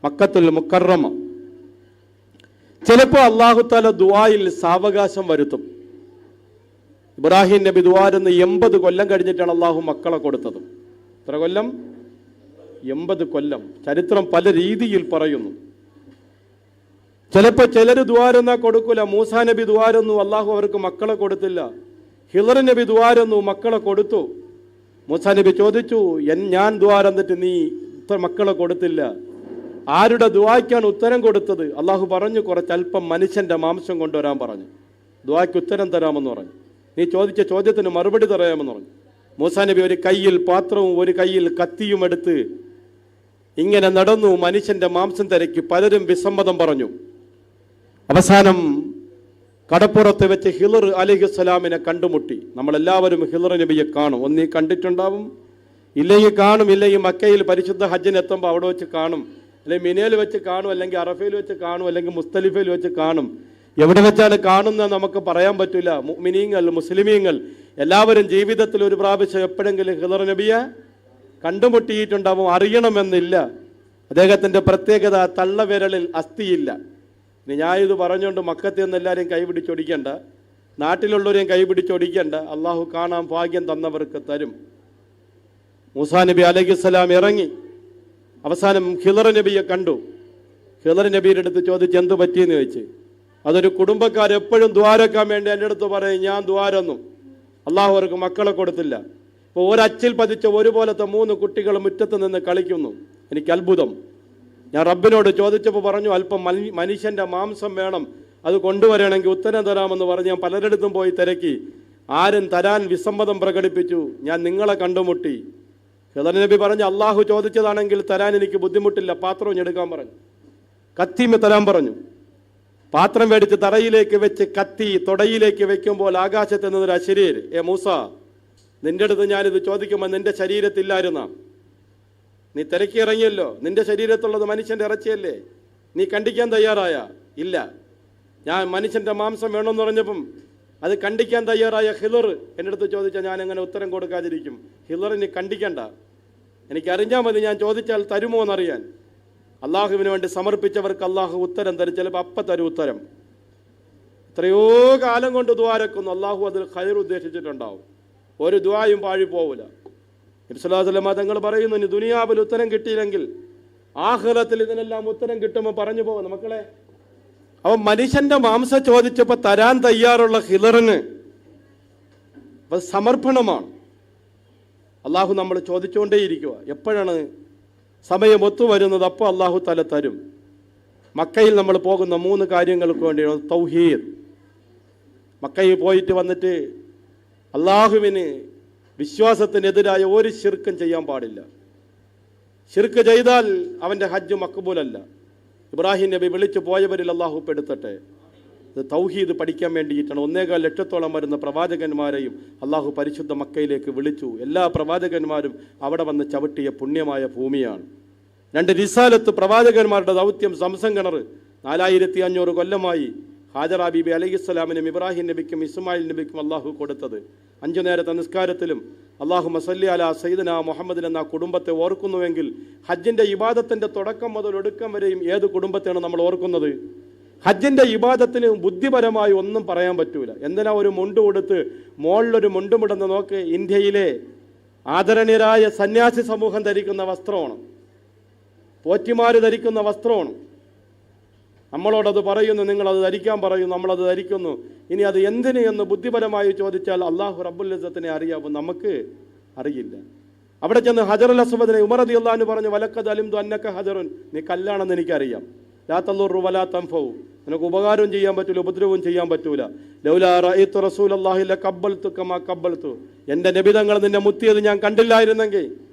മക്കത്തുൽ മുക്കറമ. ചിലപ്പോൾ അല്ലാഹു തആല ദുആയിൽ സാവകാശം വരുത്തും. ഇബ്രാഹിം നബി ദുആരുന്ന് 80 കൊല്ലം കഴിഞ്ഞിട്ടാണ് അള്ളാഹു മക്കളെ കൊടുത്തത്. എത്ര കൊല്ലം? 80 കൊല്ലം. ചരിത്രം പല രീതിയിൽ പറയുന്നു. ചിലപ്പോൾ ചിലർ ദുആരുന്നാ കൊടുക്കൂല. മൂസാ നബി ദുആരുന്നു, അള്ളാഹു അവർക്ക് മക്കളെ കൊടുത്തില്ല. ഹിളർ നബി ദുആരുന്നു, മക്കളെ കൊടുത്തു. മൂസാ നബി ചോദിച്ചു, ഞാൻ ദുആരെന്നിട്ട് നീ ഇത്ര മക്കളെ കൊടുത്തില്ല, ആരുടെ ദുആയ്ക്കാണ് ഉത്തരം കൊടുത്തത്? അള്ളാഹു പറഞ്ഞു, കുറച്ചല്പം മനുഷ്യന്റെ മാംസം കൊണ്ടുവരാൻ പറഞ്ഞു. ദുആയ്ക്ക് ഉത്തരം തരാമെന്ന് പറഞ്ഞു. നീ ചോദിച്ച ചോദ്യത്തിന് മറുപടി തരാമെന്ന് പറഞ്ഞു. മൂസാ നബി ഒരു കയ്യിൽ പാത്രവും ഒരു കയ്യിൽ കത്തിയും എടുത്ത് ഇങ്ങനെ നടന്നു, മനുഷ്യന്റെ മാംസം തിരക്കി. പലരും വിസമ്മതം പറഞ്ഞു. അവസാനം കടപ്പുറത്ത് വെച്ച് ഹിളർ അലൈഹിസ്സലാമിനെ കണ്ടുമുട്ടി. നമ്മളെല്ലാവരും ഹിളർ നബിയെ കാണും. ഒന്നീ കണ്ടിട്ടുണ്ടാവും, ഇല്ലെങ്കിൽ കാണും, ഇല്ലെങ്കിൽ മക്കയിൽ പരിശുദ്ധ ഹജ്ജിന് എത്തുമ്പോൾ അവിടെ വെച്ച് കാണും, അല്ലെങ്കിൽ മിനയിൽ വെച്ച് കാണും, അല്ലെങ്കിൽ അറഫയിൽ വെച്ച് കാണും, അല്ലെങ്കിൽ മുസ്തലിഫയിൽ വെച്ച് കാണും. എവിടെ വെച്ചാണ് കാണുന്നത് നമുക്ക് പറയാൻ പറ്റില്ല. മുഅ്മിനീങ്ങൾ, മുസ്ലിമീങ്ങൾ എല്ലാവരും ജീവിതത്തിൽ ഒരു പ്രാവശ്യം എപ്പോഴെങ്കിലും ഹിളർ നബിയെ കണ്ടുമുട്ടിയിട്ടുണ്ടാവും. അറിയണമെന്നില്ല. അദ്ദേഹത്തിൻ്റെ പ്രത്യേകത, തള്ളവിരലിൽ അസ്ഥിയില്ല. ഇനി ഞാൻ ഇത് പറഞ്ഞുകൊണ്ട് മക്കത്തിൽ നിന്ന് എല്ലാവരെയും കൈപിടിച്ചൊടിക്കണ്ട, നാട്ടിലുള്ളവരെയും കൈപിടിച്ചൊടിക്കണ്ട. അള്ളാഹു കാണാൻ ഭാഗ്യം തന്നവർക്ക് തരും. മൂസാ നബി അലൈഹിസ്സലാം ഇറങ്ങി. അവസാനം ഹിളർ നബിയെ കണ്ടു. ഹിളർ നബിയുടെ അടുത്ത് ചോദിച്ച് എന്ത് പറ്റിയെന്ന് ചോദിച്ച്. അതൊരു കുടുംബക്കാർ എപ്പോഴും ദ്വാരക്കാൻ വേണ്ടി എൻ്റെ അടുത്ത് പറയും, ഞാൻ ദ്വാരന്നു, അള്ളാഹു അവർക്ക് മക്കളെ കൊടുത്തില്ല. ഇപ്പോൾ ഒരച്ചിൽ പതിച്ച ഒരുപോലത്തെ 3 കുട്ടികൾ മുറ്റത്ത് നിന്ന് കളിക്കുന്നു. എനിക്ക് അത്ഭുതം. ഞാൻ റബ്ബിനോട് ചോദിച്ചപ്പോൾ പറഞ്ഞു, അല്പം മനുഷ്യൻ്റെ മാംസം വേണം, അത് കൊണ്ടുവരണമെങ്കിൽ ഉത്തരം തരാമെന്ന് പറഞ്ഞ് ഞാൻ പലരിടത്തും പോയി തിരക്കി. ആരും തരാൻ വിസമ്മതം പ്രകടിപ്പിച്ചു. ഞാൻ നിങ്ങളെ കണ്ടുമുട്ടി. ഹിളർ നബി പറഞ്ഞു, അള്ളാഹു ചോദിച്ചതാണെങ്കിൽ തരാൻ എനിക്ക് ബുദ്ധിമുട്ടില്ല, പാത്രം എടുക്കാൻ പറഞ്ഞു. കത്തിമ തരാൻ പറഞ്ഞു. പാത്രം മേടിച്ച് തറയിലേക്ക് വെച്ച് കത്തി തൊടയിലേക്ക് വെക്കുമ്പോൾ ആകാശത്ത് നിന്നൊരു അശരീർ, മൂസ, നിന്റെ അടുത്ത് ഞാനിത് ചോദിക്കുമ്പോൾ നിന്റെ ശരീരത്തില്ലായിരുന്ന, നീ തിരക്കി ഇറങ്ങിയല്ലോ, നിന്റെ ശരീരത്തുള്ളത് മനുഷ്യന്റെ ഇറച്ചിയല്ലേ, നീ കണ്ടിക്കാൻ തയ്യാറായ? ഇല്ല. ഞാൻ മനുഷ്യന്റെ മാംസം വേണമെന്ന് പറഞ്ഞപ്പം അത് കണ്ടിക്കാൻ തയ്യാറായ ഹിളർ എൻ്റെ അടുത്ത് ചോദിച്ചാൽ ഞാൻ എങ്ങനെ ഉത്തരം കൊടുക്കാതിരിക്കും? ഹിളറിന് കണ്ടിക്കണ്ട, എനിക്കറിഞ്ഞാൽ മതി, ഞാൻ ചോദിച്ചാൽ തരുമോ എന്നറിയാൻ. അള്ളാഹുവിന് വേണ്ടി സമർപ്പിച്ചവർക്ക് അള്ളാഹു ഉത്തരം തരും. ചിലപ്പോൾ അപ്പം തരും ഉത്തരം. എത്രയോ കാലം കൊണ്ട് ദ്വാരക്കുന്നു. അള്ളാഹു അതിൽ ഖൈർ ഉദ്ദേശിച്ചിട്ടുണ്ടാവും. ഒരു ദ്വായും പാഴി പോവില്ല. നബി സല്ലല്ലാഹു അലൈഹി വസല്ലം തങ്ങൾ പറയുന്നു, ഇനി ദുനിയാവിൽ ഉത്തരം കിട്ടിയില്ലെങ്കിൽ ആഖിറത്തിൽ ഇതിനെല്ലാം ഉത്തരം കിട്ടുമ്പോൾ പറഞ്ഞു പോകുന്നു. മക്കളെ, അവൻ മനുഷ്യന്റെ മാംസം ചോദിച്ചപ്പോൾ തരാൻ തയ്യാറുള്ള ഹിളറിന് സമർപ്പണമാണ്. അള്ളാഹു നമ്മൾ ചോദിച്ചുകൊണ്ടേയിരിക്കുക. എപ്പോഴാണ് സമയം ഒത്തുവരുന്നത് അപ്പോൾ അള്ളാഹു തആല തരും. മക്കയിൽ നമ്മൾ പോകുന്ന 3 കാര്യങ്ങൾക്ക് വേണ്ടിയാണ്. തൗഹീദ്. മക്കയിൽ പോയിട്ട് വന്നിട്ട് അള്ളാഹുവിന് വിശ്വാസത്തിനെതിരായ ഒരു ശിർക്കും ചെയ്യാൻ പാടില്ല. ശിർക്ക് ചെയ്താൽ അവൻ്റെ ഹജ്ജ് മക്ബൂലല്ല. ഇബ്രാഹിം നബി വിളിച്ചു പോയവരിൽ അള്ളാഹു പെടുത്തട്ടെ. ഇത് തൗഹീദ് പഠിക്കാൻ വേണ്ടിയിട്ടാണ്. 1.25 ലക്ഷത്തോളം വരുന്ന പ്രവാചകന്മാരെയും അള്ളാഹു പരിശുദ്ധ മക്കയിലേക്ക് വിളിച്ചു. എല്ലാ പ്രവാചകന്മാരും അവിടെ വന്ന് ചവിട്ടിയ പുണ്യമായ ഭൂമിയാണ്. 2 റിസാലത്ത് പ്രവാചകന്മാരുടെ ദൗത്യം സംസം കിണർ 4500 കൊല്ലമായി ഹാജറ ബീബി അലൈഹിസ്സലാമിനും ഇബ്രാഹിം നബിക്കും ഇസ്മായിൽ നബിക്കും അള്ളാഹു കൊടുത്തത്. 5 നേരത്തെ നിസ്കാരത്തിലും അല്ലാഹുമ്മ സല്ലി അലാ സയ്യിദനാ മുഹമ്മദിൻ എന്ന കുടുംബത്തെ ഓർക്കുന്നുവെങ്കിൽ ഹജ്ജിൻ്റെ ഇബാദത്തിൻ്റെ തുടക്കം മുതൽ ഒടുക്കം വരെയും ഏത് കുടുംബത്തെയാണ് നമ്മൾ ഓർക്കുന്നത്? ഹജ്ജിൻ്റെ ഇബാദത്തിന് ബുദ്ധിപരമായി ഒന്നും പറയാൻ പറ്റൂല. എന്തിനാ ഒരു മുണ്ട് കൊടുത്ത് മോളിലൊരു മുണ്ടുമിടുന്ന നോക്ക്? ഇന്ത്യയിലെ ആദരണീയരായ സന്യാസി സമൂഹം ധരിക്കുന്ന വസ്ത്രമാണ്, പോറ്റിമാർ ധരിക്കുന്ന വസ്ത്രമാണ്. നമ്മളോടത് പറയുന്നു, നിങ്ങളത് ധരിക്കാൻ പറയും, നമ്മളത് ധരിക്കുന്നു. ഇനി അത് എന്തിന് എന്ന് ബുദ്ധിപരമായി ചോദിച്ചാൽ അള്ളാഹു റബ്ബുൽ ഇസ്സത്തിനെ അറിയാവും, നമുക്ക് അറിയില്ല. അവിടെ ചെന്ന് ഹജറുൽ അസ്വദിനെ ഉമർ റളിയല്ലാഹു അൻഹു പറഞ്ഞു, വലഖദ് അലിംതു അന്നക ഹജറുൻ, നീ കല്ലാണെന്ന് എനിക്കറിയാം. ലാ തളുറു വലാ തൻഫഉ, നിനക്ക് ഉപകാരവും ചെയ്യാൻ പറ്റൂല, ഉപദ്രവവും ചെയ്യാൻ പറ്റൂല. ലൗലാ റഅയ്തു റസൂലല്ലാഹി ലഖബ്ബൽതു കമാ ഖബ്ബൽതു, എൻ്റെ നബി തങ്ങൾ നിന്നെ മുത്തിയത് ഞാൻ കണ്ടില്ലായിരുന്നെങ്കിൽ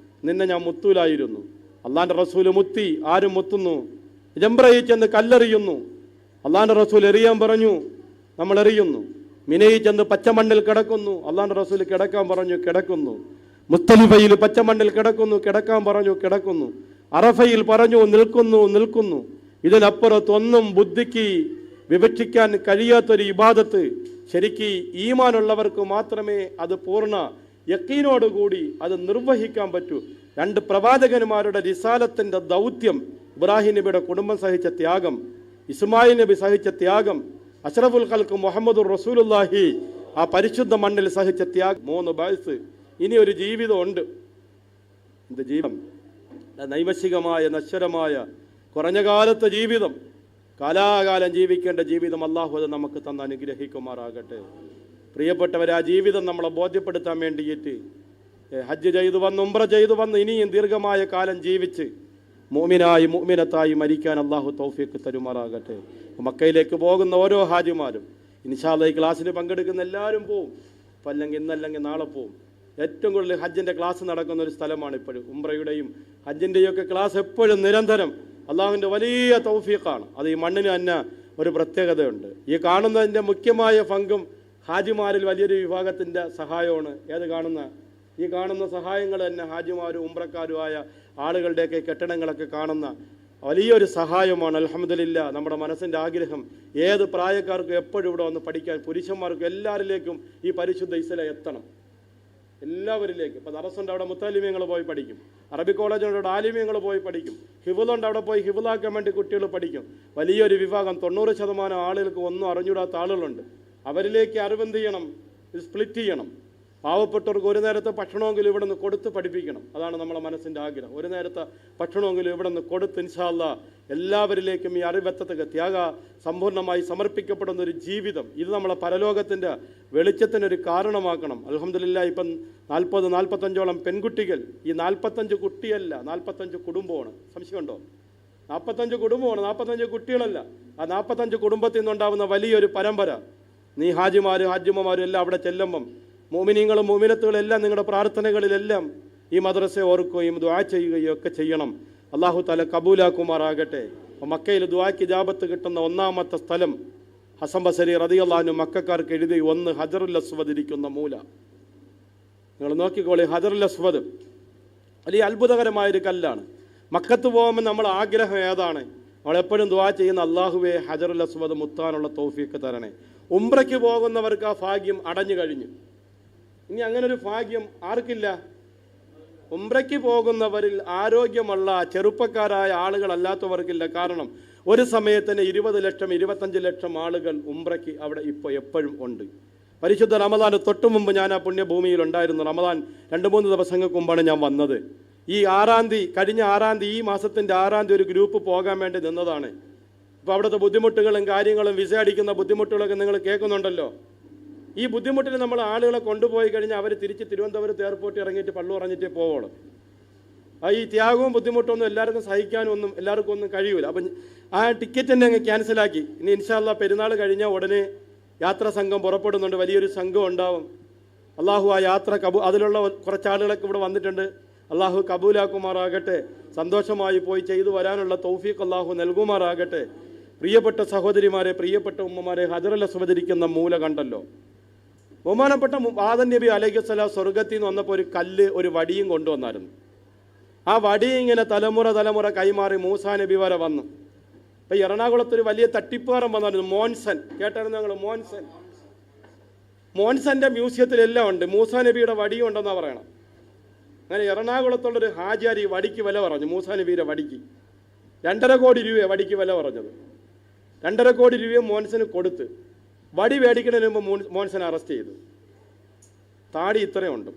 നിന്നെ ഞാൻ മുത്തൂലായിരുന്നു. അള്ളാഹിൻ്റെ റസൂൽ മുത്തി. ആരും മുത്തുന്നു? ജംറയിൽ ചെന്ന് കല്ലെറിയുന്നു. അള്ളാഹിൻ്റെ റസൂൽ എറിയാൻ പറഞ്ഞു, നമ്മൾ എറിയുന്നു. മിനയിൽ ചെന്ന് പച്ചമണ്ണിൽ കിടക്കുന്നു. അള്ളാഹിൻ്റെ റസൂൽ കിടക്കാൻ പറഞ്ഞു, കിടക്കുന്നു. മുസ്തലിഫയിൽ പച്ചമണ്ണിൽ കിടക്കുന്നു, കിടക്കാൻ പറഞ്ഞു, കിടക്കുന്നു. അറഫയിൽ പറഞ്ഞു, നിൽക്കുന്നു, നിൽക്കുന്നു. ഇതിനപ്പുറത്തൊന്നും ബുദ്ധിക്ക് വിവക്ഷിക്കാൻ കഴിയാത്തൊരു ഇബാദത്ത് ശരിക്ക് ഈമാനുള്ളവർക്ക് മാത്രമേ അത് പൂർണ്ണ യക്കീനോടുകൂടി അത് നിർവഹിക്കാൻ പറ്റൂ. 2 പ്രവാചകന്മാരുടെ റിസാലത്തിൻ്റെ ദൗത്യം ഇബ്രാഹിം നബിയുടെ കുടുംബം സഹിച്ച ത്യാഗം, ഇസ്മായിൽ നബി സഹിച്ച ത്യാഗം, അഷ്റഫുൽ ഖൽഖ് മുഹമ്മദുർ റസൂലുള്ളാഹി ആ പരിശുദ്ധ മണ്ണിൽ സഹിച്ച ത്യാഗം, 3 ബഅസ്. ഇനി ഒരു ജീവിതമുണ്ട്. എന്ത് ജീവിതം? നൈമശികമായ നശ്വരമായ കുറഞ്ഞ കാലത്തെ ജീവിതം, കാലാകാലം ജീവിക്കേണ്ട ജീവിതം അല്ലാഹു അത് നമുക്ക് തന്ന് അനുഗ്രഹിക്കുമാറാകട്ടെ. പ്രിയപ്പെട്ടവരെ, ആ ജീവിതം നമ്മളെ ബോധ്യപ്പെടുത്താൻ വേണ്ടിയിട്ട് ഹജ്ജ് ചെയ്തു വന്ന്, ഉംറ ചെയ്തു വന്ന്, ഇനിയും ദീർഘമായ കാലം ജീവിച്ച് മുഅ്മിനായി മുഅ്മിനത്തായി മരിക്കാൻ അല്ലാഹു തൗഫീഖ് തരുമാറാകട്ടെ. മക്കയിലേക്ക് പോകുന്ന ഓരോ ഹാജിമാരും ഇൻഷാ അല്ലാഹ് ഈ ക്ലാസ്സിന് പങ്കെടുക്കുന്ന എല്ലാവരും പോവും. അപ്പം അല്ലെങ്കിൽ ഇന്നല്ലെങ്കിൽ നാളെ പോവും. ഏറ്റവും കൂടുതൽ ഹജ്ജിൻ്റെ ക്ലാസ് നടക്കുന്ന ഒരു സ്ഥലമാണ് ഇപ്പോഴും. ഉംറയുടെയും ഹജ്ജിൻ്റെയും ഒക്കെ ക്ലാസ് എപ്പോഴും നിരന്തരം അള്ളാഹുവിൻ്റെ വലിയ തൗഫീഖാണ്. അത് ഈ മണ്ണിന് തന്നെ ഒരു പ്രത്യേകതയുണ്ട്. ഈ കാണുന്നതിൻ്റെ മുഖ്യമായ പങ്കും ഹാജിമാരിൽ വലിയൊരു വിഭാഗത്തിൻ്റെ സഹായമാണ്. ഈ കാണുന്ന സഹായങ്ങൾ തന്നെ ഹാജിമാരും ഉംറക്കാരുമായ ആളുകളുടെയൊക്കെ കെട്ടിടങ്ങളൊക്കെ കാണുന്ന വലിയൊരു സഹായമാണ്. അൽഹംദുലില്ലാ. നമ്മുടെ മനസ്സിൻ്റെ ആഗ്രഹം ഏത് പ്രായക്കാർക്കും എപ്പോഴും ഇവിടെ വന്ന് പഠിക്കാൻ, പുരുഷന്മാർക്കും എല്ലാവരിലേക്കും ഈ പരിശുദ്ധ ഇസ്ലാം എത്തണം. എല്ലാവരിലേക്കും. ഇപ്പോൾ ദറസുണ്ട്, അവിടെ മുത്താലിമ്യങ്ങൾ പോയി പഠിക്കും. അറബി കോളേജുണ്ട്, അവിടെ ആലിമ്യങ്ങൾ പോയി പഠിക്കും. ഹിഫ്ളുണ്ട്, അവിടെ പോയി ഹിഫ്ളാക്കാൻ വേണ്ടി കുട്ടികൾ പഠിക്കും. വലിയൊരു വിഭാഗം 90% ആളുകൾക്ക് ഒന്നും അറിഞ്ഞൂടാത്ത ആളുകളുണ്ട്. അവരിലേക്ക് അറിവെന്ത് ചെയ്യണം? സ്പ്ലിറ്റ് ചെയ്യണം. പാവപ്പെട്ടവർക്ക് ഒരു നേരത്തെ ഭക്ഷണമെങ്കിലും ഇവിടെ നിന്ന് കൊടുത്ത് പഠിപ്പിക്കണം. അതാണ് നമ്മളെ മനസ്സിൻ്റെ ആഗ്രഹം. ഒരു നേരത്തെ ഭക്ഷണമെങ്കിലും ഇവിടെ നിന്ന് കൊടുത്ത് ഇൻഷാ അല്ലാഹ് എല്ലാവരിലേക്കും ഈ അറിവെത്തത്തക്ക ത്യാഗ സമ്പൂർണ്ണമായി സമർപ്പിക്കപ്പെടുന്ന ഒരു ജീവിതം, ഇത് നമ്മളെ പരലോകത്തിൻ്റെ വെളിച്ചത്തിനൊരു കാരണമാക്കണം. അൽഹംദുലില്ലാഹ് ഇപ്പം 40-45ഓളം പെൺകുട്ടികൾ, ഈ 45 കുട്ടിയല്ല, 45 കുടുംബമാണ്. സംശയമുണ്ടോ? 45 കുടുംബമാണ്, 45 കുട്ടികളല്ല. ആ 45 കുടുംബത്തിൽ നിന്നുണ്ടാവുന്ന വലിയൊരു പരമ്പര. നീ ഹാജിമാരും ഹാജിമ്മമാരും എല്ലാം അവിടെ ചെല്ലുമ്പം മുഅ്മിനീങ്ങളും മുഅ്മിനത്തുകളും എല്ലാം നിങ്ങളുടെ പ്രാർത്ഥനകളിലെല്ലാം ഈ മദ്രസയെ ഓർക്കുകയും ദുആ ചെയ്യുകയും ഒക്കെ ചെയ്യണം. അല്ലാഹു തആല കബൂലാക്കുമാറാകട്ടെ. മക്കയിൽ ദുആക്ക് ഇജാബത്ത് കിട്ടുന്ന ഒന്നാമത്തെ സ്ഥലം ഹസൻ ബസരി റളിയല്ലാഹു അൻഹു മക്കക്കാർക്ക് എഴുതി, 1 ഹജറുൽ അസ്വദ് ഇരിക്കുന്ന മൂല. നിങ്ങൾ നോക്കിക്കോളി, ഹജറുൽ അസ്വദ് വലിയ അത്ഭുതകരമായൊരു കല്ലാണ്. മക്കത്ത് പോകുമ്പോൾ നമ്മൾ ആഗ്രഹം ഏതാണ്? നമ്മളെപ്പോഴും ദുആ ചെയ്യുന്ന, അല്ലാഹുവേ ഹജറുൽ അസ്വദ് മുത്താനുള്ള തൗഫീഖ് തരണേ. ഉംറയ്ക്ക് പോകുന്നവർക്ക് ആ ഭാഗ്യം അടഞ്ഞു കഴിഞ്ഞു. ഇനി അങ്ങനെ ഒരു ഭാഗ്യം ആർക്കില്ല? ഉംറയ്ക്ക് പോകുന്നവരിൽ ആരോഗ്യമുള്ള ചെറുപ്പക്കാരായ ആളുകളല്ലാത്തവർക്കില്ല. കാരണം ഒരു സമയത്തിന് 20 ലക്ഷം 25 ലക്ഷം ആളുകൾ ഉംറയ്ക്ക് അവിടെ ഇപ്പോൾ എപ്പോഴും ഉണ്ട്. പരിശുദ്ധ റമദാന് തൊട്ട് മുമ്പ് ഞാൻ ആ പുണ്യഭൂമിയിൽ ഉണ്ടായിരുന്നു. റമദാൻ 2-3 ദിവസങ്ങൾക്ക് മുമ്പാണ് ഞാൻ വന്നത്. ഈ 6-ാം തീയതി, കഴിഞ്ഞ 6-ാം തീയതി, ഈ മാസത്തിൻ്റെ 6-ാം തീയതി ഒരു ഗ്രൂപ്പ് പോകാൻ വേണ്ടി നിന്നതാണ്. ഇപ്പോൾ അവിടുത്തെ ബുദ്ധിമുട്ടുകളും കാര്യങ്ങളും, വിസ അടിക്കുന്ന ബുദ്ധിമുട്ടുകളൊക്കെ നിങ്ങൾ കേൾക്കുന്നുണ്ടല്ലോ. ഈ ബുദ്ധിമുട്ടിൽ നമ്മൾ ആളുകളെ കൊണ്ടുപോയി കഴിഞ്ഞാൽ അവർ തിരിച്ച് തിരുവനന്തപുരത്ത് എയർപോർട്ടിൽ ഇറങ്ങിയിട്ട് പള്ളു പറഞ്ഞിട്ടേ പോവുള്ളൂ. ഈ ത്യാഗവും ബുദ്ധിമുട്ടൊന്നും എല്ലാവർക്കും സഹിക്കാനും എല്ലാവർക്കും ഒന്നും കഴിയൂല. അപ്പം ആ ടിക്കറ്റ് തന്നെ അങ്ങ് ക്യാൻസലാക്കി. ഇനി ഇൻഷാ അല്ലാഹ് പെരുന്നാൾ കഴിഞ്ഞാൽ ഉടനെ യാത്രാ സംഘം പുറപ്പെടുന്നുണ്ട്. വലിയൊരു സംഘം ഉണ്ടാവും. അള്ളാഹു ആ യാത്ര അതിലുള്ള കുറച്ച് ആളുകളൊക്കെ ഇവിടെ വന്നിട്ടുണ്ട്. അള്ളാഹു കബൂലാക്കുമാറാകട്ടെ. സന്തോഷമായി പോയി ചെയ്തു വരാനുള്ള തൗഫീഖ് അള്ളാഹു നൽകുമാറാകട്ടെ. പ്രിയപ്പെട്ട സഹോദരിമാരെ, പ്രിയപ്പെട്ട ഉമ്മമാരെ, ഹജറുൽ അസ്വദ് ഇരിക്കുന്ന മൂല കണ്ടല്ലോ. ബഹുമാനപ്പെട്ട ആദം നബി അലൈഹിസ്സലാം സ്വർഗത്തിൽ നിന്ന് വന്നപ്പോൾ ഒരു കല്ല്, ഒരു വടിയും കൊണ്ടുവന്നായിരുന്നു. ആ വടി ഇങ്ങനെ തലമുറ കൈമാറി മൂസാ നബി വരെ വന്നു. ഇപ്പം എറണാകുളത്തൊരു വലിയ തട്ടിപ്പുകാരൻ വന്നായിരുന്നു, മോൻസൻ. കേട്ടായിരുന്നു ഞങ്ങൾ? മോൻസന്റെ മ്യൂസിയത്തിലെല്ലാം ഉണ്ട്. മൂസാ നബിയുടെ വടിയും ഉണ്ടെന്നാണ് പറയണം. അങ്ങനെ എറണാകുളത്തുള്ളൊരു ഹാജിയാർ ഈ വടിക്ക് വില പറഞ്ഞു. മൂസാ നബിയുടെ വടിക്ക് 2.5 കോടി രൂപയാണ് വടിക്ക് വില പറഞ്ഞത്. 2.5 കോടി രൂപ മോൻസന് കൊടുത്ത് വടി മേടിക്കുന്നതിന് മുമ്പ് മോൻസനെ അറസ്റ്റ് ചെയ്തു. താടി ഇത്രയുണ്ട്.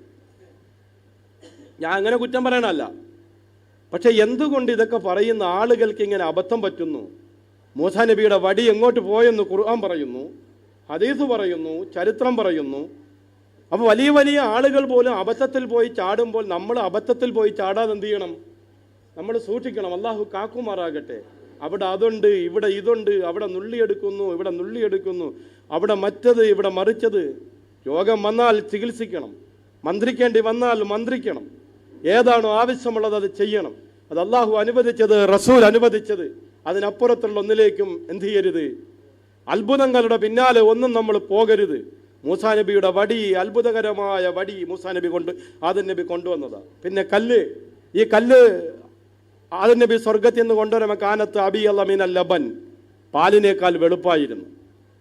ഞാൻ അങ്ങനെ കുറ്റം പറയണമല്ല, പക്ഷെ എന്തുകൊണ്ട് ഇതൊക്കെ പറയുന്ന ആളുകൾക്ക് ഇങ്ങനെ അബദ്ധം പറ്റുന്നു? മൂസാ നബിയുടെ വടി എങ്ങോട്ട് പോയെന്ന് ഖുർആൻ പറയുന്നു, ഹദീസ് പറയുന്നു, ചരിത്രം പറയുന്നു. അപ്പോൾ വലിയ വലിയ ആളുകൾ പോലും അബദ്ധത്തിൽ പോയി ചാടുമ്പോൾ നമ്മൾ അബദ്ധത്തിൽ പോയി ചാടാതെ എന്ത് ചെയ്യണം? നമ്മൾ സൂക്ഷിക്കണം. അള്ളാഹു കാക്കുമാറാകട്ടെ. അവിടെ അതുണ്ട്, ഇവിടെ ഇതുണ്ട്, അവിടെ നുള്ളിയെടുക്കുന്നു, ഇവിടെ നുള്ളിയെടുക്കുന്നു, അവിടെ മറ്റത്, ഇവിടെ മറിച്ചത്. രോഗം വന്നാൽ ചികിത്സിക്കണം, മന്ത്രിക്കേണ്ടി വന്നാൽ മന്ത്രിക്കണം. ഏതാണോ ആവശ്യമുള്ളത് അത് ചെയ്യണം. അത് അള്ളാഹു അനുവദിച്ചത്, റസൂൽ അനുവദിച്ചത്, അതിനപ്പുറത്തുള്ള ഒന്നിലേക്കും എന്ത് ചെയ്യരുത്? അത്ഭുതങ്ങളുടെ പിന്നാലെ ഒന്നും നമ്മൾ പോകരുത്. മൂസാ നബിയുടെ വടി, അത്ഭുതകരമായ വടി മൂസാ നബി ആദം നബി കൊണ്ടുവന്നതാണ്. പിന്നെ കല്ല്, ഈ കല്ല് ആദം നബി സ്വർഗത്തിൽ നിന്ന് കൊണ്ടുവരുമ്പോൾ കാനത്ത് അബി അല്ലമീൻ ലബൻ, പാലിനേക്കാൾ വെളുപ്പായിരുന്നു.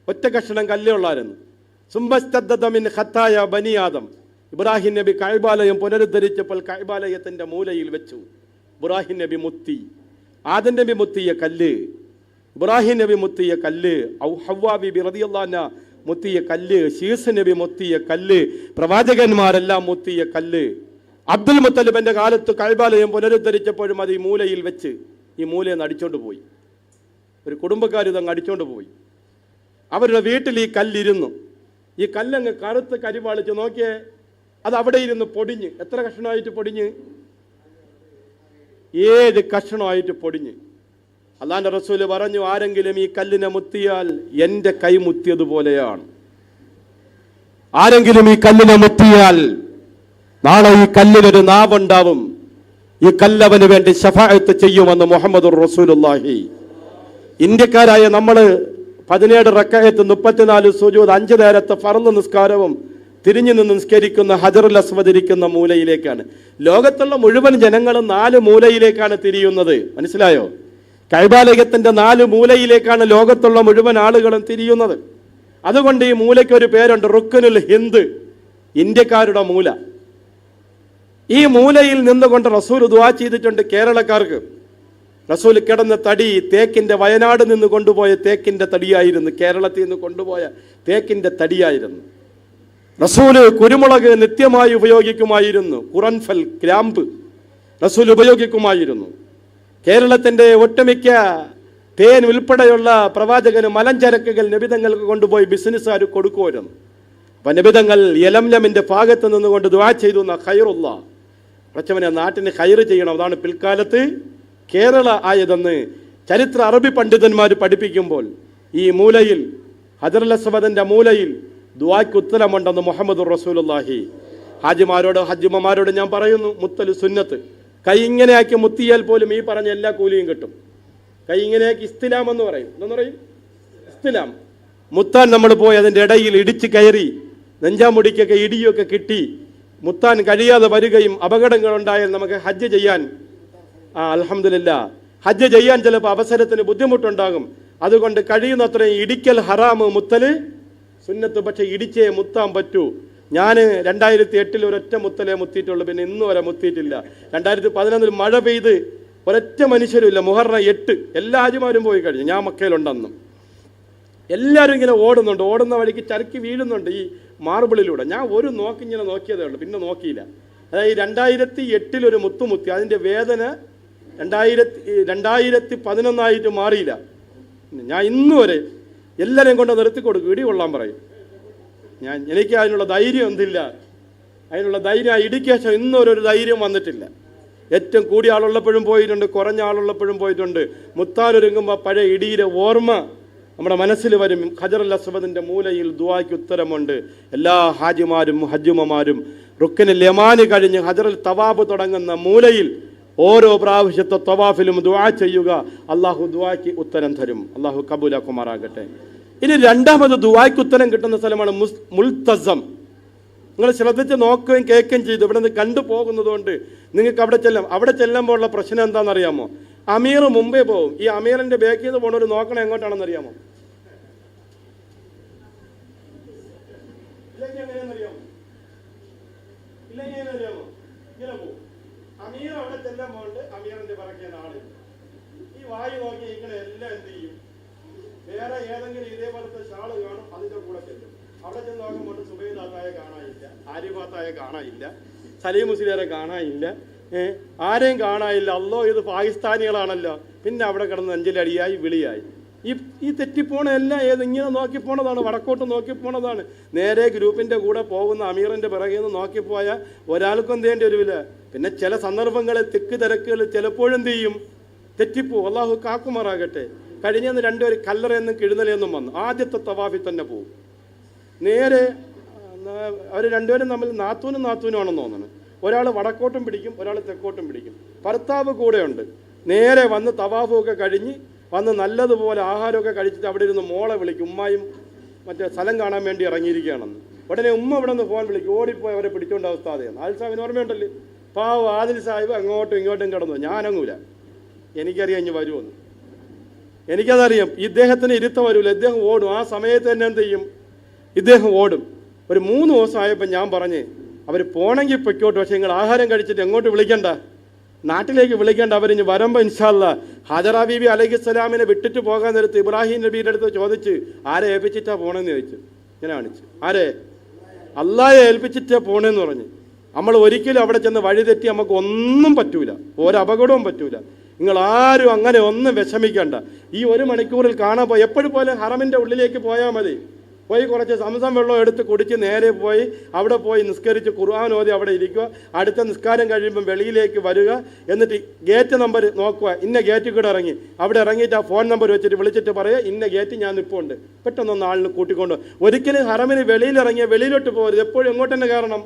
ഒറ്റ കഷണം കല്ലേ ഉള്ളായിരുന്നു. സുംബസ്തദ്ദമിൻ ഖത്തായ ബനി ആദം. ഇബ്രാഹിം നബി കഅബാലയം പുനരുദ്ധരിച്ചപ്പോൾ കഅബാലയത്തിൻ്റെ മൂലയിൽ വെച്ചു. ഇബ്രാഹിം നബി മുത്തി. ആദം നബി മുത്തിയ കല്ല്, ഇബ്രാഹിം നബി മുത്തിയ കല്ല്, ഹവ്വാ ബിബി റളിയല്ലാഹു അൻഹ മുത്തിയ കല്ല്, ശീസ് നബി മുത്തിയ കല്ല്, പ്രവാചകന്മാരെല്ലാം മുത്തിയ കല്ല്. അബ്ദുൽ മുത്തലിബിന്റെ കാലത്ത് കഅബാലയം പുനരുദ്ധരിച്ചപ്പോഴും അത് ഈ മൂലയിൽ വെച്ച് ഈ മൂലയിൽ നിന്ന് അടിച്ചോണ്ട് പോയി. ഒരു കുടുംബക്കാർ ഇതങ്ങ് അടിച്ചോണ്ട് പോയി. അവരുടെ വീട്ടിൽ ഈ കല്ലിരുന്നു. ഈ കല്ലങ്ങ് കറുത്ത് കരിവാളിച്ച് നോക്കിയേ, അത് അവിടെ ഇരുന്ന് പൊടിഞ്ഞ്. എത്ര കഷ്ണമായിട്ട് പൊടിഞ്ഞ്? 7 കഷ്ണമായിട്ട് പൊടിഞ്ഞ്. അല്ലാഹുവിന്റെ റസൂല് പറഞ്ഞു, ആരെങ്കിലും ഈ കല്ലിനെ മുത്തിയാൽ എൻ്റെ കൈ മുത്തിയതുപോലെയാണ്. ആരെങ്കിലും ഈ കല്ലിനെ മുത്തിയാൽ നാളെ ഈ കല്ലിനൊരു നാവുണ്ടാവും. ഈ കല്ലവന് വേണ്ടി ശഫാഅത്ത് ചെയ്യുമെന്ന് മുഹമ്മദുർ റസൂലുള്ളാഹി. ഇന്ത്യക്കാരായ നമ്മൾ 17 റക്അത്ത് 34 സുജൂദ് 5 നേരത്തെ ഫർള് നിസ്കാരവും തിരിഞ്ഞു നിന്ന് നിസ്കരിക്കുന്ന ഹജറുൽ അസ്വദ് ഇരിക്കുന്ന മൂലയിലേക്കാണ്. ലോകത്തുള്ള മുഴുവൻ ജനങ്ങളും 4 മൂലയിലേക്കാണ് തിരിയുന്നത്. മനസ്സിലായോ? കഅബാലയത്തിന്റെ 4 മൂലയിലേക്കാണ് ലോകത്തുള്ള മുഴുവൻ ആളുകളും തിരിയുന്നത്. അതുകൊണ്ട് ഈ മൂലയ്ക്ക് ഒരു പേരുണ്ട്, റുക്നുൽ ഹിന്ദ്, ഇന്ത്യക്കാരുടെ മൂല. ഈ മൂലയിൽ നിന്നുകൊണ്ട് റസൂൽ ദുആ ചെയ്തിട്ടുണ്ട് കേരളക്കാർക്ക്. റസൂൽ കിടന്ന തടി തേക്കിന്റെ വയനാട് നിന്ന് കൊണ്ടുപോയ തേക്കിന്റെ തടിയായിരുന്നു. കേരളത്തിൽ നിന്ന് കൊണ്ടുപോയ തേക്കിന്റെ തടിയായിരുന്നു. റസൂല് കുരുമുളക് നിത്യമായി ഉപയോഗിക്കുമായിരുന്നു. ഖുറൻഫൽ, ഗ്രാമ്പ് റസൂൽ ഉപയോഗിക്കുമായിരുന്നു. കേരളത്തിന്റെ ഒട്ടുമിക്ക തേൻ ഉൾപ്പെടെയുള്ള പ്രവാചകന് മലഞ്ചരക്കുകൾ നബിതങ്ങൾക്ക് കൊണ്ടുപോയി ബിസിനസ്സുകാർ കൊടുക്കുമായിരുന്നു. അപ്പൊ നബിതങ്ങൾ യലംലമിന്റെ ഭാഗത്ത് നിന്നുകൊണ്ട് ദുആ ചെയ്തു, ഖൈറുള്ള പ്രച്ചവനെ നാട്ടിന് ഖൈറ് ചെയ്യണം. അതാണ് പിൽക്കാലത്ത് കേരള ആയതെന്ന് ചരിത്ര അറബി പണ്ഡിതന്മാർ പഠിപ്പിക്കുമ്പോൾ ഈ മൂലയിൽ, ഹജറുൽ അസ്വദിന്റെ മൂലയിൽ ദുആക്ക് ഉത്തരമുണ്ടെന്ന് മുഹമ്മദുർ റസൂലുള്ളാഹി. ഹാജിമാരോട് ഹജ്ജിമാരോട് ഞാൻ പറയുന്നു, മുത്തല് സുന്നത്ത്. കൈ ഇങ്ങനെയാക്കി മുത്തിയാൽ പോലും ഈ പറഞ്ഞ എല്ലാ കൂലിയും കിട്ടും. കൈ ഇങ്ങനെയാക്കി ഇസ്തിലാം എന്ന് പറയും. എന്ന് പറയും ഇസ്തിലാം. മുത്താൻ നമ്മൾ പോയി അതിൻ്റെ ഇടയിൽ ഇടിച്ച് കയറി നെഞ്ചാമുടിക്കൊക്കെ ഇടിയൊക്കെ കിട്ടി മുത്താൻ കഴിയാതെ വരികയും അപകടങ്ങളുണ്ടായാൽ നമുക്ക് ഹജ്ജ് ചെയ്യാൻ അൽഹംദുലില്ലാ ഹജ്ജ് ചെയ്യാൻ ചിലപ്പോൾ അവസരത്തിന് ബുദ്ധിമുട്ടുണ്ടാകും. അതുകൊണ്ട് കഴിയുന്നത്രയും ഇടിക്കൽ ഹറാമ്, മുത്തല് സുന്നത്ത്. പക്ഷെ ഇടിച്ചേ മുത്താൻ പറ്റൂ. ഞാൻ 2008 ഒരൊറ്റ മുത്തലേ മുത്തിയിട്ടുള്ളൂ, പിന്നെ ഇന്ന് വരെ മുത്തിയിട്ടില്ല. 2011 മഴ പെയ്ത് ഒരൊറ്റ മനുഷ്യരുമില്ല. മുഹറം 8 എല്ലാ ഹാജിമാരും പോയി കഴിഞ്ഞു. ഞാൻ മക്കയിലുണ്ടെന്നും എല്ലാവരും ഇങ്ങനെ ഓടുന്നുണ്ട്. ഓടുന്ന വഴിക്ക് ചരക്കി വീഴുന്നുണ്ട് ഈ മാർബിളിലൂടെ. ഞാൻ ഒരു നോക്കിങ്ങനെ നോക്കിയതേ ഉള്ളൂ, പിന്നെ നോക്കിയില്ല. അതായത് 2008 ഒരു മുത്തുമുത്തി, അതിൻ്റെ വേദന 2011 മാറിയില്ല. ഞാൻ ഇന്ന് വരെ എല്ലാവരെയും കൊണ്ട് നിർത്തി കൊടുക്കും, ഇടി കൊള്ളാൻ പറയും. എനിക്ക് അതിനുള്ള ധൈര്യം എന്തില്ല, അതിനുള്ള ധൈര്യം ഇടിക്കേശം ഇന്നൊരു ധൈര്യം വന്നിട്ടില്ല. ഏറ്റവും കൂടിയ ആളുള്ളപ്പോഴും പോയിട്ടുണ്ട്, കുറഞ്ഞ ആളുള്ളപ്പോഴും പോയിട്ടുണ്ട്. മുത്താനൊരുങ്ങുമ്പോൾ പഴയ ഇടിയുടെ ഓർമ്മ നമ്മുടെ മനസ്സിൽ വരും. ഹജറുൽ അസ്വദിന്റെ മൂലയിൽ ദുആയ്ക്ക് ഉത്തരമുണ്ട്. എല്ലാ ഹാജിമാരും ഹജ്ജുമമാരും റുക്നുൽ യമാനി കഴിഞ്ഞ് ഹജറുൽ തവാഫ് തുടങ്ങുന്ന മൂലയിൽ ഓരോ പ്രാവശ്യത്തെ തവാഫിലും ദുആ ചെയ്യുക. അള്ളാഹു ദുആയ്ക്ക് ഉത്തരം തരും. അള്ളാഹു കബൂലാക്കുമാറാകട്ടെ. ഇനി രണ്ടാമത് ദുആയ്ക്ക് ഉത്തരം കിട്ടുന്ന സ്ഥലമാണ് മുൽത്തസം. നിങ്ങൾ ശ്രദ്ധിച്ച് നോക്കുകയും കേൾക്കുകയും ചെയ്തു. ഇവിടെ നിന്ന് കണ്ടു പോകുന്നതുകൊണ്ട് നിങ്ങൾക്ക് അവിടെ ചെല്ലാം. അവിടെ ചെല്ലുമ്പോഴുള്ള പ്രശ്നം എന്താണെന്നറിയാമോ? അമീർ മുമ്പേ പോകും. ഈ അമീറിന്റെ ബാക്കിൽ നിന്ന് പോണവർ നോക്കണം എങ്ങോട്ടാണെന്ന് അറിയാമോ? ഇങ്ങനെ പോകും. അമീർ അവിടെ ചെല്ലാൻ പോകണ്ട്, അമീറിന്റെ പിറകെ ആള് ഈ വായു നോക്കി ഇങ്ങനെ എല്ലാം എന്ത് ചെയ്യും? വേറെ ഏതെങ്കിലും ഇതേപോലത്തെ ഷാള് കാണും, അതിന്റെ കൂടെ ചെല്ലും. അവിടെ ചെന്ന് നോക്കുമ്പോൾ സുബൈദാത്തായെ കാണാനില്ല, ആരിഫാത്തായെ കാണാനില്ല, സലീം മുസ്ലിയാരെ കാണാനില്ല, ആരെയും കാണാനില്ല. അല്ലോ ഇത് പാകിസ്ഥാനികളാണല്ലോ. പിന്നെ അവിടെ കിടന്ന് നെഞ്ചിലടിയായി വിളിയായി. ഈ തെറ്റിപ്പോണ എല്ലാം ഇങ്ങനെ നോക്കി പോണതാണ്, വടക്കോട്ട് നോക്കി പോണതാണ്. നേരെ ഗ്രൂപ്പിന്റെ കൂടെ പോകുന്ന അമീറിന്റെ പിറകിൽ നിന്ന് നോക്കിപ്പോയാൽ ഒരാൾക്കും എന്തേണ്ടി വരില്ല. പിന്നെ ചില സന്ദർഭങ്ങളിൽ തെക്ക് തിരക്കുകൾ ചിലപ്പോഴും എന്ത് ചെയ്യും? തെറ്റിപ്പോ. അള്ളാഹു കാക്കുമാറാകട്ടെ. കഴിഞ്ഞെന്ന് രണ്ടുപേരും കല്ലറയെന്നും കിഴുന്നലയെന്നും വന്നു. ആദ്യത്തെ തവാഫിൽ തന്നെ പോകും. നേരെ അവർ രണ്ടുപേരും തമ്മിൽ നാത്തൂനും നാത്തൂനുമാണെന്ന് തോന്നുന്നു. ഒരാൾ വടക്കോട്ടും പിടിക്കും, ഒരാൾ തെക്കോട്ടും പിടിക്കും. ഭർത്താവ് കൂടെയുണ്ട്. നേരെ വന്ന് തവാഫൊക്കെ കഴിഞ്ഞ് വന്ന് നല്ലതുപോലെ ആഹാരമൊക്കെ കഴിച്ചിട്ട് അവിടെ ഇരുന്ന് മോളെ വിളിക്കും. ഉമ്മായും മറ്റേ സ്ഥലം കാണാൻ വേണ്ടി ഇറങ്ങിയിരിക്കുകയാണെന്ന്. ഉടനെ ഉമ്മ ഇവിടെ നിന്ന് ഫോൺ വിളിക്കും. ഓടിപ്പോയി അവരെ പിടിച്ചുകൊണ്ട് അവസ്ഥാതെയാണ്. ആദിൽ സാഹിബിന് ഓർമ്മയുണ്ടല്ലോ. പാവ ആദിൽ സാഹിബ് അങ്ങോട്ടും ഇങ്ങോട്ടും കിടന്നു. ഞാനങ്ങൂല, എനിക്കറിയാം ഇനി വരുമെന്ന്. എനിക്കതറിയാം. ഇദ്ദേഹത്തിന് ഇരുത്തം വരില്ല. ഇദ്ദേഹം ഓടും. ആ സമയത്ത് തന്നെ എന്ത് ചെയ്യും? ഇദ്ദേഹം ഓടും. ഒരു 3 ദിവസം ആയപ്പോൾ ഞാൻ പറഞ്ഞ് അവർ പോണെങ്കിൽ പൊയ്ക്കോട്ട്, പക്ഷേ നിങ്ങൾ ആഹാരം കഴിച്ചിട്ട് എങ്ങോട്ട് വിളിക്കണ്ട, നാട്ടിലേക്ക് വിളിക്കേണ്ട. അവരിഞ്ഞ് വരുമ്പോൾ ഇൻഷാ അല്ലാ ഹജറ ബീബി അലൈഹിസ്സലാമിനെ വിട്ടിട്ട് പോകാൻ നേരത്ത് ഇബ്രാഹിം നബിയുടെ അടുത്ത് ചോദിച്ച് ആരെ ഏൽപ്പിച്ചിട്ടാ പോണെന്ന് ചോദിച്ചു. ഇങ്ങനെ കാണിച്ചു, ആരെ? അള്ളാഹെ ഏൽപ്പിച്ചിട്ടാ പോണെന്ന് പറഞ്ഞ്. നമ്മൾ ഒരിക്കലും അവിടെ ചെന്ന് വഴിതെറ്റി നമുക്ക് ഒന്നും പറ്റൂല, ഒരപകടവും പറ്റൂല. നിങ്ങൾ ആരും അങ്ങനെ ഒന്നും വിഷമിക്കണ്ട. ഈ 1 മണിക്കൂറിൽ കാണാൻ പോയി എപ്പോഴും പോലെ ഹറമിൻ്റെ ഉള്ളിലേക്ക് പോയാൽ മതി. പോയി കുറച്ച് സംസം വെള്ളം എടുത്ത് കുടിച്ച് നേരെ പോയി അവിടെ പോയി നിസ്കരിച്ച് ഖുർആൻ ഓതി അവിടെ ഇരിക്കുക. അടുത്ത നിസ്കാരം കഴിയുമ്പം വെളിയിലേക്ക് വരിക. എന്നിട്ട് ഗേറ്റ് നമ്പർ നോക്കുക, ഇന്ന ഗേറ്റ് കൂടെ ഇറങ്ങി. അവിടെ ഇറങ്ങിയിട്ട് ആ ഫോൺ നമ്പർ വെച്ചിട്ട് വിളിച്ചിട്ട് പറയുക ഇന്ന ഗേറ്റ് ഞാൻ നിൽപ്പുണ്ട്, പെട്ടെന്നൊന്ന് ആളിന് കൂട്ടിക്കൊണ്ട്. ഒരിക്കലും ഹറമിന് വെളിയിലിറങ്ങിയ വെളിയിലോട്ട് പോകരുത്, എപ്പോഴും എങ്ങോട്ട് തന്നെ കയറണം,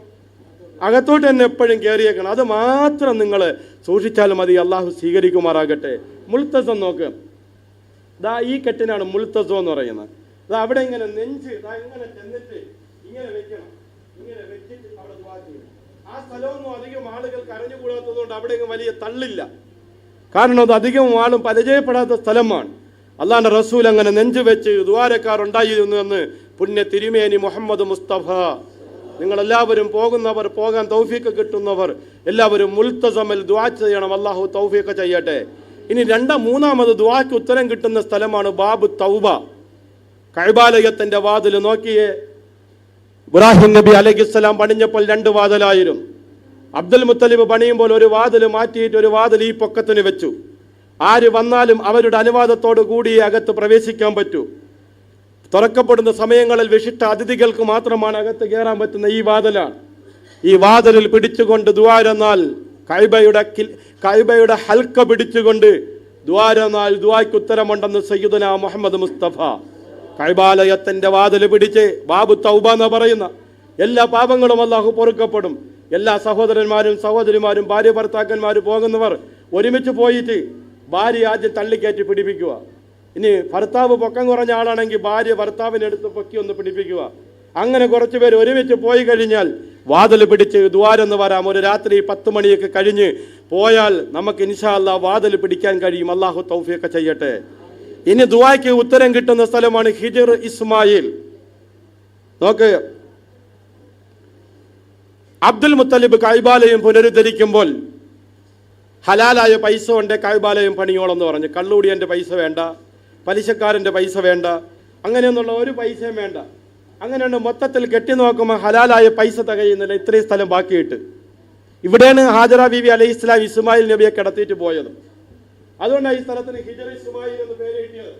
അകത്തോട്ട് തന്നെ എപ്പോഴും കയറിയേക്കണം. അത് മാത്രം നിങ്ങൾ സൂക്ഷിച്ചാലും മതി. അള്ളാഹു സ്വീകരിക്കുമാറാകട്ടെ. മുൽത്തസം നോക്ക്, ദാ ഈ കെട്ടിനാണ് മുൽത്തസം എന്ന് പറയുന്നത്. അത് അവിടെ ഇങ്ങനെ നെഞ്ച് ഇങ്ങനെ ചെന്നിട്ട് ഇങ്ങനെ വെക്കണം, ഇങ്ങനെ വെച്ചിട്ട് അവിടെ ദുആ ചെയ്യണം. ആ സ്ഥലമൊന്നും അധികം ആളുകൾക്ക് അറിഞ്ഞുകൂടാത്തത് കൊണ്ട് അവിടെ വലിയ തള്ളില്ല. കാരണം അത് അധികം ആളും പരിചയപ്പെടാത്ത സ്ഥലമാണ്. അള്ളാഹുവിന്റെ റസൂൽ അങ്ങനെ നെഞ്ച് വെച്ച് ദുആരക്കാരുണ്ടായിരുന്നു എന്ന് പുണ്യ തിരുമേനി മുഹമ്മദ് മുസ്തഫ. നിങ്ങളെല്ലാവരും പോകുന്നവർ, പോകാൻ തൗഫീഖ് കിട്ടുന്നവർ എല്ലാവരും മുൽത്തസമിൽ ദുആ ചെയ്യണം. അള്ളാഹു തൗഫീഖ് ചെയ്യട്ടെ. ഇനി മൂന്നാമത് ദുആക്ക് ഉത്തരം കിട്ടുന്ന സ്ഥലമാണ് ബാബു തൗബ. കഅബാലയത്തിന്റെ വാതിൽ നോക്കിയേ. ഇബ്രാഹിം നബി അലൈഹിസ്സലാം പണിഞ്ഞപ്പോൾ 2 വാതിലായിരുന്നു. അബ്ദുൽ മുത്തലിബ് പണിയുമ്പോൾ ഒരു വാതിൽ മാറ്റിയിട്ട് ഒരു വാതിൽ ഈ പൊക്കത്തിന് വെച്ചു. ആര് വന്നാലും അവരുടെ അനുവാദത്തോടു കൂടി അകത്ത് പ്രവേശിക്കാൻ പറ്റൂ. തുറക്കപ്പെടുന്ന സമയങ്ങളിൽ വിശിഷ്ട അതിഥികൾക്ക് മാത്രമാണ് അകത്ത് കയറാൻ പറ്റുന്ന ഈ വാതിലാണ്. ഈ വാതിലിൽ പിടിച്ചുകൊണ്ട് ദുആരെന്നാൽ കഅബയുടെ ഹൽക്ക പിടിച്ചുകൊണ്ട് ദുആരെന്നാൽ ദുആയ്ക്ക് ഉത്തരമുണ്ടെന്ന് സയ്യിദുനാ മുഹമ്മദ് മുസ്തഫ. കഅബാലയത്തിന്റെ വാതിൽ പിടിച്ച് ബാബു തൗബ എന്ന് പറയുന്ന എല്ലാ പാപങ്ങളും അല്ലാഹു പൊറുക്കപ്പെടും. എല്ലാ സഹോദരന്മാരും സഹോദരിമാരും ഭാര്യ ഭർത്താക്കന്മാരും പോകുന്നവർ ഒരുമിച്ച് പോയിട്ട് ഭാര്യ ആദ്യം തള്ളിക്കയറ്റി പിടിപ്പിക്കുക. ഇനി ഭർത്താവ് പൊക്കം കുറഞ്ഞ ആളാണെങ്കിൽ ഭാര്യ ഭർത്താവിനെടുത്ത് പൊക്കി ഒന്ന് പിടിപ്പിക്കുക. അങ്ങനെ കുറച്ച് പേര് ഒരുമിച്ച് പോയി കഴിഞ്ഞാൽ വാതിൽ പിടിച്ച് ദ്വാരെന്ന് വരാം. ഒരു രാത്രി 10 മണിയൊക്കെ കഴിഞ്ഞ് പോയാൽ നമുക്ക് ഇൻഷാ അല്ലാ വാതിൽ പിടിക്കാൻ കഴിയും. അല്ലാഹു തൗഫീഖ് ചെയ്യട്ടെ. ഇനി ദുആയ്ക്ക് ഉത്തരം കിട്ടുന്ന സ്ഥലമാണ് ഹിജർ ഇസ്മായിൽ. നോക്ക്, അബ്ദുൽ മുത്തലിബ് കഅബാലയം പുനരുദ്ധരിക്കുമ്പോൾ ഹലാലായ പൈസ കൊണ്ട് കഅബാലയം പണിയോളെന്ന് പറഞ്ഞു. കള്ളുകൂടിയൻ്റെ പൈസ വേണ്ട, പലിശക്കാരൻ്റെ പൈസ വേണ്ട, അങ്ങനെയൊന്നുള്ള ഒരു പൈസയും വേണ്ട. അങ്ങനെയുണ്ട് മൊത്തത്തിൽ കെട്ടി നോക്കുമ്പോൾ ഹലാലായ പൈസ തികയുന്നില്ല. ഇത്രയും സ്ഥലം ബാക്കിയിട്ട് ഇവിടെയാണ് ഹാജറ ബീവി അലൈഹി ഇസ്ലാം ഇസ്മായിൽ നബിയെ കിടത്തിയിട്ട് പോയത്. അതുകൊണ്ടാണ് ഈ സ്ഥലത്തിന് ഹിജർ ഇസ്മായിൽ എന്ന് പേര് കിട്ടിയത്.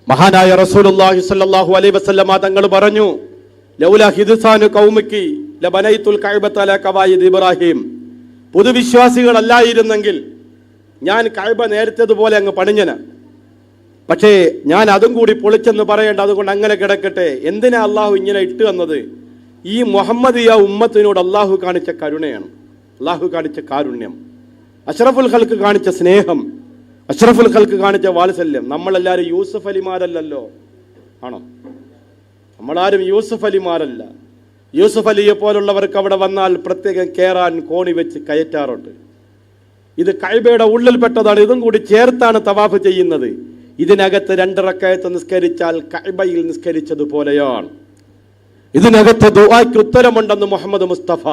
മഹാനായ റസൂലുള്ളാഹി സ്വല്ലല്ലാഹു അലൈഹി വസല്ലമ തങ്ങൾ പറഞ്ഞു, ലൗലാ ഹിദ്സാനു ഖൗമിക്കി ലബനൈതുൽ കഅബത അലാ ഖവായിദ് ഇബ്രാഹിം. പുതുവിശ്വാസികളല്ലായിരുന്നെങ്കിൽ ഞാൻ കഅബ നേരത്തേതുപോലെ അങ്ങ് പണിഞ്ഞന. പക്ഷേ ഞാൻ അതും കൂടി പൊളിച്ചെന്ന് പറയേണ്ട, അതുകൊണ്ട് അങ്ങനെ കിടക്കട്ടെ. എന്തിനാ അള്ളാഹു ഇങ്ങനെ ഇട്ട് തന്നത്? ഈ മുഹമ്മദിയ ഉമ്മത്തിനോട് അള്ളാഹു കാണിച്ച കരുണയാണ്, അള്ളാഹു കാണിച്ച കാരുണ്യം, അഷ്റഫുൽ ഖൽക്ക് കാണിച്ച സ്നേഹം, അഷ്റഫുൽ ഖൽക്ക് കാണിച്ച വാത്സല്യം. നമ്മളെല്ലാവരും യൂസുഫ് അലിമാരല്ലല്ലോ, ആണോ? നമ്മളാരും യൂസുഫ് അലിമാരല്ല. യൂസുഫ് അലിയെ പോലുള്ളവർക്ക് അവിടെ വന്നാൽ പ്രത്യേകം കയറാൻ കോണി വെച്ച് കയറ്റാറുണ്ട്. ഇത് കഅബയുടെ ഉള്ളിൽപ്പെട്ടതാണ്. ഇതും കൂടി ചേർത്താണ് തവാഫ് ചെയ്യുന്നത്. ഇതിനകത്ത് 2 റക്അത്ത് നിസ്കരിച്ചാൽ കഅബയിൽ നിസ്കരിച്ചതുപോലെയാണ്. ഇതിനകത്ത് ദുആയ്ക്ക് ഉത്തരമുണ്ടെന്ന് മുഹമ്മദ് മുസ്തഫ.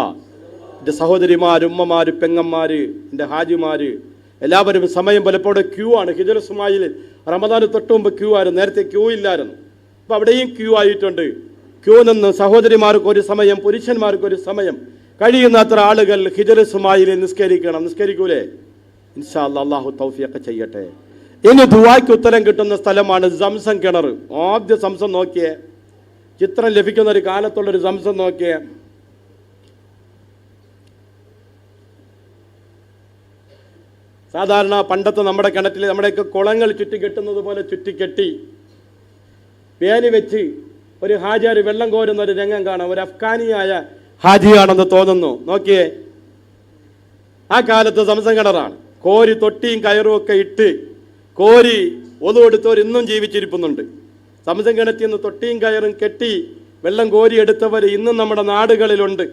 എൻ്റെ സഹോദരിമാര്, ഉമ്മമാര്, പെങ്ങന്മാര്, എൻ്റെ ഹാജിമാര് എല്ലാവരും സമയം പലപ്പോഴും ക്യൂ ആണ്. ഹിജർ ഇസ്മായിൽ റമദാന് തൊട്ട് മുമ്പ് ക്യൂ ആയിരുന്നു. നേരത്തെ ക്യൂ ഇല്ലായിരുന്നു. അപ്പോൾ അവിടെയും ക്യൂ ആയിട്ടുണ്ട്. ക്യൂ നിന്ന് സഹോദരിമാർക്ക് ഒരു സമയം, പുരുഷന്മാർക്ക് ഒരു സമയം, കഴിയുന്നത്ര ആളുകൾ ഹിജർ ഇസ്മായിൽ നിസ്കരിക്കണം. നിസ്കരിക്കൂലേ? ഇൻഷാ അല്ലാഹ് അല്ലാഹു തൗഫീഖ് ചെയ്യട്ടെ. ഇനി ദുആയ്ക്ക് ഉത്തരം കിട്ടുന്ന സ്ഥലമാണ് സംസം കിണർ. ആദ്യ സംസം നോക്കിയേ, ചിത്രം ലഭിക്കുന്ന ഒരു കാലത്തുള്ളൊരു സംസം നോക്കിയേ. സാധാരണ പണ്ടത്തെ നമ്മുടെ കിണറ്റിൽ നമ്മുടെയൊക്കെ കുളങ്ങൾ ചുറ്റിക്കെട്ടുന്നത് പോലെ ചുറ്റിക്കെട്ടി വേലി വെച്ച് ഒരു ഹാജിയാർ വെള്ളം കോരുന്ന ഒരു രംഗം കാണാം. ഒരു അഫ്ഗാനിയായ ഹാജിയാണെന്ന് തോന്നുന്നു. നോക്കിയേ, ആ കാലത്ത് സംസം കിണറാണ്. കോരി തൊട്ടിയും കയറും ഒക്കെ ഇട്ട് കോരി ഒതുവെടുത്തവർ ഇന്നും ജീവിച്ചിരിക്കുന്നുണ്ട്. സംസം കിണറ്റിൽ നിന്ന് തൊട്ടിയും കയറും കെട്ടി വെള്ളം കോരി എടുത്തവർ ഇന്നും നമ്മുടെ നാടുകളിലുണ്ട്.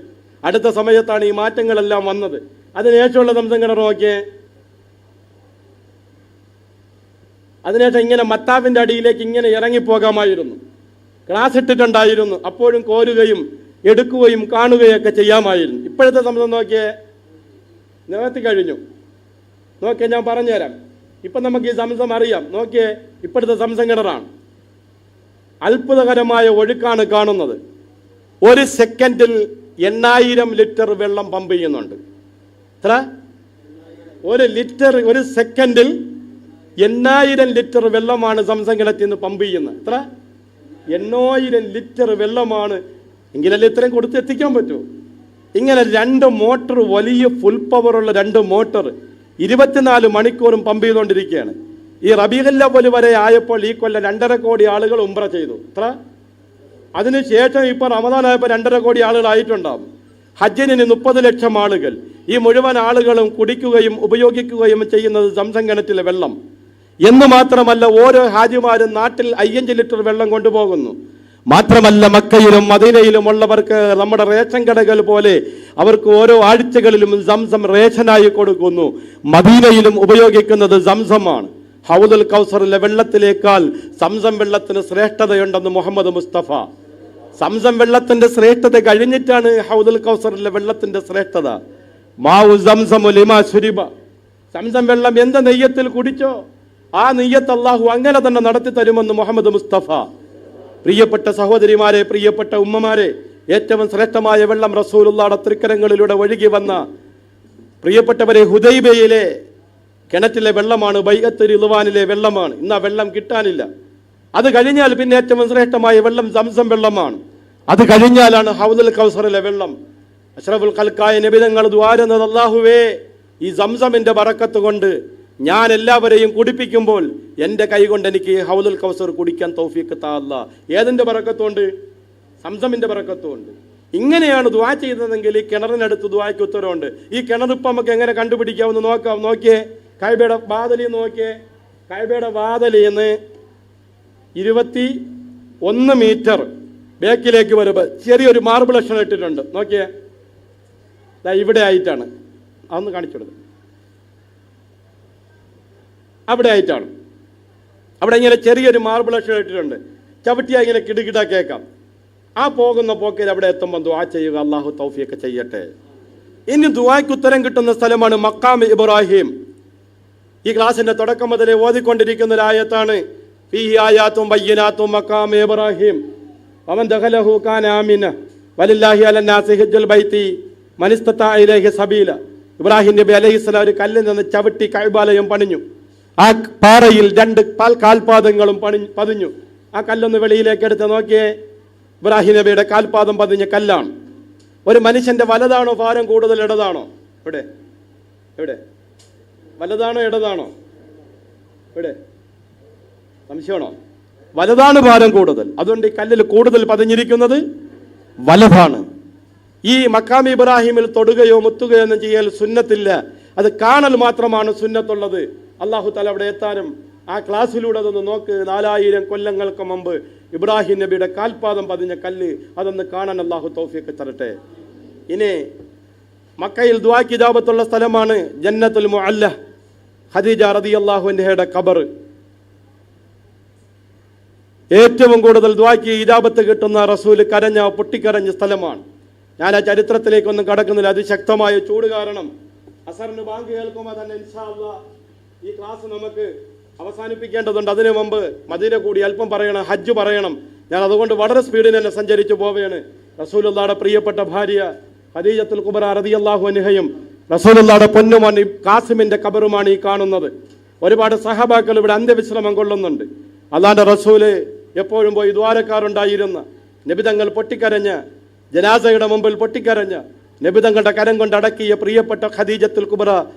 അടുത്ത സമയത്താണ് ഈ മാറ്റങ്ങളെല്ലാം വന്നത്. അതിനുശേഷമുള്ള സംസം കിണർ നോക്കിയേ, അതിനുശേഷം ഇങ്ങനെ മത്താവിൻ്റെ അടിയിലേക്ക് ഇങ്ങനെ ഇറങ്ങിപ്പോകാമായിരുന്നു. ക്ലാസ് ഇട്ടിട്ടുണ്ടായിരുന്നു. അപ്പോഴും കോരുകയും എടുക്കുകയും കാണുകയൊക്കെ ചെയ്യാമായിരുന്നു. ഇപ്പോഴത്തെ സംസം നോക്കിയേ, നിവർത്തി കഴിഞ്ഞു. നോക്കിയേ, ഞാൻ പറഞ്ഞുതരാം. ഇപ്പം നമുക്ക് ഈ സംസം അറിയാം. നോക്കിയേ, ഇപ്പോഴത്തെ സംസം കിണറാണ്. അത്ഭുതകരമായ ഒഴുക്കാണ് കാണുന്നത്. ഒരു സെക്കൻഡിൽ 8000 ലിറ്റർ വെള്ളം പമ്പ് ചെയ്യുന്നുണ്ട്. എത്ര? ഒരു സെക്കൻഡിൽ 8000 ലിറ്റർ വെള്ളമാണ് സംസം കിണറ്റിൽ നിന്ന് പമ്പ് ചെയ്യുന്നത്. എത്ര? 8000 ലിറ്റർ വെള്ളമാണ്. എങ്കിലല്ലേ ഇത്രയും കൊടുത്തെത്തിക്കാൻ പറ്റൂ. ഇങ്ങനെ 2 മോട്ടർ, വലിയ ഫുൾ പവറുള്ള 2 മോട്ടർ 24 മണിക്കൂറും പമ്പ് ചെയ്തുകൊണ്ടിരിക്കുകയാണ്. ഈ റബീഉൽ അവ്വൽ വരെ ആയപ്പോൾ ഈ കൊല്ലം 2.5 കോടി ആളുകൾ ഉംറ ചെയ്തു. എത്ര? അതിനുശേഷം ഇപ്പോൾ റമദാനായപ്പോൾ 2.5 കോടി ആളുകളായിട്ടുണ്ടാവും. ഹജ്ജിന് 30 ലക്ഷം ആളുകൾ. ഈ മുഴുവൻ ആളുകളും കുടിക്കുകയും ഉപയോഗിക്കുകയും ചെയ്യുന്നത് സംസം കിണറ്റിലെ വെള്ളം എന്ന് മാത്രമല്ല, ഓരോ ഹാജിമാരും നാട്ടിൽ 5 ലിറ്റർ വെള്ളം കൊണ്ടുപോകുന്നു. മാത്രമല്ല, മക്കയിലും മദീനയിലും ഉള്ളവർക്ക് നമ്മുടെ റേഷൻ കടകൾ പോലെ അവർക്ക് ഓരോ ആഴ്ചകളിലും സംസം റേഷനായി കൊടുക്കുന്നു. മദീനയിലും ഉപയോഗിക്കുന്നത് സംസമാണ്. ഹൗദുൽ കൗസറിലെ വെള്ളത്തിലേക്കാൾ സംസം വെള്ളത്തിന് ശ്രേഷ്ഠതയുണ്ടെന്ന് മുഹമ്മദ് മുസ്തഫ. സംസം വെള്ളത്തിന്റെ ശ്രേഷ്ഠത കഴിഞ്ഞിട്ടാണ് ഹൗദുൽ കൗസറിലെ വെള്ളത്തിന്റെ ശ്രേഷ്ഠത. മാഉ സംസമു ലിമാ ശുരിബ. സംസം വെള്ളം എന്ത് നെയ്യത്തിൽ കുടിച്ചോ ആ നെയ്യത്ത് അല്ലാഹു അങ്ങനെ തന്നെ നടത്തി തരുമെന്ന് മുഹമ്മദ് മുസ്തഫ. പ്രിയപ്പെട്ട സഹോദരിമാരെ, പ്രിയപ്പെട്ട ഉമ്മമാരെ, ഏറ്റവും ശ്രേഷ്ഠമായ വെള്ളം റസൂലുള്ളാഹിയുടെ തൃക്കരങ്ങളിലൂടെ ഒഴുകി വന്ന പ്രിയപ്പെട്ടവരെ, ഹുദൈബയിലെ കിണറ്റിലെ വെള്ളമാണ്, ബൈഅത്തുൽ റിദ്വാനിലെ വെള്ളമാണ്. ഇന്ന് ആ വെള്ളം കിട്ടാനില്ല. അത് കഴിഞ്ഞാൽ പിന്നെ ഏറ്റവും ശ്രേഷ്ഠമായ വെള്ളം സംസം വെള്ളമാണ്. അത് കഴിഞ്ഞാലാണ് ഹൗദുൽ കൗസറിലെ വെള്ളം. അഷ്റഫുൽ ഖൽഖായ നബി തങ്ങൾ ദുആ ചെയ്യുന്നത്, അല്ലാഹുവേ, ഈ സംസമിന്റെ ബറക്കത്ത് കൊണ്ട് ഞാൻ എല്ലാവരെയും കുടിപ്പിക്കുമ്പോൾ എൻ്റെ കൈ കൊണ്ട് എനിക്ക് ഹൗദുൽ കൗസർ കുടിക്കാൻ തൗഫീഖ് താ അല്ലാ. ഏതിൻ്റെ ബറക്കത്തുകൊണ്ട്? സംസമിൻ്റെ ബറക്കത്തുകൊണ്ട്. ഇങ്ങനെയാണ് ദുആ ചെയ്തതെങ്കിൽ ഈ കിണറിനടുത്ത് ദുആയ്ക്ക് ഉത്തരവുണ്ട്. ഈ കിണർ ഇപ്പം നമുക്ക് എങ്ങനെ കണ്ടുപിടിക്കാമെന്ന് നോക്കാം. നോക്കിയേ, കഅബയുടെ വാതിലിൽ നോക്കിയേ. കഅബയുടെ വാതിലിൽ നിന്ന് 21 മീറ്റർ ബേക്കിലേക്ക് വരുമ്പോൾ ചെറിയൊരു മാർബിൾ ലക്ഷണം ഇട്ടിട്ടുണ്ട്. നോക്കിയേ, ഇവിടെ ആയിട്ടാണ്. അതൊന്ന് കാണിച്ചെടുത്ത്. അവിടെ ആയിട്ടാണ്. അവിടെ ഇങ്ങനെ ചെറിയൊരു മാർബിൾ ലക്ഷണം ഇട്ടിട്ടുണ്ട്. ചവിട്ടിയാൽ ഇങ്ങനെ കിടുകിട കേൾക്കാം. ആ പോകുന്ന പോക്കിൽ അവിടെ എത്തുമ്പോൾ ദുആ ചെയ്യുക, അല്ലാഹു തൗഫീഖ് ചെയ്യട്ടെ. ഇനി ദുആയ്ക്ക് ഉത്തരം കിട്ടുന്ന സ്ഥലമാണ് മഖാം ഇബ്രാഹിം. ഈ ക്ലാസിന്റെ തുടക്കം മുതലേ ഓതിക്കൊണ്ടിരിക്കുന്ന ഒരു ആയത്താണ്. ഫീഹി ആയാത്തും ബയ്യിനാത്തും മഖാം ഇബ്രാഹിം വമൻ ദഖലഹു കാന ആമിന വലില്ലാഹി അലന്നാസി ഹജ്ജുൽ ബൈത്തി മൻ ഇസ്തതാഅ ഇലൈഹി സബീല. ഇബ്രാഹിം നബി അലൈഹിസ്സലാം ഒരു കല്ലിൽ നിന്ന് ചവിട്ടി കഅബാലയം പണിഞ്ഞു. ആ പാറയിൽ 2 കാൽപാദങ്ങളും പതിഞ്ഞു. ആ കല്ലൊന്ന് വെളിയിലേക്ക് എടുത്ത് നോക്കിയേ, ഇബ്രാഹിം നബിയുടെ കാൽപാദം പതിഞ്ഞ കല്ലാണ്. ഒരു മനുഷ്യന്റെ വലതാണോ ഭാരം കൂടുതൽ, ഇടതാണോ? ഇവിടെ എവിടെ? വലതാണോ ഇടതാണോ? ഇവിടെ സംശയമാണോ? വലതാണ് ഭാരം കൂടുതൽ. അതുകൊണ്ട് ഈ കല്ലിൽ കൂടുതൽ പതിഞ്ഞിരിക്കുന്നത് വലതാണ്. ഈ മഖാം ഇബ്രാഹിമിൽ തൊടുകയോ മുത്തുകയോ ഒന്നും ചെയ്യൽ സുന്നത്തില്ല. അത് കാണൽ മാത്രമാണ് സുന്നത്തുള്ളത്. അല്ലാഹു തആല അവിടെ എത്താനും ആ ക്ലാസ്സിലൂടെ അതൊന്ന് നോക്ക്. 4000 കൊല്ലങ്ങൾക്ക് മുമ്പ് ഇബ്രാഹിം നബിയുടെ കാൽപാദം പതിഞ്ഞ കല്ല്, അതൊന്ന് കാണാൻ അല്ലാഹു തൗഫീഖ് തരട്ടെ. ഇനി മക്കയിൽ ദുആക്ക് ഇജാബത്തുള്ള സ്ഥലമാണ് ജന്നത്തുൽ മുഅല്ല. ഖദീജ റളിയല്ലാഹു അൻഹയുടെ ഖബർ. ഏറ്റവും കൂടുതൽ ദുആക്ക് ഇജാബത്ത് കിട്ടുന്ന റസൂൽ പൊട്ടിക്കരഞ്ഞ സ്ഥലമാണ്. ഞാൻ ആ ചരിത്രത്തിലേക്കൊന്നും കടക്കുന്നില്ല. അതിശക്തമായ ചൂട് കാരണം അസറിന് ബാങ്ക് കേൾക്കുമ്പോൾ തന്നെ ഇൻഷാ അല്ലാഹ് ഈ ക്ലാസ് നമുക്ക് അവസാനിപ്പിക്കേണ്ടതുണ്ട്. അതിനു മുമ്പ് മദീന കൂടി അല്പം പറയണം, ഹജ്ജ് പറയണം. ഞാൻ അതുകൊണ്ട് വളരെ സ്പീഡിൽ തന്നെ സഞ്ചരിച്ചു പോവുകയാണ്. റസൂലുള്ളാഹിയുടെ പ്രിയപ്പെട്ട ഭാര്യ ഖദീജത്തുൽ കുബ്ര റളിയല്ലാഹു അൻഹയും റസൂലുള്ളാഹിയുടെ പൊന്നുമോൻ ഖാസിമിന്റെ ഖബറുമാണ് ഈ കാണുന്നത്. ഒരുപാട് സഹാബാക്കൾ ഇവിടെ അന്ത്യവിശ്രമം കൊള്ളുന്നുണ്ട്. അല്ലാഹുവിന്റെ റസൂല് എപ്പോഴും പോയി ദ്വാരക്കാരുണ്ടായിരുന്ന നബിതങ്ങൾ പൊട്ടിക്കരഞ്ഞ, ജനാസയുടെ മുമ്പിൽ പൊട്ടിക്കരഞ്ഞ, നബിതങ്ങളുടെ കരം കൊണ്ട് അടക്കിയ പ്രിയപ്പെട്ട ഖദീജത്തുൽ കുബ്ര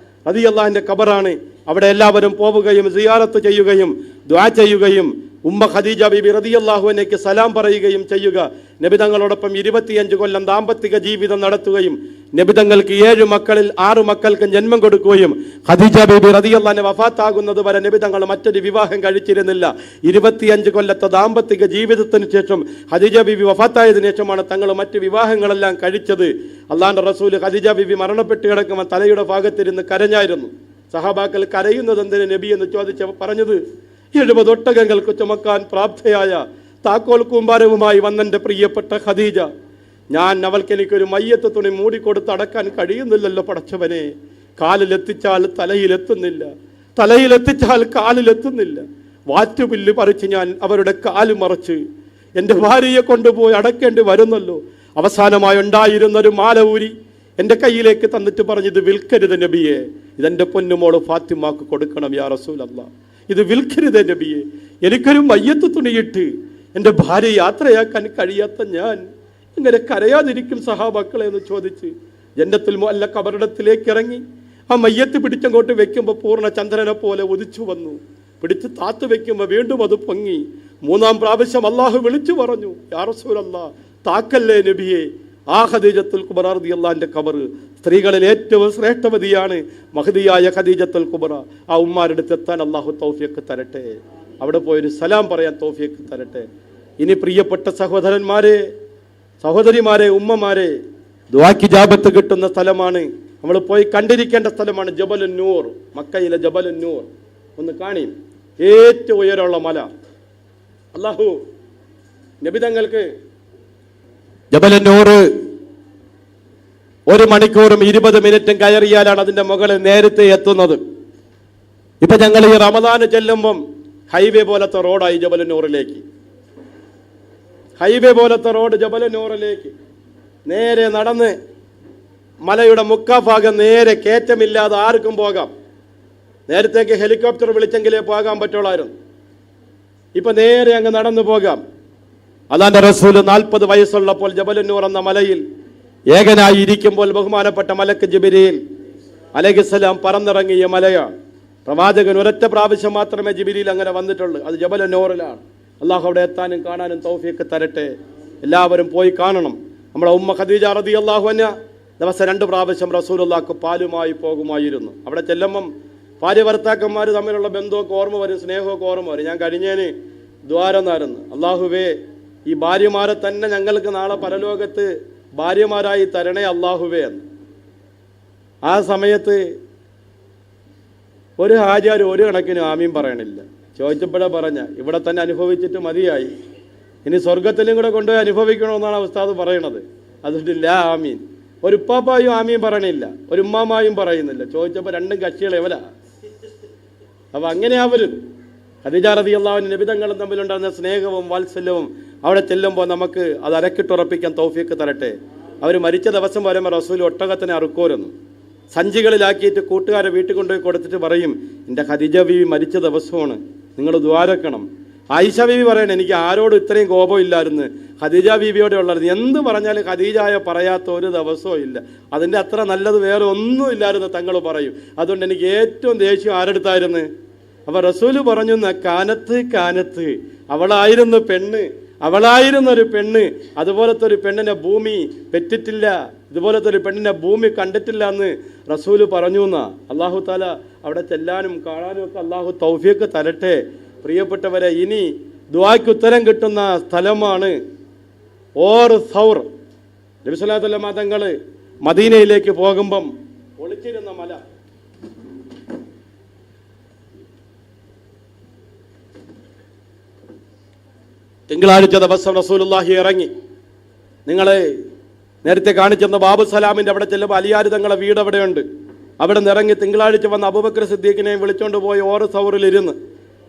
റളിയല്ലാഹുവിന്റെ ഖബറാണ്. അവിടെ എല്ലാവരും പോവുകയും സിയാറത്ത് ചെയ്യുകയും ദുആ ചെയ്യുകയും ഉമ്മ ഖദീജ ബീബി റളിയല്ലാഹു അൻഹയ്ക്ക് സലാം പറയുകയും ചെയ്യുക. നബിതങ്ങളോടൊപ്പം 25 കൊല്ലം ദാമ്പത്തിക ജീവിതം നടത്തുകയും നബിതങ്ങൾക്ക് 7 മക്കളിൽ 6 മക്കൾക്ക് ജന്മം കൊടുക്കുകയും ഖദീജ ബീബി റളിയല്ലാഹു അൻഹ വഫാത്താകുന്നത് വരെ നബിതങ്ങൾ മറ്റൊരു വിവാഹം കഴിച്ചിരുന്നില്ല. 25 കൊല്ലത്തെ ദാമ്പത്തിക ജീവിതത്തിന് ശേഷം ഖദീജ ബീബി വഫാത്തായതിനു ശേഷമാണ് തങ്ങൾ മറ്റ് വിവാഹങ്ങളെല്ലാം കഴിച്ചത്. അല്ലാഹുവിന്റെ റസൂൽ ഖദീജ ബീബി മരണപ്പെട്ട് കിടക്കുമ്പോൾ തലയുടെ ഭാഗത്തിരുന്ന് കരഞ്ഞായിരുന്നു. സഹാബാക്കൾ കരയുന്നത് എന്തിന് നബി എന്ന് ചോദിച്ചപ്പോൾ പറഞ്ഞത്, 70 ഒട്ടകങ്ങൾക്ക് ചുമക്കാൻ പ്രാപ്തയായ താക്കോൽ കൂമ്പാരവുമായി വന്നെൻ്റെ പ്രിയപ്പെട്ട ഖദീജ, എനിക്കൊരു മയ്യത്ത് തുണി മൂടിക്കൊടുത്ത് അടക്കാൻ കഴിയുന്നില്ലല്ലോ പടച്ചവനെ. കാലിലെത്തിച്ചാൽ തലയിലെത്തുന്നില്ല, തലയിലെത്തിച്ചാൽ കാലിലെത്തുന്നില്ല. വാറ്റുപില്ല് പറിച്ച് ഞാൻ അവരുടെ കാല് മറച്ച് എൻ്റെ ഭാര്യയെ കൊണ്ടുപോയി അടക്കേണ്ടി വരുന്നല്ലോ. അവസാനമായി ഉണ്ടായിരുന്നൊരു മാല ഊരി എൻ്റെ കയ്യിലേക്ക് തന്നിട്ട് പറഞ്ഞു, ഇത് വിൽക്കരുത് നബിയെ, ഇതെൻ്റെ പൊന്നുമോള് ഫാത്തിമാക്ക് കൊടുക്കണം യാ റസൂലല്ലാ, ഇത് വിൽക്കരുത് നബിയെ. എനിക്കൊരു മയ്യത്ത് തുണിയിട്ട് എൻ്റെ ഭാര്യ യാത്രയാക്കാൻ കഴിയാത്ത ഞാൻ ഇങ്ങനെ കരയാതിരിക്കും സഹാബാക്കളെ എന്ന് ചോദിച്ച് ജന്നത്തുൽ മുഅല്ല കബറിടത്തിലേക്ക് ഇറങ്ങി ആ മയ്യത്ത് പിടിച്ചങ്ങോട്ട് വെക്കുമ്പോൾ പൂർണ്ണ ചന്ദ്രനെ പോലെ ഉദിച്ചു വന്നു. പിടിച്ച് താത്ത് വെക്കുമ്പോൾ വീണ്ടും അത് പൊങ്ങി. 3-ാം പ്രാവശ്യം അള്ളാഹു വിളിച്ചു പറഞ്ഞു, യാ റസൂലല്ലാ, താക്കല്ലേ നബിയെ. ആ ഖദീജത്തുൽ കുബ്ര റളിയല്ലാഹുവിന്റെ ഖബർ സ്ത്രീകളിൽ ഏറ്റവും ശ്രേഷ്ഠവതിയാണ് മഹദിയായ ഖദീജത്തുൽ കുബ്ര. ആ ഉമ്മാരുടെ അടുത്ത് എത്താൻ അള്ളാഹു തൗഫീഖ് തരട്ടെ, അവിടെ പോയൊരു സലാം പറയാൻ തൗഫീഖ് തരട്ടെ. ഇനി പ്രിയപ്പെട്ട സഹോദരന്മാരെ, സഹോദരിമാരെ, ഉമ്മമാരെ, ദുആക്ക് ഇജാബത്ത് കിട്ടുന്ന സ്ഥലമാണ്, നമ്മൾ പോയി കണ്ടിരിക്കേണ്ട സ്ഥലമാണ് ജബലുൻ നൂർ. മക്കയിലെ ജബലുൻ നൂർ ഒന്ന് കാണി, ഏറ്റവും ഉയരമുള്ള മല. അല്ലാഹു നബി തങ്ങൾക്ക് ജബലുൻ നൂർ 1 മണിക്കൂറും 20 മിനിറ്റും കയറിയാലാണ് അതിന്റെ മുകളിൽ നേരത്തെ എത്തുന്നത്. ഇപ്പൊ ഞങ്ങൾ ഈ റമദാന് ചെല്ലുമ്പം ഹൈവേ പോലത്തെ റോഡായി ജബലുൻ നൂറിലേക്ക്, ഹൈവേ പോലത്തെ റോഡ് ജബലുൻ നൂറിലേക്ക് നേരെ നടന്ന് മലയുടെ മുക്കാഭാഗം നേരെ കയറ്റമില്ലാതെ ആർക്കും പോകാം. നേരത്തേക്ക് ഹെലികോപ്റ്റർ വിളിച്ചെങ്കിലേ പോകാൻ പറ്റുള്ളായിരുന്നു, ഇപ്പൊ നേരെ അങ്ങ് നടന്നു പോകാം. അല്ലാഹുവിന്റെ റസൂൽ 40 വയസ്സുള്ളപ്പോൾ ജബലുൻ നൂർ എന്ന മലയിൽ ഏകനായി ഇരിക്കുമ്പോൾ ബഹുമാനപ്പെട്ട മലക്ക് ജിബ്രീൽ അലൈഹിസ്സലാം പറന്നിറങ്ങിയ മലയാണ്. പ്രവാചകൻ ഒരൊറ്റ പ്രാവശ്യം മാത്രമേ ജിബ്രീൽ അങ്ങനെ വന്നിട്ടുള്ളൂ, അത് ജബലുൻ നൂറിലാണ്. അള്ളാഹു അവിടെ എത്താനും കാണാനും തൗഫീഖ് തരട്ടെ. എല്ലാവരും പോയി കാണണം. നമ്മുടെ ഉമ്മ ഖദീജ റളിയല്ലാഹു അൻഹ ദിവസം 2 പ്രാവശ്യം റസൂലുള്ളാഹിക്ക് പാലുമായി പോകുമായിരുന്നു. അവിടെ ചെല്ലുമ്പം ഭാര്യ ഭർത്താക്കന്മാർ തമ്മിലുള്ള ബന്ധമൊക്കെ ഓർമ്മ വരും, സ്നേഹമൊക്കെ ഓർമ്മ വരും. ഞാൻ കഴിഞ്ഞേന് ദ്വാരന്നായിരുന്നു, അള്ളാഹുവേ ഈ ഭാര്യമാരെ തന്നെ ഞങ്ങൾക്ക് നാളെ പരലോകത്ത് ഭാര്യമാരായി തരണേ അള്ളാഹുവേ എന്ന്. ആ സമയത്ത് ഒരു ഹാജിയാർ ഒരു കണക്കിന് ആമീൻ പറയണില്ല. ചോദിച്ചപ്പോഴേ പറഞ്ഞ ഇവിടെ തന്നെ അനുഭവിച്ചിട്ട് മതിയായി, ഇനി സ്വർഗത്തിലും കൂടെ കൊണ്ടുപോയി അനുഭവിക്കണമെന്നാണ് ഉസ്താദ് പറയണത്. അതുകൊണ്ടില്ല ആമീൻ. ഒരു ഉപ്പാപ്പായും ആമീൻ പറയണില്ല, ഒരു ഉമ്മാമായും പറയുന്നില്ല. ചോദിച്ചപ്പോൾ 2 കക്ഷികൾ എവല. അപ്പം അങ്ങനെയാവരും ഖദീജ റളിയല്ലാഹു അൻഹ നബി തങ്ങളും തമ്മിലുണ്ടാകുന്ന സ്നേഹവും വാത്സല്യവും അവിടെ ചെല്ലുമ്പോൾ നമുക്ക് അത് അരക്കിട്ടുറപ്പിക്കാൻ തൗഫീഖ് തരട്ടെ. അവർ മരിച്ച ദിവസം വരുമ്പോൾ റസൂൽ ഒട്ടകത്തിനെ അറുക്കോരുന്നു, സഞ്ചികളിലാക്കിയിട്ട് കൂട്ടുകാരെ വീട്ടിൽ കൊണ്ടുപോയി കൊടുത്തിട്ട് പറയും, എൻ്റെ ഖദീജ ബീവി മരിച്ച ദിവസമാണ്, നിങ്ങൾ ദ്വാരക്കണം. ആയിഷ ബീവി പറയണേ, എനിക്ക് ആരോടും ഇത്രയും കോപമില്ലായിരുന്നു, ഖദീജ ബീവിയോടെ ഉള്ളായിരുന്നു. എന്ത് പറഞ്ഞാലും ഖദീജായ പറയാത്ത ഒരു ദിവസവും ഇല്ല, അതിൻ്റെ അത്ര നല്ലത് വേറെ ഒന്നും ഇല്ലായിരുന്നു തങ്ങൾ പറയും. അതുകൊണ്ട് എനിക്ക് ഏറ്റവും ദേഷ്യം ആരെടുത്തായിരുന്നു. അപ്പോൾ റസൂല് പറഞ്ഞു, കാനത്ത് അവളായിരുന്നു പെണ്ണ്, അവളായിരുന്നൊരു പെണ്ണ്, അതുപോലത്തെ ഒരു പെണ്ണിനെ ഭൂമി പെറ്റിട്ടില്ല, ഇതുപോലത്തെ ഒരു പെണ്ണിനെ ഭൂമി കണ്ടിട്ടില്ല എന്ന് റസൂല് പറഞ്ഞു എന്നാ. അള്ളാഹു താല അവിടെ ചെല്ലാനും കാണാനും ഒക്കെ അള്ളാഹു തൗഫീഖ് തരട്ടെ. പ്രിയപ്പെട്ടവരെ, ഇനി ദുആക്ക് ഉത്തരം കിട്ടുന്ന സ്ഥലമാണ് ഓർ സൗർ. നബി സ്വല്ലല്ലാഹു അലൈഹി വസല്ലം തങ്ങൾ മദീനയിലേക്ക് പോകുമ്പം ഒളിച്ചിരുന്ന മല. തിങ്കളാഴ്ച ദിവസം റസൂലുള്ളാഹി ഇറങ്ങി. നിങ്ങൾ നേരത്തെ കാണിച്ചെന്ന ബാബു സലാമിൻ്റെ അവിടെ ചെല്ലുമ്പോൾ അലിയാർ തങ്ങളെ വീട് അവിടെയുണ്ട്. അവിടെ നിന്ന് ഇറങ്ങി തിങ്കളാഴ്ച വന്ന് അബൂബക്കർ സിദ്ദീഖിനെയും വിളിച്ചുകൊണ്ട് പോയി ഓർ സൗറിലിരുന്ന്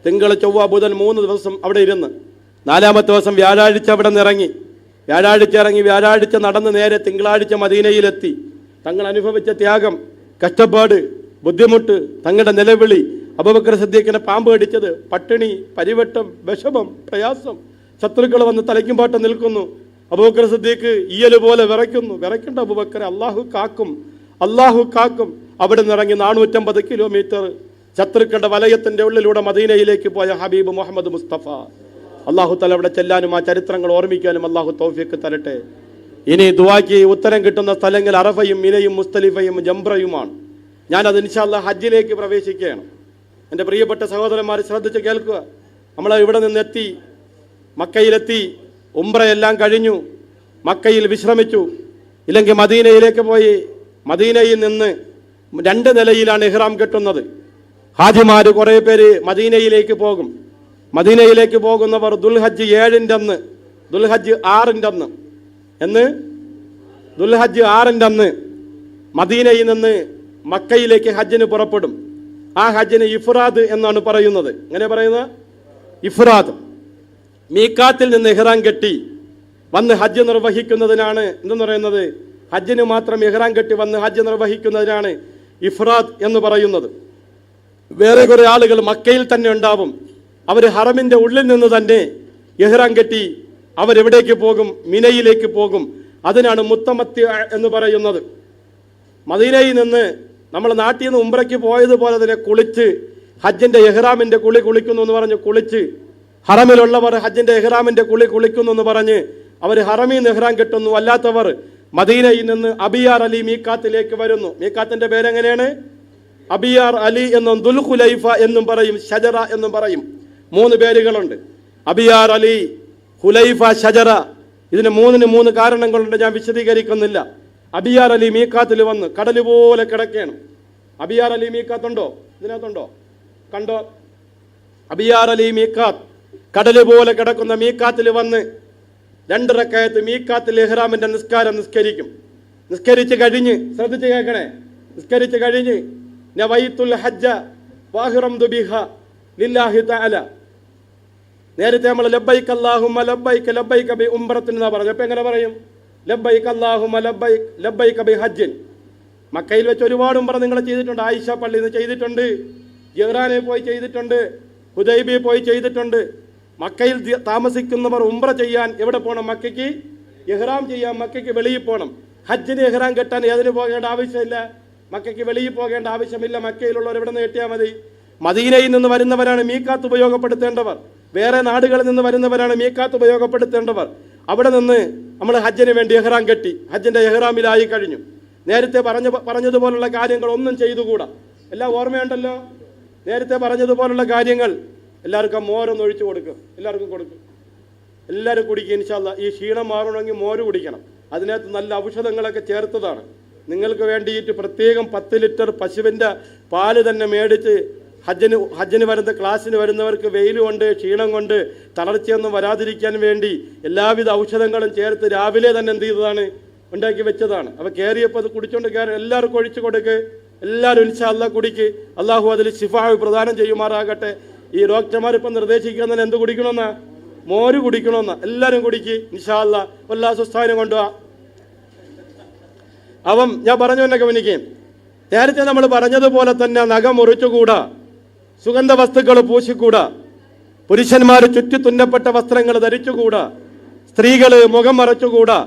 തിങ്കൾ ചൊവ്വ ബുധൻ 3 ദിവസം അവിടെ ഇരുന്ന് 4ാമത്തെ ദിവസം വ്യാഴാഴ്ച അവിടെ നിന്ന് ഇറങ്ങി. വ്യാഴാഴ്ച നടന്ന് നേരെ തിങ്കളാഴ്ച മദീനയിലെത്തി. തങ്ങൾ അനുഭവിച്ച ത്യാഗം, കഷ്ടപ്പാട്, ബുദ്ധിമുട്ട്, തങ്ങളുടെ നിലവിളി, അബൂബക്കർ സിദ്ദീഖിനെ പാമ്പ് കടിച്ചത്, പട്ടിണി, പരിവട്ടം, വിഷമം, പ്രയാസം, ശത്രുക്കൾ വന്ന് തലയ്ക്കും പാട്ടം നിൽക്കുന്നു. അബൂബക്കർ സിദ്ദീഖ് ഈയല് പോലെ വിറയ്ക്കുന്നു. വിറയ്ക്കേണ്ട അബൂബക്കർ, അള്ളാഹു കാക്കും. അവിടെ നിന്നിറങ്ങി 450 കിലോമീറ്റർ ശത്രുക്കളുടെ വലയത്തിൻ്റെ ഉള്ളിലൂടെ മദീനയിലേക്ക് പോയ ഹബീബ് മുഹമ്മദ് മുസ്തഫ. അള്ളാഹു തആല അവിടെ ചെല്ലാനും ആ ചരിത്രങ്ങൾ ഓർമ്മിക്കാനും അള്ളാഹു തൗഫീഖ് തരട്ടെ. ഇനി ദുആക്ക് ഉത്തരം കിട്ടുന്ന സ്ഥലങ്ങൾ അറഫയും മിനയും മുസ്തലിഫയും ജംറയുമാണ്. ഞാനത് ഇൻഷാ അല്ലാഹ് ഹജ്ജിലേക്ക് പ്രവേശിക്കുകയാണ്. എൻ്റെ പ്രിയപ്പെട്ട സഹോദരന്മാർ ശ്രദ്ധിച്ച് കേൾക്കുക. നമ്മൾ ഇവിടെ നിന്നെത്തി, മക്കയിലെത്തി, ഉംറയെല്ലാം കഴിഞ്ഞു, മക്കയിൽ വിശ്രമിച്ചു. ഇല്ലെങ്കിൽ മദീനയിലേക്ക് പോയി, മദീനയിൽ നിന്ന് 2 നിലയിലാണ് ഇഹ്റാം കെട്ടുന്നത്. ഹാജിമാർ കുറേ പേര് മദീനയിലേക്ക് പോകും. മദീനയിലേക്ക് പോകുന്നവർ ദുൽഹജ്ജ് 7-ന്റെ അന്ന്, ദുൽഹജ്ജ് 6-ന്റെ അന്ന്, ദുൽഹജ്ജ് 6-ന്റെ അന്ന് മദീനയിൽ നിന്ന് മക്കയിലേക്ക് ഹജ്ജിന് പുറപ്പെടും. ആ ഹജ്ജിന് ഇഫ്രാദ് എന്നാണ് പറയുന്നത്. എങ്ങനെ പറയുന്നത്? ഇഫ്രാദ്. മീക്കാത്തിൽ നിന്ന് ഇഹ്റാം കെട്ടി വന്ന് ഹജ്ജ് നിർവഹിക്കുന്നതിനാണ് എന്തെന്ന് പറയുന്നത്? ഹജ്ജിന് മാത്രം ഇഹ്റാം കെട്ടി വന്ന് ഹജ്ജ് നിർവഹിക്കുന്നതിനാണ് ഇഫ്രാദ് എന്ന് പറയുന്നത്. വേറെ കുറേ ആളുകൾ മക്കയിൽ തന്നെ ഉണ്ടാവും. അവർ ഹറമിൻ്റെ ഉള്ളിൽ നിന്ന് തന്നെ ഇഹ്റാം കെട്ടി അവരെവിടേക്ക് പോകും? മിനയിലേക്ക് പോകും. അതിനാണ് മുത്തമത്തി എന്ന് പറയുന്നത്. മദീനയിൽ നിന്ന് നമ്മൾ നാട്ടിൽ നിന്ന് ഉംറയ്ക്ക് പോയതുപോലെ തന്നെ കുളിച്ച് ഹജ്ജിൻ്റെ ഇഹ്റാമിൻ്റെ കുളിക്കുന്നു എന്ന് പറഞ്ഞ് കുളിച്ച്, ഹറമിലുള്ളവർ ഹജ്ജിൻ്റെ ഇഹ്റാമിൻ്റെ കുളിക്കുന്നു എന്ന് പറഞ്ഞ് അവർ ഹറമിൽ നിന്ന് ഇഹ്റാം കെട്ടുന്നു. അല്ലാത്തവർ മദീനയിൽ നിന്ന് അബിയാർ അലി മീക്കാത്തിലേക്ക് വരുന്നു. മീക്കാത്തിൻ്റെ പേരെങ്ങനെയാണ്? അബിയാർ അലി എന്നും ദുൽഖുലൈഫ എന്നും പറയും, ഷജറ എന്നും പറയും. 3 പേരുകളുണ്ട്: അബിയാർ അലി, ഹുലൈഫ, ഷജറ. ഇതിന് 3 കാരണങ്ങളുണ്ട്, ഞാൻ വിശദീകരിക്കുന്നില്ല. അബിയാർ അലി മീക്കാത്തിൽ വന്ന് കടൽ പോലെ കിടക്കുകയാണ്. അബിയാർ അലി മീക്കാത്തുണ്ടോ? ഇതിനകത്തുണ്ടോ? കണ്ടോ? അബിയാർ അലി മീക്കാത്ത്, കടൽ പോലെ കിടക്കുന്ന മീക്കാത്തിൽ വന്ന് 2 റക്അത്ത് മീക്കാത്തിൽ ഇഹ്റാമിന്റെ നിസ്കാരം നിസ്കരിക്കും. നിസ്കരിച്ച് കഴിഞ്ഞ്, ശ്രദ്ധിച്ച് കേൾക്കണേ, നിസ്കരിച്ച് കഴിഞ്ഞ് നവൈത്തുൽ ഹജ്ജ വാഹിറംദു ബിഹ ലില്ലാഹി തആല. നേരത്തെ നമ്മൾ ലബ്ബൈക അല്ലാഹുമ്മ ലബ്ബൈക ലബ്ബൈക ബി ഉംറത്തിൻ എന്നാ പറഞ്ഞു. അപ്പോൾ എങ്ങനെ പറയും? ലബ്ബൈക അല്ലാഹുമ്മ ലബ്ബൈക ലബ്ബൈക ബി ഹജ്ജിൻ. മക്കയിൽ വെച്ച് ഒരുപാട് ഉംറ നിങ്ങൾ ചെയ്തിട്ടുണ്ട്. ആയിഷ പള്ളിയിൽ നിന്ന് ചെയ്തിട്ടുണ്ട്, ജിഹ്റാനിൽ പോയി ചെയ്തിട്ടുണ്ട്, ഹുദൈബിയിൽ പോയി ചെയ്തിട്ടുണ്ട്. മക്കയിൽ താമസിക്കുന്നവർ ഉംറ ചെയ്യാൻ എവിടെ പോകണം? മക്കയ്ക്ക് ഇഹ്റാം ചെയ്യാൻ മക്കയ്ക്ക് വെളിയിൽ പോകണം. ഹജ്ജിന് ഇഹ്റാം കെട്ടാൻ ഏതിന് പോകേണ്ട ആവശ്യമില്ല, മക്കയ്ക്ക് വെളിയിൽ പോകേണ്ട ആവശ്യമില്ല. മക്കയിലുള്ളവർ എവിടെ നിന്ന് കെട്ടിയാൽ മതി. മദീനയിൽ നിന്ന് വരുന്നവരാണ് മീക്കാത്ത് ഉപയോഗപ്പെടുത്തേണ്ടവർ. വേറെ നാടുകളിൽ നിന്ന് വരുന്നവരാണ് മീക്കാത്ത് ഉപയോഗപ്പെടുത്തേണ്ടവർ. അവിടെ നിന്ന് നമ്മൾ ഹജ്ജിന് വേണ്ടി ഇഹ്റാം കെട്ടി ഹജ്ജിൻ്റെ ഇഹ്റാമിലായി കഴിഞ്ഞു. നേരത്തെ പറഞ്ഞതുപോലുള്ള കാര്യങ്ങൾ ഒന്നും ചെയ്തുകൂടാ. എല്ലാം ഓർമ്മയുണ്ടല്ലോ. നേരത്തെ പറഞ്ഞതുപോലുള്ള കാര്യങ്ങൾ എല്ലാവർക്കും മോരൊന്ന് ഒഴിച്ചു കൊടുക്കും. എല്ലാവർക്കും കൊടുക്കും. എല്ലാവരും കുടിക്കുക. ഇൻഷാ അല്ലാഹ് ഈ ക്ഷീണം മാറണമെങ്കിൽ മോര് കുടിക്കണം. അതിനകത്ത് നല്ല ഔഷധങ്ങളൊക്കെ ചേർത്തതാണ്. നിങ്ങൾക്ക് വേണ്ടിയിട്ട് പ്രത്യേകം 10 ലിറ്റർ പശുവിൻ്റെ പാല് തന്നെ മേടിച്ച് ഹജ്ജിന് വരുന്ന ക്ലാസ്സിന് വരുന്നവർക്ക് വെയിൽ കൊണ്ട് ക്ഷീണം കൊണ്ട് തളർച്ചയൊന്നും വരാതിരിക്കാൻ വേണ്ടി എല്ലാവിധ ഔഷധങ്ങളും ചേർത്ത് രാവിലെ തന്നെ എന്ത് ചെയ്തതാണ്? ഉണ്ടാക്കി വെച്ചതാണ്. അപ്പോൾ കയറിയപ്പോൾ അത് കുടിച്ചുകൊണ്ട് കയറി എല്ലാവർക്കും ഒഴിച്ചു കൊടുക്ക്. എല്ലാവരും ഇൻഷാ അല്ലാഹ് കുടിക്ക്. അള്ളാഹു അതിൽ ശിഫാവ് പ്രദാനം ചെയ്യുമാറാകട്ടെ. ഈ ഡോക്ടർമാരിപ്പം നിർദ്ദേശിക്കുന്നതിന് എന്ത് കുടിക്കണമെന്നാ? മോര് കുടിക്കണമെന്നാ. എല്ലാവരും കുടിക്ക് ഇൻഷാ അല്ലാഹ്. എല്ലാ സുസ്ഥാനം കൊണ്ടുപോവാ. അവൻ ഞാൻ പറഞ്ഞു എന്നൊക്കെ എനിക്ക് നേരത്തെ നമ്മൾ പറഞ്ഞതുപോലെ തന്നെ നഖം മുറിച്ചുകൂടാ, സുഗന്ധ വസ്തുക്കൾ പൂശിക്കൂടാ, പുരുഷന്മാർ ചുറ്റി തുന്നപ്പെട്ട വസ്ത്രങ്ങൾ ധരിച്ചുകൂടാ, സ്ത്രീകൾ മുഖം മറച്ചുകൂടാ,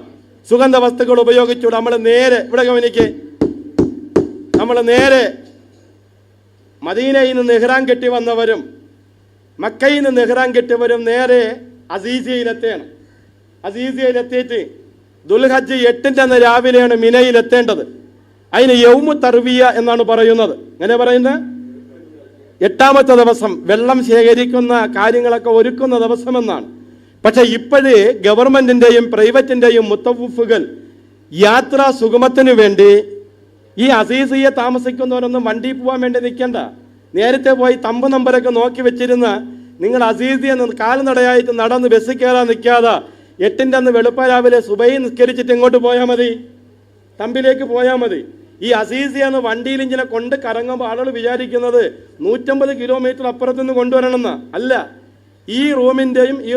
സുഗന്ധ വസ്തുക്കൾ ഉപയോഗിച്ചുകൂടാ. നമ്മൾ നേരെ ഇവിടെ എനിക്ക് നമ്മൾ നേരെ മദീനയിൽ നിന്ന് ഇഹ്റാം കെട്ടി വന്നവരും മക്കയിൽ നിന്ന് ഇഹ്റാം കെട്ടിയവരും നേരെ അസീസിയയിലെത്തണം. അസീസിയയിലെത്തിയിട്ട് ദുൽഹജ്ജ് 8-ന്റെ അന്ന് രാവിലെയാണ് മിനയിലെത്തേണ്ടത്. അതിന് യൗമു തർവിയ എന്നാണ് പറയുന്നത്. എങ്ങനെ പറയുന്നത്? 8ാമത്തെ ദിവസം വെള്ളം ശേഖരിക്കുന്ന കാര്യങ്ങളൊക്കെ ഒരുക്കുന്ന ദിവസമെന്നാണ്. പക്ഷെ ഇപ്പോഴേ ഗവൺമെന്റിന്റെയും പ്രൈവറ്റിന്റെയും മുത്തവ്വിഫുകൾ യാത്രാ സുഗമത്തിന് വേണ്ടി ഈ അസീസിയെ താമസിക്കുന്നവരൊന്നും വണ്ടി പോകാൻ വേണ്ടി നിൽക്കേണ്ട. നേരത്തെ പോയി തമ്പ് നമ്പരൊക്കെ നോക്കി വെച്ചിരുന്ന നിങ്ങൾ അസീസിയെ കാൽനടയായിട്ട് നടന്ന് ബസ്സിൽ കയറാൻ നിൽക്കാതെ 8-ന്റെ അന്ന് വെളുപ്പ രാവിലെ സുബൈ നിസ്കരിച്ചിട്ട് എങ്ങോട്ട് പോയാൽ മതി? തമ്പിലേക്ക് പോയാൽ മതി. ഈ അസീസിയെന്ന് വണ്ടിയിൽ ഇങ്ങനെ കൊണ്ട് കറങ്ങുമ്പോൾ ആളുകൾ വിചാരിക്കുന്നത് 150 കിലോമീറ്റർ അപ്പുറത്തു നിന്ന് കൊണ്ടുവരണമെന്നാ. അല്ല, ഈ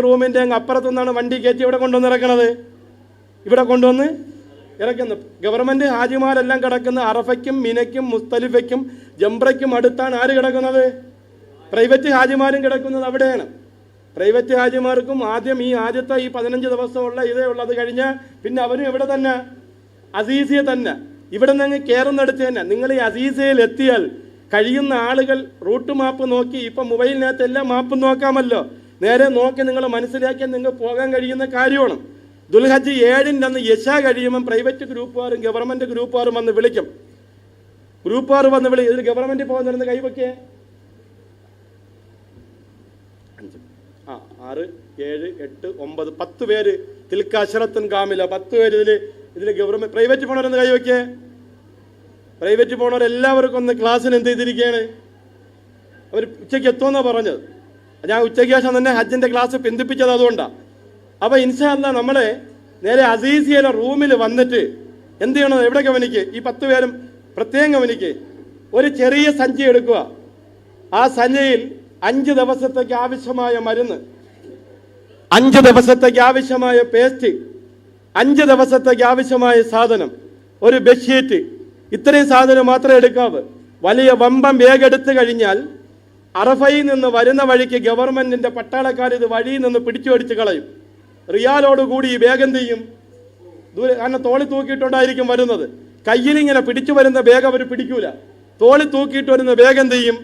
റൂമിൻ്റെയും അപ്പുറത്തു നിന്നാണ് വണ്ടി കയറ്റി ഇവിടെ കൊണ്ടുവന്ന് ഇറക്കണത്. ഇവിടെ കൊണ്ടുവന്ന് ഇറക്കുന്നു. ഗവൺമെൻറ് ഹാജിമാരെല്ലാം കിടക്കുന്ന അറഫയ്ക്കും മിനയ്ക്കും മുസ്തലിഫയ്ക്കും ജംറയ്ക്കും അടുത്താണ് ആര് കിടക്കുന്നത്? പ്രൈവറ്റ് ഹാജിമാരും കിടക്കുന്നത് അവിടെയാണ്. പ്രൈവറ്റ് ഹാജിമാർക്കും ആദ്യം ആദ്യത്തെ 15 ദിവസമുള്ള ഇതേ ഉള്ളത് കഴിഞ്ഞാൽ പിന്നെ അവരും ഇവിടെ തന്നെ അസീസിയെ തന്നെ. ഇവിടെ നിന്ന് കയറുന്നിടത്ത് തന്നെ നിങ്ങൾ ഈ അസീസിയയിൽ എത്തിയാൽ കഴിയുന്ന ആളുകൾ റൂട്ട് മാപ്പ് നോക്കി, ഇപ്പം മൊബൈലിനകത്ത് എല്ലാം മാപ്പ് നോക്കാമല്ലോ, നേരെ നോക്കി നിങ്ങൾ മനസ്സിലാക്കിയാൽ നിങ്ങൾക്ക് പോകാൻ കഴിയുന്ന കാര്യമാണ്. ദുൽഹജ്ജ് 7-ന്റെ അന്ന് യശ കഴിയുമ്പം പ്രൈവറ്റ് ഗ്രൂപ്പുകാരും ഗവൺമെൻറ് ഗ്രൂപ്പുകാരും വന്ന് വിളിക്കും. ഗ്രൂപ്പുകാർ വന്ന് ഇതിൽ ഗവൺമെൻറ് പോകുന്നിരുന്ന് കൈവയ്ക്കേ. 6, 7, 8, 9, 10 പേര് തിൽക്ക അശറത്തുൻ കാമില. 10 പേര് ഇതിൽ ഗവൺമെൻറ് പ്രൈവറ്റ് പോണവരെന്ന് കൈവയ്ക്കേ. പ്രൈവറ്റ് പോണവരെല്ലാവർക്കും ഒന്ന് ക്ലാസ്സിന് എന്ത് ചെയ്തിരിക്കുകയാണ്? അവർ ഉച്ചയ്ക്ക് എത്തുമെന്നാണ് പറഞ്ഞത്. ഞാൻ ഉച്ചയ്ക്ക് ശേഷം തന്നെ ഹജ്ജിൻ്റെ ക്ലാസ് പിന്തിപ്പിച്ചത് അതുകൊണ്ടാണ്. അപ്പോൾ ഇൻഷാ അല്ലാഹ് നമ്മളെ നേരെ അസീസിയയിലെ റൂമിൽ വന്നിട്ട് എന്ത് ചെയ്യണം, എവിടെ ഗവനിക്ക്, ഈ 10 പേരും പ്രത്യേകം ഗവനിക്ക്. ഒരു ചെറിയ സഞ്ചി എടുക്കുക. ആ സഞ്ചിയിൽ 5 ദിവസത്തേക്ക് ആവശ്യമായ മരുന്ന്, 5 ദിവസത്തേക്ക് ആവശ്യമായ പേസ്റ്റ്, 5 ദിവസത്തേക്ക് ആവശ്യമായ സാധനം, ഒരു ബെഡ്ഷീറ്റ്, ഇത്രയും സാധനം മാത്രമേ എടുക്കാവൂ. വലിയ വമ്പം ബാഗ് എടുത്തു കഴിഞ്ഞാൽ അറഫയിൽ നിന്ന് വരുന്ന വഴിക്ക് ഗവൺമെന്റിന്റെ പട്ടാളക്കാർ ഇത് വഴിയിൽ നിന്ന് പിടിച്ചു അടിച്ച് കളയും. റിയാലോടുകൂടി ഈ ബാഗ് എന്ത് ചെയ്യും, കാരണം തോളി തൂക്കിയിട്ടുണ്ടായിരിക്കും വരുന്നത്. കയ്യിലിങ്ങനെ പിടിച്ചു വരുന്ന ബാഗ് അവർ പിടിക്കൂല. തോളി തൂക്കിയിട്ട് വരുന്ന ബാഗ് എന്ത് ചെയ്യും,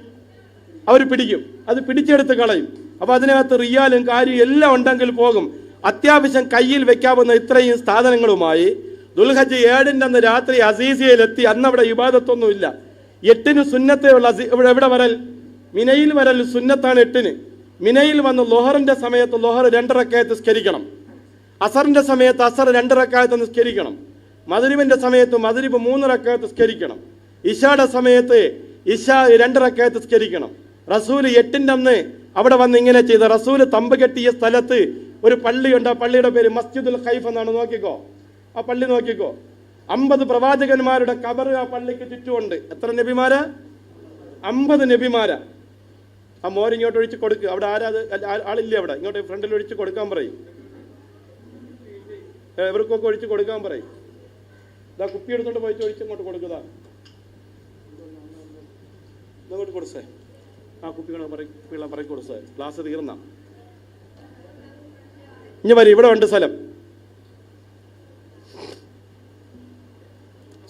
അവർ പിടിക്കും. അത് പിടിച്ചെടുത്ത് കളയും. അപ്പോൾ അതിനകത്ത് റിയാലും കാര്യം എല്ലാം ഉണ്ടെങ്കിൽ പോകും. അത്യാവശ്യം കയ്യിൽ വെക്കാവുന്ന ഇത്രയും സാധനങ്ങളുമായി ദുൽഹജ്ജ് 7-ന്റെ അന്ന് രാത്രി അസീസിയയിലെത്തി. അന്ന് അവിടെ ഇബാദത്തൊന്നുമില്ല. 8-ന് സുന്നത്തേ ഉള്ള എവിടെ വരൽ, മിനയിൽ വരൽ സുന്നത്താണ് 8-ന്. മിനയിൽ വന്ന് ലൊഹറിന്റെ സമയത്ത് ലൊഹർ 2 റക്അത്ത് നിസ്കരിക്കണം. അസറിന്റെ സമയത്ത് അസർ 2 റക്അത്ത് നിസ്കരിക്കണം. മഗ്രിബിന്റെ സമയത്ത് മഗ്രിബ് 3 റക്അത്ത് നിസ്കരിക്കണം. ഇശായുടെ സമയത്ത് ഇശ 2 റക്അത്ത് നിസ്കരിക്കണം. റസൂൽ 8-ന്റെ അന്ന് അവിടെ വന്ന് ഇങ്ങനെ ചെയ്ത. റസൂൽ തമ്പ് കെട്ടിയ സ്ഥലത്ത് ഒരു പള്ളിയുണ്ട്. ആ പള്ളിയുടെ പേര് മസ്ജിദുൽ ഖൈഫ് എന്നാണ്. നോക്കിക്കോ, ആ പള്ളി നോക്കിക്കോ. 50 പ്രവാചകന്മാരുടെ ഖബർ ആ പള്ളിക്ക് ചുറ്റുമുണ്ട്. എത്ര നബിമാരാ? 50 നബിമാരാ. ആ മോരിങ്ങോട്ട് ഒഴിച്ച് കൊടുക്കുക. അവിടെ ആളില്ല, അവിടെ ഇങ്ങോട്ട് ഫ്രണ്ടിൽ ഒഴിച്ച് കൊടുക്കാൻ പറയും. എവർക്കൊക്കെ ഒഴിച്ച് കൊടുക്കാൻ പറയും. ഇതാ കുപ്പി എടുത്തോണ്ട് പോയി ഒഴിച്ച് ഇങ്ങോട്ട് കൊടുക്കുക. ഇങ്ങോട്ട് കൊടുത്തേ. ആ കുപ്പികളെ പറയി കൊടുത്തേ. ക്ലാസ് തീർന്ന ഇനി വരും. ഇവിടെ ഉണ്ട് സ്ഥലം.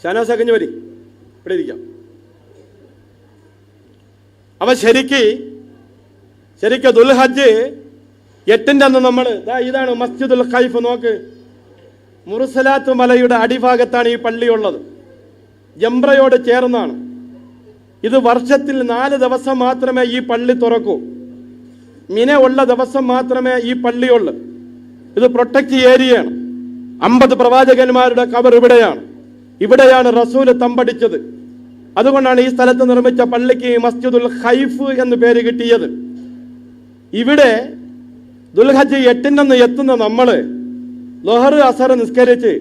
ഷാനാസക്കഞ്ഞ് വരി, ഇവിടെ ഇരിക്കാം. അവ ശരിക്ക് ദുൽഹജ്ജ് 8-ന്റെ അന്ന് നമ്മൾ ഇതാണ് മസ്ജിദുൽ ഖൈഫ്. നോക്ക്, മുർസലാത്ത് മലയുടെ അടിഭാഗത്താണ് ഈ പള്ളിയുള്ളത്. ജംറയോട് ചേർന്നാണ്. ഇത് വർഷത്തിൽ 4 ദിവസം മാത്രമേ ഈ പള്ളി തുറക്കൂ. മിന ഉള്ള ദിവസം മാത്രമേ ഈ പള്ളിയുള്ളൂ. ഇത് പ്രൊട്ടക്റ്റ് ഏരിയയാണ്. 50 പ്രവാചകന്മാരുടെ ഖബർ ഇവിടെയാണ്. ഇവിടെയാണ് റസൂൽ തമ്പടിച്ചത്. അതുകൊണ്ടാണ് ഈ സ്ഥലത്ത് നിർമ്മിച്ച പള്ളിക്ക് മസ്ജിദുൽ ഖൈഫ് എന്ന് പേര് കിട്ടിയത്. ഇവിടെ ദുൽഹജ്ജ് 8-ന്റെ അന്ന് എത്തുന്ന നമ്മള് ലൊഹർ അസർ നിസ്കരിച്ച്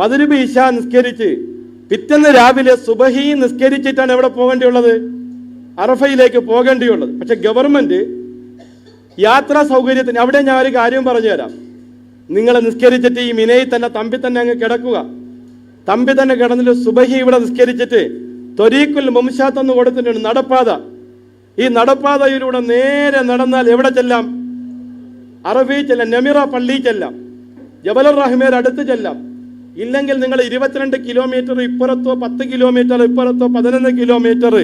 മഗ്രിബ് ഇശ നിസ്കരിച്ച് പിറ്റേന്ന് രാവിലെ സുബഹി നിസ്കരിച്ചിട്ടാണ് എവിടെ പോകേണ്ടിയുള്ളത്, അറഫയിലേക്ക് പോകേണ്ടിയുള്ളത്. പക്ഷെ ഗവൺമെന്റ് യാത്രാ സൗകര്യത്തിന് അവിടെ ഞാൻ ഒരു കാര്യം പറഞ്ഞു തരാം. നിങ്ങൾ നിസ്കരിച്ചിട്ട് ഈ മിനയിൽ തന്നെ തമ്പി തന്നെ അങ്ങ് കിടക്കുക. തമ്പി തന്നെ കിടന്നിട്ട് സുബഹി ഇവിടെ നിസ്കരിച്ചിട്ട് ത്വരീഖുൽ മുംശാത്ത് എന്ന് കൊടുത്തിട്ടുണ്ട്, നടപ്പാത. ഈ നടപ്പാതയിലൂടെ നേരെ നടന്നാൽ എവിടെ ചെല്ലാം? അറഫയിൽ ചെല്ലാം, നമിറ പള്ളി ചെല്ലാം, ജബലുർ റഹ്മയുടെ അടുത്ത് ചെല്ലാം. ഇല്ലെങ്കിൽ നിങ്ങൾ 22 കിലോമീറ്റർ ഇപ്പുറത്തോ 10 കിലോമീറ്റർ ഇപ്പുറത്തോ 11 കിലോമീറ്റർ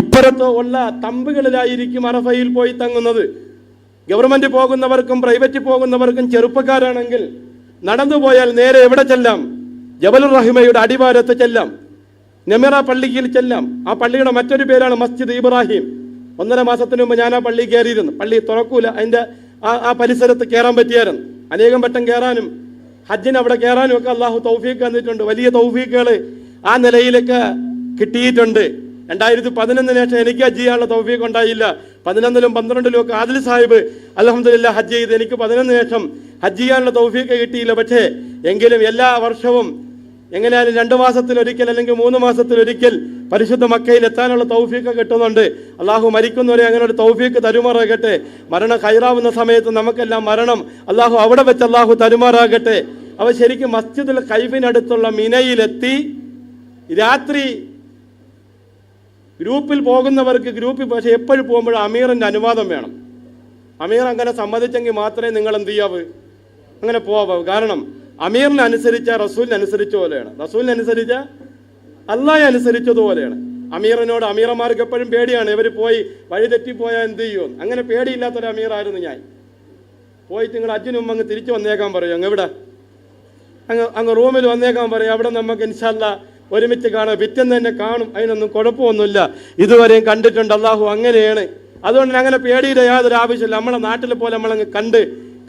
ഇപ്പുറത്തോ ഉള്ള തമ്പുകളിലായിരിക്കും അറഫയിൽ പോയി തങ്ങുന്നത്. ഗവൺമെന്റ് പോകുന്നവർക്കും പ്രൈവറ്റ് പോകുന്നവർക്കും ചെറുപ്പക്കാരാണെങ്കിൽ നടന്നു പോയാൽ നേരെ എവിടെ ചെല്ലാം? ജബലുർ റഹ്മയുടെ അടിവാരത്ത് ചെല്ലാം, നമിറ പള്ളിയിൽ ചെല്ലാം. ആ പള്ളിയുടെ മറ്റൊരു പേരാണ് മസ്ജിദ് ഇബ്രാഹിം. 1.5 മാസത്തിന് മുമ്പ് ഞാൻ ആ പള്ളി കയറിയിരുന്നു. പള്ളി തുറക്കൂല, അതിന്റെ ആ പരിസരത്ത് കയറാൻ പറ്റിയായിരുന്നു. അനേകം വട്ടം കയറാനും ഹജ്ജിന് അവിടെ കയറാനും ഒക്കെ അള്ളാഹു തൗഫീഖ് തന്നിട്ടുണ്ട്. വലിയ തൗഫീഖുകൾ ആ നിലയിലൊക്കെ കിട്ടിയിട്ടുണ്ട്. 2011 ശേഷം എനിക്ക് ഹജ്ജ് ചെയ്യാനുള്ള തൗഫീഖ് ഉണ്ടായില്ല. 11-ലും 12-ലും ഒക്കെ ആദിൽ സാഹിബ് അൽഹംദുലില്ലാഹ് ഹജ്ജ് ചെയ്ത് എനിക്ക് 11 ശേഷം ഹജ്ജ് ചെയ്യാനുള്ള തൗഫീഖ് കിട്ടിയില്ല. പക്ഷേ എങ്കിലും എല്ലാ വർഷവും എങ്ങനെയാലും 2 മാസത്തിലൊരിക്കൽ അല്ലെങ്കിൽ 3 മാസത്തിലൊരിക്കൽ പരിശുദ്ധ മക്കയിൽ എത്താനുള്ള തൗഫീഖ് കിട്ടുന്നുണ്ട്. അള്ളാഹു മരിക്കുന്നവരെ അങ്ങനെ ഒരു തൗഫീഖ് തരുമാറാകട്ടെ. മരണം ഖൈറാവുന്ന സമയത്ത് നമുക്കെല്ലാം മരണം അള്ളാഹു അവിടെ വെച്ച് അള്ളാഹു തരുമാറാകട്ടെ. അവ ശരിക്കും മസ്ജിദുൽ ഖൈഫിനടുത്തുള്ള മിനയിലെത്തി രാത്രി ഗ്രൂപ്പിൽ പോകുന്നവർക്ക് ഗ്രൂപ്പിൽ, പക്ഷേ എപ്പോഴും പോകുമ്പോഴും അമീറിൻ്റെ അനുവാദം വേണം. അമീർ അങ്ങനെ സമ്മതിച്ചെങ്കിൽ മാത്രമേ നിങ്ങൾ എന്ത് ചെയ്യാവൂ, അങ്ങനെ പോവാവൂ. കാരണം അമീറിനെ അനുസരിച്ച റസൂലിനെ അനുസരിച്ച പോലെയാണ്, റസൂലിനെ അനുസരിച്ച അള്ളാഹെ അനുസരിച്ചതുപോലെയാണ്. അമീറിനോട് അമീറന്മാർക്ക് എപ്പോഴും പേടിയാണ്. ഇവർ പോയി വഴി തെറ്റിപ്പോയാൽ എന്ത് ചെയ്യുമെന്ന്. അങ്ങനെ പേടിയില്ലാത്തൊരു അമീറായിരുന്നു ഞാൻ. പോയിട്ട് നിങ്ങൾ അജ്ജിന് മുമ്പ് അങ്ങ് തിരിച്ചു വന്നേക്കാൻ പറയും. അങ്ങ് എവിടെ അങ്ങ് റൂമിൽ വന്നേക്കാൻ പറയും. അവിടെ നമുക്ക് ഇൻഷാ അല്ലാഹ് ഒരുമിച്ച് കാണാം, പിറ്റേന്ന് തന്നെ കാണും. അതിനൊന്നും കുഴപ്പമൊന്നുമില്ല. ഇതുവരെയും കണ്ടിട്ടുണ്ട്. അള്ളാഹു അങ്ങനെയാണ്. അതുകൊണ്ട് അങ്ങനെ പേടിയുടെ യാതൊരു ആവശ്യമില്ല. നമ്മളെ നാട്ടിലെ പോലെ നമ്മളങ്ങ് കണ്ട്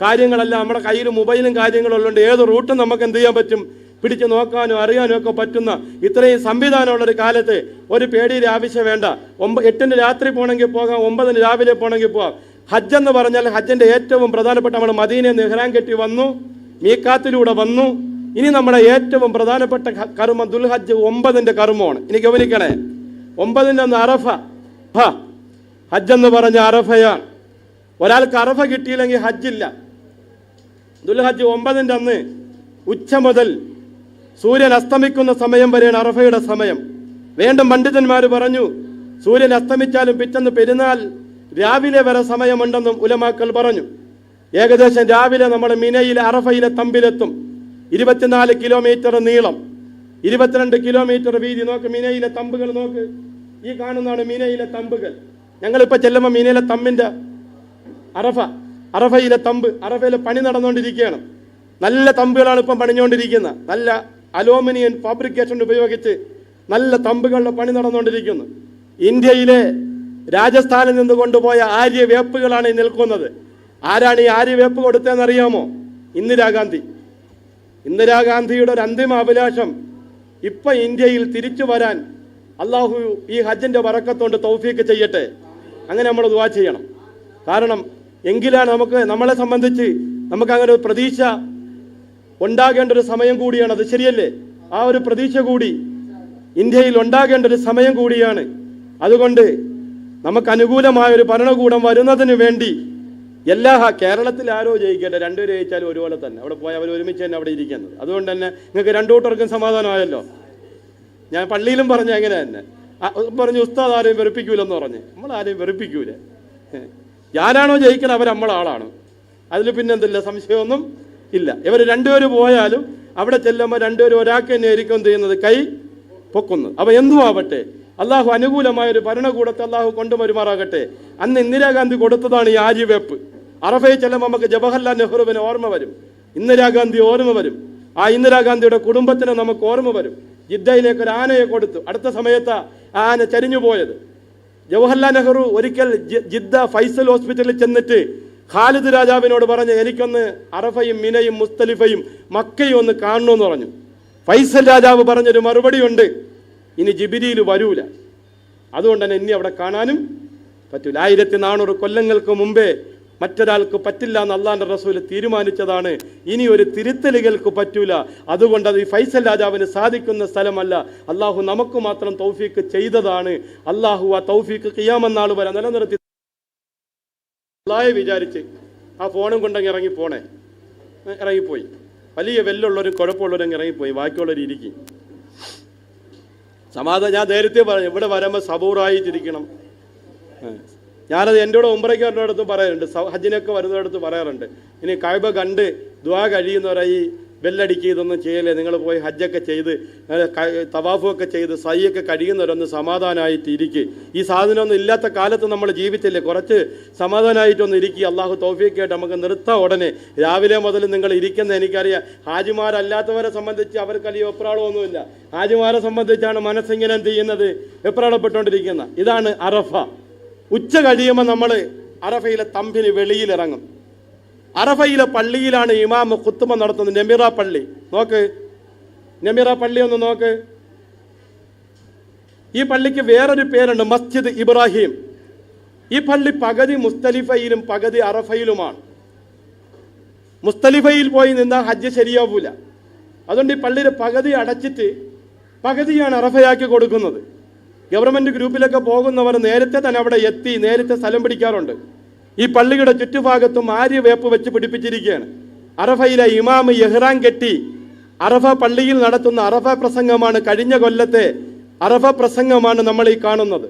കാര്യങ്ങളെല്ലാം നമ്മുടെ കയ്യിൽ മൊബൈലും കാര്യങ്ങളുള്ളതുകൊണ്ട് ഏത് റൂട്ടും നമുക്ക് എന്ത് ചെയ്യാൻ പറ്റും, പിടിച്ച് നോക്കാനും അറിയാനും ഒക്കെ പറ്റുന്ന ഇത്രയും സംവിധാനമുള്ളൊരു കാലത്ത് ഒരു പേടിയുടെ ആവശ്യം വേണ്ട. 8-ന് രാത്രി പോകണമെങ്കിൽ പോകാം, 9-ന് രാവിലെ പോകണമെങ്കിൽ പോകാം. ഹജ്ജ് എന്ന് പറഞ്ഞാൽ ഹജ്ജിന്റെ ഏറ്റവും പ്രധാനപ്പെട്ട നമ്മൾ മദീനയിൽ നിന്ന് ഇഹ്റാം കെട്ടി വന്നു, മീഖാത്തിലൂടെ വന്നു. ഇനി നമ്മുടെ ഏറ്റവും പ്രധാനപ്പെട്ട കർമ്മം ദുൽഹജ്ജ് 9 കർമ്മമാണ്. ഇനി ഗവനിക്കണേ, 9 അറഫ. ഹജ്ജ് എന്ന് പറഞ്ഞ അറഫയാണ്. ഒരാൾക്ക് അറഫ കിട്ടിയില്ലെങ്കിൽ ഹജ്ജില്ല. ദുൽഹജ്ജ് 9 അന്ന് ഉച്ച മുതൽ സൂര്യൻ അസ്തമിക്കുന്ന സമയം വരെയാണ് അറഫയുടെ സമയം. വീണ്ടും പണ്ഡിതന്മാർ പറഞ്ഞു, സൂര്യൻ അസ്തമിച്ചാലും പിറ്റന്ന് പെരുന്നാൾ രാവിലെ വരെ സമയമുണ്ടെന്നും ഉലമാക്കൾ പറഞ്ഞു. ഏകദേശം രാവിലെ നമ്മൾ മിനയിലെ അറഫയിലെ തമ്പിലെത്തും. 24 കിലോമീറ്റർ നീളം, 22 കിലോമീറ്റർ വീതി. നോക്ക് മിനയിലെ തമ്പുകൾ നോക്ക്, ഈ കാണുന്നതാണ് മിനയിലെ തമ്പുകൾ. ഞങ്ങളിപ്പോൾ ചെല്ലുമ്പോൾ മിനയിലെ തമ്പിൻ്റെ അറഫയിലെ തമ്പ്, അറഫയിലെ പണി നടന്നുകൊണ്ടിരിക്കുകയാണ്. നല്ല തമ്പുകളാണ് ഇപ്പം പണിഞ്ഞുകൊണ്ടിരിക്കുന്നത്. നല്ല അലൂമിനിയം ഫാബ്രിക്കേഷൻ ഉപയോഗിച്ച് നല്ല തമ്പുകളുടെ പണി നടന്നുകൊണ്ടിരിക്കുന്നു. ഇന്ത്യയിലെ രാജസ്ഥാനിൽ നിന്ന് കൊണ്ടുപോയ ആര്യവേപ്പുകളാണ് ഈ നിൽക്കുന്നത്. ആരാണ് ഈ ആര്യവേപ്പ് കൊടുത്തതെന്നറിയാമോ? ഇന്ദിരാഗാന്ധി. ഇന്ദിരാഗാന്ധിയുടെ ഒരു അന്തിമ അഭിലാഷം ഇപ്പം ഇന്ത്യയിൽ തിരിച്ചു വരാൻ അള്ളാഹു ഈ ഹജ്ജിൻ്റെ ബറക്കത്തോണ്ട് തൗഫീക്ക് ചെയ്യട്ടെ. അങ്ങനെ നമ്മൾ ദുആ ചെയ്യണം. കാരണം എങ്കിലാണ് നമ്മളെ സംബന്ധിച്ച് നമുക്ക് അങ്ങനെ ഒരു പ്രതീക്ഷ ഉണ്ടാകേണ്ട ഒരു സമയം കൂടിയാണ്. അത് ശരിയല്ലേ? ആ ഒരു പ്രതീക്ഷ കൂടി ഇന്ത്യയിൽ ഉണ്ടാകേണ്ട ഒരു സമയം കൂടിയാണ്. അതുകൊണ്ട് നമുക്ക് അനുകൂലമായ ഒരു ഭരണകൂടം വരുന്നതിന് വേണ്ടി കേരളത്തിൽ ആരോ ജയിക്കട്ടെ, 2 പേര് ജയിച്ചാലും ഒരുപോലെ തന്നെ അവിടെ പോയി അവർ ഒരുമിച്ച് തന്നെ അവിടെ ഇരിക്കുന്നത്. അതുകൊണ്ട് തന്നെ നിങ്ങൾക്ക് 2 കൂട്ടർക്കും സമാധാനമായല്ലോ. ഞാൻ പള്ളിയിലും പറഞ്ഞ അങ്ങനെ തന്നെ പറഞ്ഞു, ഉസ്താദ് ആരെയും വെറുപ്പിക്കൂലെന്ന് പറഞ്ഞ്. നമ്മൾ ആരെയും വെറുപ്പിക്കൂല. ഞാനാണോ ജയിക്കണം, അവർ നമ്മളാളാണ്. അതിൽ പിന്നെ എന്തില്ല, സംശയമൊന്നും ഇല്ല. ഇവർ 2 പേര് പോയാലും അവിടെ ചെല്ലുമ്പോൾ 2 പേരും ഒരാൾക്ക് തന്നെ ആയിരിക്കും ചെയ്യുന്നത്, കൈ പൊക്കുന്നത്. അപ്പോൾ എന്തും ആവട്ടെ, അള്ളാഹു അനുകൂലമായ ഒരു ഭരണകൂടത്തെ അള്ളാഹു കൊണ്ടുവരുമാറാകട്ടെ. അന്ന് ഇന്ദിരാഗാന്ധി കൊടുത്തതാണ് ഈ ആര്യവേപ്പ്. അറഫയിൽ ചെല്ലുമ്പോൾ നമുക്ക് ജവഹർലാൽ നെഹ്റുവിന് ഓർമ്മ വരും, ഇന്ദിരാഗാന്ധി ഓർമ്മ വരും, ആ ഇന്ദിരാഗാന്ധിയുടെ കുടുംബത്തിന് നമുക്ക് ഓർമ്മ വരും. ജിദ്ദയിലേക്ക് ഒരു ആനയെ കൊടുത്തു. അടുത്ത സമയത്ത് ആ ആന ചരിഞ്ഞു പോയത്. ജവഹർലാൽ നെഹ്റു ഒരിക്കൽ ജിദ്ദ ഫൈസൽ ഹോസ്പിറ്റലിൽ ചെന്നിട്ട് ഖാലിദ് രാജാവിനോട് പറഞ്ഞു, എനിക്കൊന്ന് അറഫയും മിനയും മുസ്തലിഫയും മക്കയും ഒന്ന് കാണണമെന്ന് പറഞ്ഞു. ഫൈസൽ രാജാവ് പറഞ്ഞൊരു മറുപടിയുണ്ട്, ഇനി ജിബിരിയിൽ വരൂല, അതുകൊണ്ട് തന്നെ ഇനി അവിടെ കാണാനും പറ്റൂല. 1400 കൊല്ലങ്ങൾക്ക് മുമ്പേ മറ്റൊരാൾക്ക് പറ്റില്ല എന്ന് അള്ളാന്റെ റസൂൽ തീരുമാനിച്ചതാണ്. ഇനി ഒരു തിരുത്തലുകൾക്ക് പറ്റൂല. അതുകൊണ്ട് അത് ഈ ഫൈസൽ രാജാവിന് സാധിക്കുന്ന സ്ഥലമല്ല, അള്ളാഹു നമുക്ക് മാത്രം തൗഫീക്ക് ചെയ്തതാണ്. അള്ളാഹു ആ തൗഫീക്ക് ഖിയാമത്ത് നാൾ വരെ നിലനിർത്തി വിചാരിച്ച് ആ ഫോണും കൊണ്ടങ്ങ് ഇറങ്ങിപ്പോയി. വലിയ വെല്ലുള്ളവരും കുഴപ്പമുള്ളവരും ഇറങ്ങിപ്പോയി, ബാക്കിയുള്ളവർ ഇരിക്കും. സമാധാനം. ഞാൻ നേരത്തെ പറഞ്ഞു, ഇവിടെ വരുമ്പോൾ സബൂറായിട്ടിരിക്കണം. ഞാനത് എൻ്റെ കൂടെ ഉംറയ്ക്കാരുടെ അടുത്ത് പറയാറുണ്ട്, ഹജ്ജിനൊക്കെ വരുന്നിടത്ത് പറയാറുണ്ട്. ഇനി കഅബ കണ്ട് ദുആ കഴിയുന്നവരായി ബെല്ലടിക്കുക, ഇതൊന്നും ചെയ്യല്ലേ. നിങ്ങൾ പോയി ഹജ്ജൊക്കെ ചെയ്ത് തവാഫൊക്കെ ചെയ്ത് സയ്യൊക്കെ കഴിയുന്നവരൊന്ന് സമാധാനമായിട്ട് ഇരിക്കുക. ഈ സാധനമൊന്നും ഇല്ലാത്ത കാലത്ത് നമ്മൾ ജീവിച്ചില്ലേ, കുറച്ച് സമാധാനമായിട്ടൊന്ന് ഇരിക്കുക. അള്ളാഹു തൗഫീഖായിട്ട് നമുക്ക് നിർത്താം. ഉടനെ രാവിലെ മുതൽ നിങ്ങൾ ഇരിക്കുന്നത് എനിക്കറിയാം. ഹാജിമാരല്ലാത്തവരെ സംബന്ധിച്ച് അവർക്ക് വലിയ വെപ്രാളമൊന്നുമില്ല. ഹാജിമാരെ സംബന്ധിച്ചാണ് മനസ്സിങ്ങനെ എന്ത് ചെയ്യുന്നത്, വെപ്രാളപ്പെട്ടുകൊണ്ടിരിക്കുന്നത്. ഇതാണ് അറഫ. ഉച്ച കഴിയുമ്പോൾ നമ്മൾ അറഫയിലെ തമ്പിന് വെളിയിലിറങ്ങും. അറഫയിലെ പള്ളിയിലാണ് ഇമാം ഖുത്ബ നടത്തുന്നത്. നെമിറ പള്ളി നോക്ക്, നെമിറ പള്ളി ഒന്ന് നോക്ക്. ഈ പള്ളിക്ക് വേറൊരു പേരുണ്ട്, മസ്ജിദ് ഇബ്രാഹിം. ഈ പള്ളി പകുതി മുസ്തലിഫയിലും പകുതി അറഫയിലുമാണ്. മുസ്തലിഫയിൽ പോയി നിന്നാൽ ഹജ്ജ് ശരിയാവൂല. അതുകൊണ്ട് ഈ പള്ളിയുടെ പകുതി അടച്ചിട്ട് പകുതിയാണ് അറഫയാക്കി കൊടുക്കുന്നത്. ഗവൺമെൻറ് ഗ്രൂപ്പിലൊക്കെ പോകുന്നവർ നേരത്തെ തന്നെ അവിടെ എത്തി നേരത്തെ സ്ഥലം പിടിക്കാറുണ്ട്. ഈ പള്ളിയുടെ ചുറ്റുഭാഗത്തും ആര്യവേപ്പ് വെച്ച് പിടിപ്പിച്ചിരിക്കുകയാണ്. അറഫയിലെ ഇമാം ഇഹ്റാം കെട്ടി അറഫ പള്ളിയിൽ നടത്തുന്ന അറഫ പ്രസംഗമാണ്, കഴിഞ്ഞ കൊല്ലത്തെ അറഫ പ്രസംഗമാണ് നമ്മൾ ഈ കാണുന്നത്.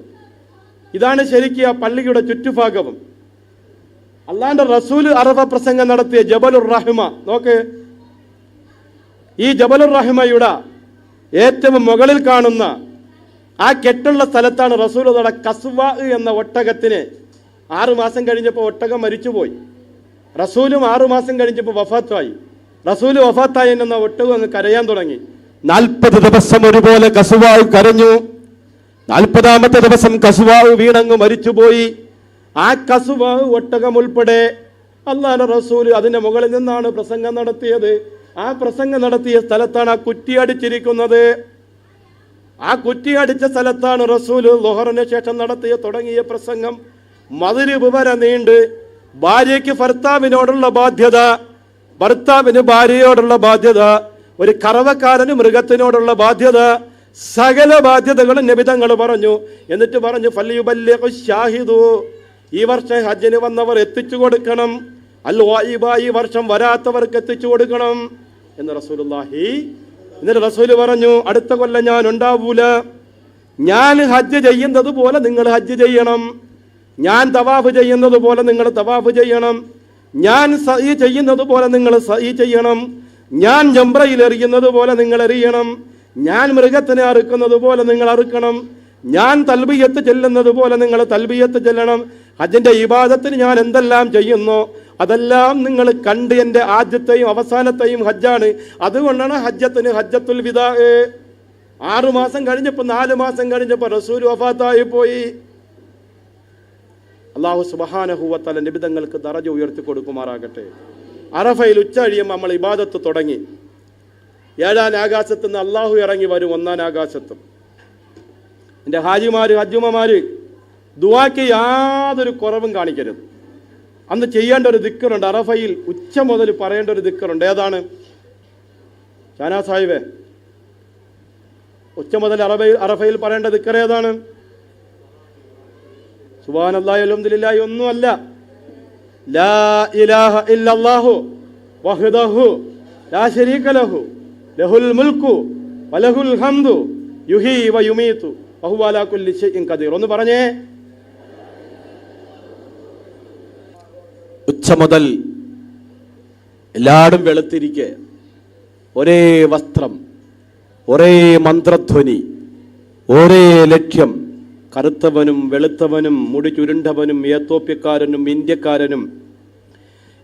ഇതാണ് ശരിക്കും ആ പള്ളിയുടെ ചുറ്റുഭാഗവും. അള്ളാന്റെ റസൂൽ അറഫ പ്രസംഗം നടത്തിയ ജബലുർ റഹ്മ നോക്ക്. ഈ ജബലുർ റഹ്മയുടെ ഏറ്റവും മുകളിൽ കാണുന്ന ആ കെട്ടുള്ള സ്ഥലത്താണ് റസൂൽ കസ്വാ എന്ന ഒട്ടകത്തിന് 6 മാസം കഴിഞ്ഞപ്പോൾ ഒട്ടകം മരിച്ചുപോയി. റസൂലും 6 മാസം കഴിഞ്ഞപ്പോൾ വഫാത്തായി. റസൂൽ വഫാത്തായി എന്ന ഒട്ടകം അങ്ങ് കരയാൻ തുടങ്ങി. 40 ദിവസം ഒരുപോലെ കസ്വാവ് കരഞ്ഞു. 40ാമത്തെ ദിവസം കസ്വാവ് വീണങ്ങ് മരിച്ചുപോയി. ആ കസ്വാവ് ഒട്ടകം ഉൾപ്പെടെ അല്ലാഹുവിന്റെ റസൂൽ അതിന്റെ മുകളിൽ നിന്നാണ് പ്രസംഗം നടത്തിയത്. ആ പ്രസംഗം നടത്തിയ സ്ഥലത്താണ് ആ കുറ്റിയടിച്ചിരിക്കുന്നത്. ആ കുറ്റിയടിച്ച സ്ഥലത്താണ് റസൂൽ ളുഹറിന് ശേഷം തുടങ്ങിയ പ്രസംഗം. മഗ്രിബ് വരെ നീണ്ട് ഭാര്യയ്ക്ക് ഭർത്താവിനോടുള്ള ബാധ്യത, ഭർത്താവിന് ഭാര്യയോടുള്ള ബാധ്യത, ഒരു കറവക്കാരന് മൃഗത്തിനോടുള്ള ബാധ്യത, സകല ബാധ്യതകളും നബി തങ്ങൾ പറഞ്ഞു. എന്നിട്ട് പറഞ്ഞു ഫല്യുബല്ലിഗു ഷാഹിദു, ഈ വർഷം ഹജ്ജിന് വന്നവർ എത്തിച്ചു കൊടുക്കണം, അൽ ഗായിബ, ഈ വർഷം വരാത്തവർക്ക് എത്തിച്ചു കൊടുക്കണം എന്ന് റസൂലുള്ളാഹി. എന്നിട്ട് റസൂല് പറഞ്ഞു അടുത്ത കൊല്ലം ഞാൻ ഉണ്ടാവൂല, ഞാൻ ഹജ്ജ് ചെയ്യുന്നത് പോലെ നിങ്ങൾ ഹജ്ജ് ചെയ്യണം, ഞാൻ തവാഫ് ചെയ്യുന്നത് പോലെ നിങ്ങൾ തവാഫ് ചെയ്യണം, ഞാൻ സഈ ചെയ്യുന്നത് പോലെ നിങ്ങൾ സഈ ചെയ്യണം, ഞാൻ ജംറയിൽ എറിയുന്നത് പോലെ നിങ്ങൾ എറിയണം, ഞാൻ മൃഗത്തിനെ അറുക്കുന്നത് പോലെ നിങ്ങൾ അറുക്കണം, ഞാൻ തൽബിയത്ത് ചെല്ലുന്നത് പോലെ നിങ്ങൾ തൽബിയത്ത് ചെല്ലണം. ഹജ്ജിന്റെ ഇബാദത്തിന് ഞാൻ എന്തെല്ലാം ചെയ്യുന്നു അതെല്ലാം നിങ്ങൾ കണ്ട് എൻ്റെ ആദ്യത്തെയും അവസാനത്തെയും ഹജ്ജാണ്. അതുകൊണ്ടാണ് ഹജ്ജത്തിന് ഹജ്ജത്തുൽ വിദാ. 6 മാസം കഴിഞ്ഞപ്പോൾ 4 മാസം കഴിഞ്ഞപ്പോൾ റസൂൽ വഫാത്തായി പോയി. അല്ലാഹു സുബ്ഹാനഹു വ തആല നിബിതങ്ങൾക്ക് ദറജ ഉയർത്തി കൊടുക്കുമാറാകട്ടെ. അറഫയിൽ ഉച്ച കഴിയുമ്പോൾ നമ്മൾ ഇബാദത്ത് തുടങ്ങി. 7-ാം ആകാശത്ത് നിന്ന് അള്ളാഹു ഇറങ്ങി വരും 1-ാം ആകാശത്തും. എൻ്റെ ഹാജിമാര് ഹജ്ജുമ്മമാര് ദുആക്ക് യാതൊരു കുറവും കാണിക്കരുത്. അന്ന് ചെയ്യേണ്ട ഒരു ദിക്റുണ്ട്, അറഫയിൽ ഉച്ച മുതൽ പറയേണ്ട ഒരു ദിക്റുണ്ട്. ഏതാണ് ഷാനാ സാഹിബേ? ഉച്ച മുതൽ അറഫയിൽ പറയേണ്ട ദിക്ർ ഏതാണ്? സുബ്ഹാനല്ലാഹി അൽഹംദുലില്ലാഹി ഒന്നുമല്ല, ലാ ഇലാഹ ഇല്ലല്ലാഹു വഹ്ദഹു ലാ ശരീക ലഹു ലഹുൽ മുൽക്കു വലഹുൽ ഹംദു യുഹീ വയുമീതു വഹുവ അലാ കുല്ലി ഷൈഇൻ ഖദീർ. ഒന്ന് പറഞ്ഞേ. ഉച്ച മുതൽ എല്ലാടും വെളുത്തിരിക്കെ, ഒരേ വസ്ത്രം, ഒരേ മന്ത്രധ്വനി, ഒരേ ലക്ഷ്യം. കറുത്തവനും വെളുത്തവനും മുടി ചുരുണ്ടവനും എത്തോപ്യക്കാരനും ഇന്ത്യക്കാരനും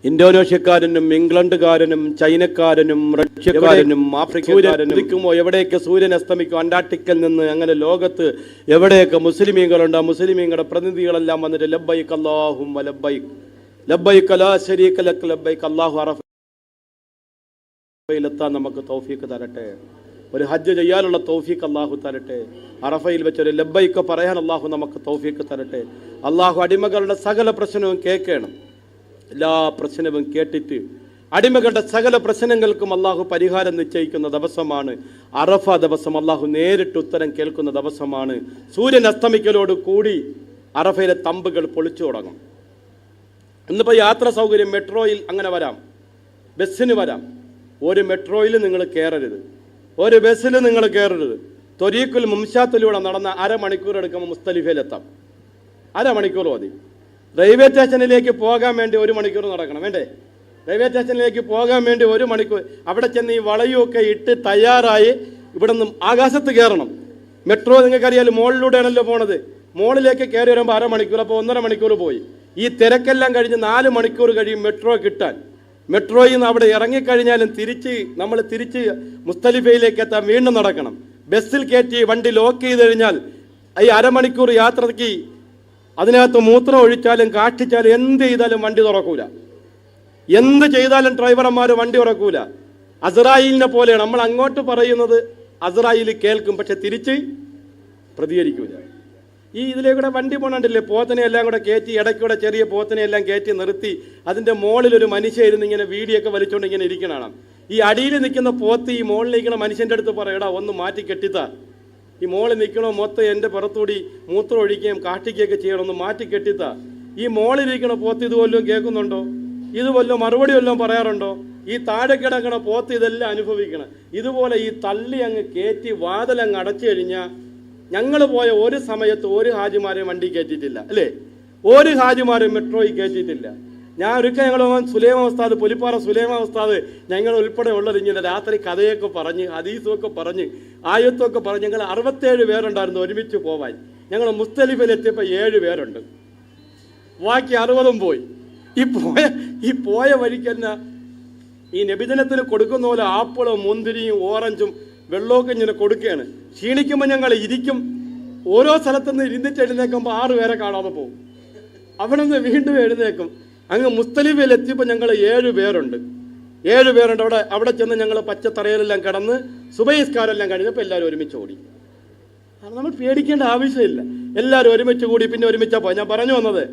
ഇന്തോനേഷ്യക്കാരനും ഇംഗ്ലണ്ടുകാരനും ചൈനക്കാരനും റഷ്യക്കാരനും ആഫ്രിക്കക്കാരനും എവിടെയൊക്കെ സൂര്യൻ അസ്തമിക്കും, അന്റാർട്ടിക്കൽ നിന്ന് അങ്ങനെ ലോകത്ത് എവിടെയൊക്കെ മുസ്ലിമീങ്ങളുണ്ട്, മുസ്ലിമീങ്ങളുടെ പ്രതിനിധികളെല്ലാം വന്നിട്ട് ലബ്ബൈക് അല്ലാഹുമ്മ ലബ്ബൈക് ലബ്ബൈക ലാ ശരീക ലക ലബ്ബൈക. അല്ലാഹു അറഫയിലെത്താൻ നമുക്ക് തൗഫീഖ് തരട്ടെ. ഒരു ഹജ്ജ് ചെയ്യാനുള്ള തൗഫീഖ് അല്ലാഹു തരട്ടെ. അറഫയിൽ വെച്ചൊരു ലബ്ബൈക പറയാൻ അല്ലാഹു നമുക്ക് തൗഫീഖ് തരട്ടെ. അല്ലാഹു അടിമകളുടെ സകല പ്രശ്നവും കേൾക്കണം. എല്ലാ പ്രശ്നവും കേട്ടിട്ട് അടിമകളുടെ സകല പ്രശ്നങ്ങൾക്കും അല്ലാഹു പരിഹാരം നിശ്ചയിക്കുന്ന ദിവസമാണ് അറഫ ദിവസം. അല്ലാഹു നേരിട്ട് ഉത്തരം കേൾക്കുന്ന ദിവസമാണ്. സൂര്യൻ അസ്തമിക്കലോട് കൂടി അറഫയിലെ തമ്പുകൾ പൊളിച്ചു തുടങ്ങും. ഇന്നിപ്പോൾ യാത്ര സൗകര്യം മെട്രോയിൽ അങ്ങനെ വരാം, ബസ്സിന് വരാം. ഒരു മെട്രോയിൽ നിങ്ങൾ കയറരുത്, ഒരു ബസ്സിൽ നിങ്ങൾ കയറരുത്. ത്വരീഖുൽ മുംശാത്തിലൂടെ നടന്ന അരമണിക്കൂർ എടുക്കുമ്പോൾ മുസ്തലിഫയിലെത്താം. അരമണിക്കൂർ മതി. റെയിൽവേ സ്റ്റേഷനിലേക്ക് പോകാൻ വേണ്ടി 1 മണിക്കൂർ നടക്കണം, വേണ്ടേ? റെയിൽവേ സ്റ്റേഷനിലേക്ക് പോകാൻ വേണ്ടി 1 മണിക്കൂർ. അവിടെ ചെന്ന് ഈ വളയുമൊക്കെ ഇട്ട് തയ്യാറായി ഇവിടെ നിന്നും ആകാശത്ത് കയറണം. മെട്രോ നിങ്ങൾക്കറിയാലോ മുകളിലൂടെയാണല്ലോ പോണത്. മുകളിലേക്ക് കയറി വരുമ്പോൾ അരമണിക്കൂർ, അപ്പോൾ 1.5 മണിക്കൂർ പോയി. ഈ തിരക്കെല്ലാം കഴിഞ്ഞ് 4 മണിക്കൂർ കഴിയും മെട്രോ കിട്ടാൻ. മെട്രോയിൽ നിന്ന് അവിടെ ഇറങ്ങിക്കഴിഞ്ഞാലും നമ്മൾ തിരിച്ച് മുസ്തലിഫയിലേക്ക് എത്താൻ വീണ്ടും നടക്കണം. ബസ്സിൽ കയറ്റി വണ്ടി ലോക്ക് ചെയ്ത് കഴിഞ്ഞാൽ ഈ അരമണിക്കൂർ യാത്രയ്ക്ക് അതിനകത്ത് മൂത്രം ഒഴിച്ചാലും കാഷ്ടിച്ചാലും എന്ത് ചെയ്താലും വണ്ടി തുറക്കൂല. എന്ത് ചെയ്താലും ഡ്രൈവർമാർ വണ്ടി തുറക്കൂല. അസ്രായീലിനെ പോലെയാണ്. നമ്മൾ അങ്ങോട്ട് പറയുന്നത് അസ്രായീൽ കേൾക്കും, പക്ഷെ തിരിച്ച് പ്രതികരിക്കൂല. ഈ ഇതിലേക്കൂടെ വണ്ടി പോകണ്ടില്ലേ, പോത്തനെ എല്ലാം കൂടെ കയറ്റി, ഇടയ്ക്കൂടെ ചെറിയ പോത്തനെ എല്ലാം കയറ്റി നിർത്തി അതിൻ്റെ മുകളിലൊരു മനുഷ്യ ഇരുന്ന് ഇങ്ങനെ വീടിയൊക്കെ വലിച്ചുകൊണ്ട് ഇങ്ങനെ ഇരിക്കണം. ഈ അടിയിൽ നിൽക്കുന്ന പോത്ത് ഈ മുകളിൽ നിൽക്കുന്ന മനുഷ്യൻ്റെ അടുത്ത് പറയടാ ഒന്ന് മാറ്റി കെട്ടിത്താ, ഈ മോളിൽ നിൽക്കണോ മൊത്തം എൻ്റെ പുറത്തൂടി മൂത്രം ഒഴിക്കുകയും കാഷ്ടിക്കുകയൊക്കെ ചെയ്യണം, ഒന്ന് മാറ്റി കെട്ടിത്താ. ഈ മോളിലിരിക്കണ പോത്ത് ഇത് വല്ലതും കേൾക്കുന്നുണ്ടോ? ഇത് വല്ലതും മറുപടി വല്ലതും പറയാറുണ്ടോ? ഈ താഴെ കിടക്കണ പോത്ത് ഇതെല്ലാം അനുഭവിക്കണം. ഇതുപോലെ ഈ തള്ളി അങ്ങ് കയറ്റി വാതിലങ്ങ് അടച്ചു കഴിഞ്ഞാൽ ഞങ്ങൾ പോയ ഒരു സമയത്ത് ഒരു ഹാജിമാരെയും വണ്ടി കയറ്റിയിട്ടില്ല, അല്ലേ? ഒരു ഹാജിമാരെയും മെട്രോയിൽ കയറ്റിയിട്ടില്ല. ഞാൻ ഒരിക്കൽ ഞങ്ങൾ സുലൈമാൻ ഉസ്താദ്, പുലിപ്പാറ സുലൈമാൻ ഉസ്താദ് ഞങ്ങൾ ഉൾപ്പെടെ ഉള്ളത് ഇങ്ങനെ രാത്രി കഥയൊക്കെ പറഞ്ഞ് ഹദീസുമൊക്കെ പറഞ്ഞ് ആയത്തൊക്കെ പറഞ്ഞ് ഞങ്ങൾ 67 പേരുണ്ടായിരുന്നു ഒരുമിച്ച് പോവാൻ. ഞങ്ങൾ മുസ്തലിഫിലെത്തിയപ്പോൾ 7 പേരുണ്ട്, ബാക്കി 60 പോയി. ഈ പോയ വഴിക്ക് തന്നെ ഈ നബിദിനത്തിന് കൊടുക്കുന്ന പോലെ ആപ്പിളും മുന്തിരിയും ഓറഞ്ചും വെള്ളമൊക്കെ ഇങ്ങനെ കൊടുക്കുകയാണ്. ക്ഷീണിക്കുമ്പോൾ ഞങ്ങൾ ഇരിക്കും. ഓരോ സ്ഥലത്തുനിന്ന് ഇരുന്നിട്ട് എഴുന്നേക്കുമ്പോൾ 6 പേരെ കാണാതെ പോകും. അവിടെ നിന്ന് വീണ്ടും എഴുന്നേക്കും. അങ്ങ് മുസ്തലിഫയിൽ എത്തിയപ്പോൾ ഞങ്ങൾ 7 പേരുണ്ട്. 7 പേരുണ്ട്. അവിടെ ചെന്ന് ഞങ്ങൾ പച്ചത്തറയിലെല്ലാം കിടന്ന് സുബഹിസ്കാരെല്ലാം കഴിഞ്ഞപ്പോൾ എല്ലാവരും ഒരുമിച്ച് ഓടി. നമ്മൾ പേടിക്കേണ്ട ആവശ്യമില്ല. എല്ലാവരും ഒരുമിച്ച് കൂടി പിന്നെ ഒരുമിച്ചാൽ പോയി. ഞാൻ പറഞ്ഞു വന്നത്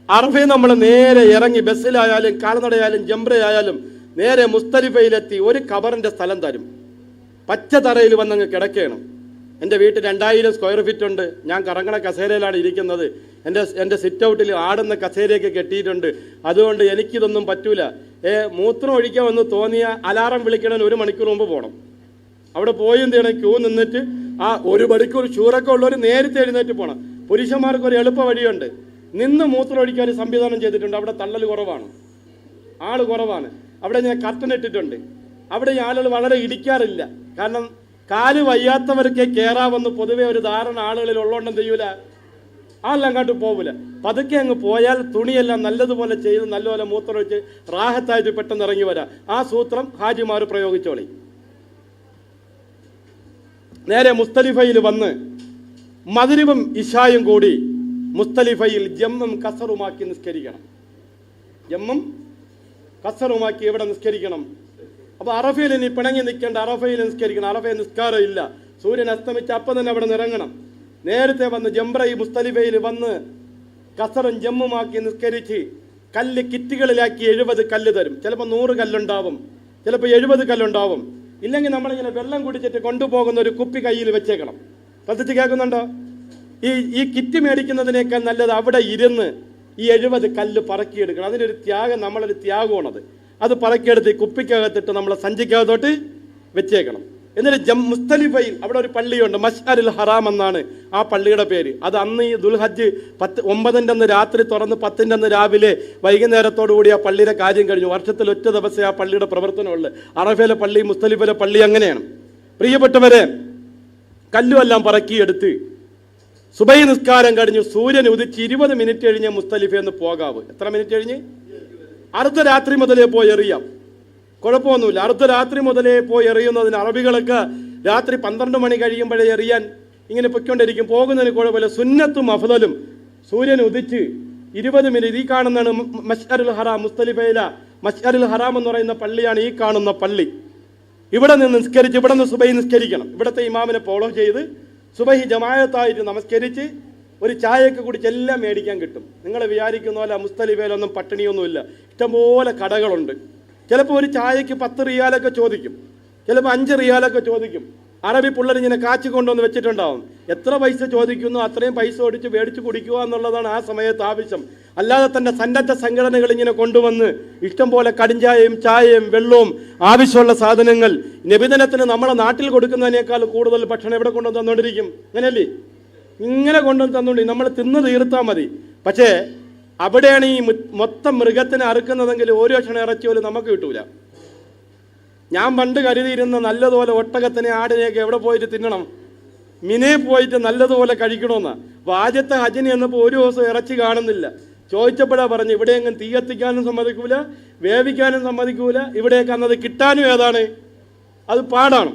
അറഫയിൽ നമ്മൾ നേരെ ഇറങ്ങി ബസ്സിലായാലും കാൽനടയായാലും ജംറയായാലും നേരെ മുസ്തലിഫയിലെത്തി ഒരു ഖബറിൻ്റെ സ്ഥലം തരും. പച്ച തറയിൽ വന്നങ്ങ് കിടക്കണം. എൻ്റെ വീട്ടിൽ 2000 സ്ക്വയർ ഫീറ്റ് ഉണ്ട്. ഞാൻ കറങ്ങണ കസേരയിലാണ് ഇരിക്കുന്നത്. എൻ്റെ സിറ്റ് ഔട്ടിൽ ആടുന്ന കസേരയൊക്കെ കെട്ടിയിട്ടുണ്ട്. അതുകൊണ്ട് എനിക്കിതൊന്നും പറ്റൂല. മൂത്രം ഒഴിക്കാമെന്ന് തോന്നിയ അലാറം വിളിക്കണമെന്ന് 1 മണിക്കൂർ മുമ്പ് പോകണം. അവിടെ പോയി എന്ത് ചെയ്യണം? ക്യൂ നിന്നിട്ട് ആ 1 മണിക്കൂർ ഷൂറൊക്കെ ഉള്ളവർ നേരത്തെ എഴുന്നേറ്റ് പോകണം. പുരുഷന്മാർക്ക് ഒരു എളുപ്പ വഴിയുണ്ട്. നിന്ന് മൂത്രം ഒഴിക്കാൻ സംവിധാനം ചെയ്തിട്ടുണ്ട്. അവിടെ തള്ളൽ കുറവാണ്, ആൾ കുറവാണ്. അവിടെ ഞാൻ കർട്ടൻ ഇട്ടിട്ടുണ്ട്. അവിടെ ഈ ആളുകൾ വളരെ ഇടിക്കാറില്ല. കാരണം കാല് വയ്യാത്തവർക്ക് കയറാമെന്ന് പൊതുവെ ഒരു ധാരണ ആളുകളിൽ ഉള്ളതുകൊണ്ടെന്ന് ചെയ്യൂല, ആളിലങ്ങോട്ട് പോകില്ല. പതുക്കെ അങ്ങ് പോയാൽ തുണിയെല്ലാം നല്ലതുപോലെ ചെയ്ത് നല്ലപോലെ മൂത്രമൊഴിച്ച് റാഹത്തായിട്ട് പെട്ടെന്ന് ഇറങ്ങി വരാം. ആ സൂത്രം ഹാജിമാർ പ്രയോഗിച്ചോളി. നേരെ മുസ്തലിഫയിൽ വന്ന് മഗ്രിബും ഇശായും കൂടി മുസ്തലിഫയിൽ ജമ്മും കസറുമാക്കി നിസ്കരിക്കണം. ജമ്മും കസറുമാക്കി എവിടെ നിസ്കരിക്കണം? അപ്പോൾ അറഫയിൽ ഇനി പിണങ്ങി നിൽക്കേണ്ട, അറഫയിൽ നിസ്കരിക്കണം. അറഫയിൽ നിസ്കാരം ഇല്ല. സൂര്യൻ അസ്തമിച്ച് അപ്പം തന്നെ അവിടെ നിറങ്ങണം. നേരത്തെ വന്ന് ജംറ മുസ്തലിഫയിൽ വന്ന് കസറും ജമ്മുമാക്കി നിസ്കരിച്ച് കല്ല് കിറ്റുകളിലാക്കി 70 കല്ല് തരും. ചിലപ്പോൾ 100 കല്ലുണ്ടാവും, ചിലപ്പോൾ 70 കല്ലുണ്ടാവും. ഇല്ലെങ്കിൽ നമ്മളിങ്ങനെ വെള്ളം കുടിച്ചിട്ട് കൊണ്ടുപോകുന്ന ഒരു കുപ്പി കയ്യിൽ വെച്ചേക്കണം. ശ്രദ്ധിച്ച് കേൾക്കുന്നുണ്ടോ? ഈ കിറ്റ് മേടിക്കുന്നതിനേക്കാൾ നല്ലത് അവിടെ ഇരുന്ന് ഈ 70 കല്ല് പറക്കിയെടുക്കണം. അതിനൊരു ത്യാഗം, നമ്മളൊരു ത്യാഗമാണത്. അത് പറക്കിയെടുത്ത് ഈ കുപ്പിക്കകത്തിട്ട് നമ്മളെ സഞ്ചിക്കകത്തോട്ട് വെച്ചേക്കണം. എന്നിട്ട് മുസ്തലിഫയിൽ അവിടെ ഒരു പള്ളിയുണ്ട്, മശ്അറുൽ ഹറാം എന്നാണ് ആ പള്ളിയുടെ പേര്. അത് അന്ന് ഈ ദുൽഹജ്ജ് 9-ന്റെ അന്ന് രാത്രി തുറന്ന് 10-ന്റെ അന്ന് രാവിലെ വൈകുന്നേരത്തോടുകൂടി ആ പള്ളിയുടെ കാര്യം കഴിഞ്ഞു. വർഷത്തിൽ ഒറ്റ ദിവസമേ ആ പള്ളിയുടെ പ്രവർത്തനമുള്ളൂ. അറഫയിലെ പള്ളി, മുസ്തലിഫിലെ പള്ളി അങ്ങനെയാണ്. പ്രിയപ്പെട്ടവരെ, കല്ലുമെല്ലാം പറക്കിയെടുത്ത് സുബൈ നിസ്കാരം കഴിഞ്ഞ് സൂര്യൻ ഉദിച്ച് 20 മിനിറ്റ് കഴിഞ്ഞ് മുസ്തലിഫയിൽ നിന്ന് പോകാവൂ. എത്ര മിനിറ്റ് കഴിഞ്ഞ്? അർദ്ധരാത്രി മുതലേ പോയി എറിയാം, കുഴപ്പമൊന്നുമില്ല. അർദ്ധരാത്രി മുതലേ പോയി എറിയുന്നതിന് അറബികളൊക്കെ രാത്രി 12 മണി കഴിയുമ്പോഴേ എറിയാൻ ഇങ്ങനെ പൊയ്ക്കൊണ്ടിരിക്കും. പോകുന്നതിന് കുഴപ്പമില്ല. സുന്നത്തും അഫ്ദലും സൂര്യൻ ഉദിച്ച് 20 മിനിറ്റ്. ഈ കാണുന്നതാണ് മശ്അറുൽ ഹറാം. മുസ്തലിഫയില മശ്അറുൽ ഹറാം എന്ന് പറയുന്ന പള്ളിയാണ് ഈ കാണുന്ന പള്ളി. ഇവിടെ നിന്ന് നിസ്കരിച്ച് ഇവിടെ നിന്ന് സുബൈ നിസ്കരിക്കണം. ഇവിടുത്തെ ഇമാമിനെ ഫോളോ ചെയ്ത് സുബഹി ജമാഅത്തായിട്ട് നമസ്കരിച്ച് ഒരു ചായയൊക്കെ കുടിച്ച് എല്ലാം മേടിക്കാൻ കിട്ടും. നിങ്ങൾ വിചാരിക്കുന്ന പോലെ മുസ്തലിഫയിലൊന്നും പട്ടിണിയൊന്നുമില്ല. ഇഷ്ടംപോലെ കടകളുണ്ട്. ചിലപ്പോൾ ഒരു ചായക്ക് 10 റിയാലൊക്കെ ചോദിക്കും, ചിലപ്പോൾ 5 റിയാലൊക്കെ ചോദിക്കും. അറബി പിള്ളേർ ഇങ്ങനെ കാച്ചി കൊണ്ടുവന്ന് വെച്ചിട്ടുണ്ടാവും. എത്ര പൈസ ചോദിക്കുന്നു അത്രയും പൈസ ഒടിച്ച് മേടിച്ച് കുടിക്കുക എന്നുള്ളതാണ് ആ സമയത്ത് ആവശ്യം. അല്ലാതെ തന്നെ സന്നദ്ധ സംഘടനകൾ ഇങ്ങനെ കൊണ്ടുവന്ന് ഇഷ്ടം പോലെ കടിഞ്ചായയും ചായയും വെള്ളവും ആവശ്യമുള്ള സാധനങ്ങൾ നബിദിനത്തിന് നമ്മളെ നാട്ടിൽ കൊടുക്കുന്നതിനേക്കാൾ കൂടുതൽ ഭക്ഷണം എവിടെ കൊണ്ടുവന്ന് തന്നുകൊണ്ടിരിക്കും. അങ്ങനെയല്ലേ? ഇങ്ങനെ കൊണ്ടുവന്ന് തന്നുകൊണ്ടിരിക്കും. നമ്മൾ തിന്ന് തീർത്താൽ മതി. പക്ഷേ അവിടെയാണ് ഈ മൊത്തം മൃഗത്തിനെ അറുക്കുന്നതെങ്കിൽ ഒരു കഷ്ണം ഇറച്ചി പോലും നമുക്ക് കിട്ടൂല. ഞാൻ പണ്ട് കരുതിയിരുന്ന നല്ലതുപോലെ ഒട്ടകത്തിനെ ആടിനെയൊക്കെ എവിടെ പോയിട്ട് തിന്നണം? മിനെ പോയിട്ട് നല്ലതുപോലെ കഴിക്കണമെന്നാണ്. അപ്പോൾ ആദ്യത്തെ ഹജ്ജിന് ചെന്നപ്പോൾ ഒരു ദിവസം ഇറച്ചി കാണുന്നില്ല. ചോദിച്ചപ്പോഴാണ് പറഞ്ഞു, ഇവിടെയെങ്കിലും തീ കത്തിക്കാനും സമ്മതിക്കൂല, വേവിക്കാനും സമ്മതിക്കൂല. ഇവിടെയൊക്കെ അന്നത് കിട്ടാനും ഏതാണ്, അത് പാടാണ്.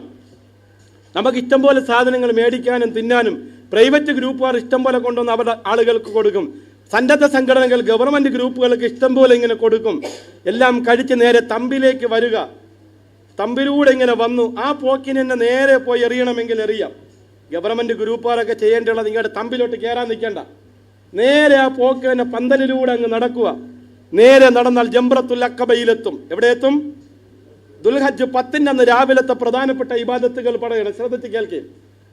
നമുക്ക് ഇഷ്ടം പോലെ സാധനങ്ങൾ മേടിക്കാനും തിന്നാനും പ്രൈവറ്റ് ഗ്രൂപ്പുകാർ ഇഷ്ടം പോലെ കൊണ്ടുവന്ന് അവരുടെ ആളുകൾക്ക് കൊടുക്കും. സന്നദ്ധ സംഘടനകൾ ഗവൺമെൻറ് ഗ്രൂപ്പുകൾക്ക് ഇഷ്ടം പോലെ ഇങ്ങനെ കൊടുക്കും. എല്ലാം കഴിച്ച് നേരെ തമ്പിലേക്ക് വരിക. തമ്പിലൂടെ ഇങ്ങനെ വന്നു ആ പോക്കിന് തന്നെ നേരെ പോയി എറിയണമെങ്കിൽ എറിയാം. ഗവൺമെൻറ് ഗ്രൂപ്പുകാരൊക്കെ ചെയ്യേണ്ടത് നിങ്ങളുടെ തമ്പിലോട്ട് കയറാൻ നിൽക്കേണ്ട. നേരെ ആ പോക്ക് തന്നെ പന്തലിലൂടെ അങ്ങ് നടക്കുക. നേരെ നടന്നാൽ ജംറത്തുൽ അഖബയിലെത്തും. എവിടെ എത്തും? ദുൽഹജ്ജ് 10-ന്റെ അന്ന് രാവിലത്തെ പ്രധാനപ്പെട്ട ഇബാദത്തുകൾ പറയണം. ശ്രദ്ധിച്ച് കേൾക്കേ.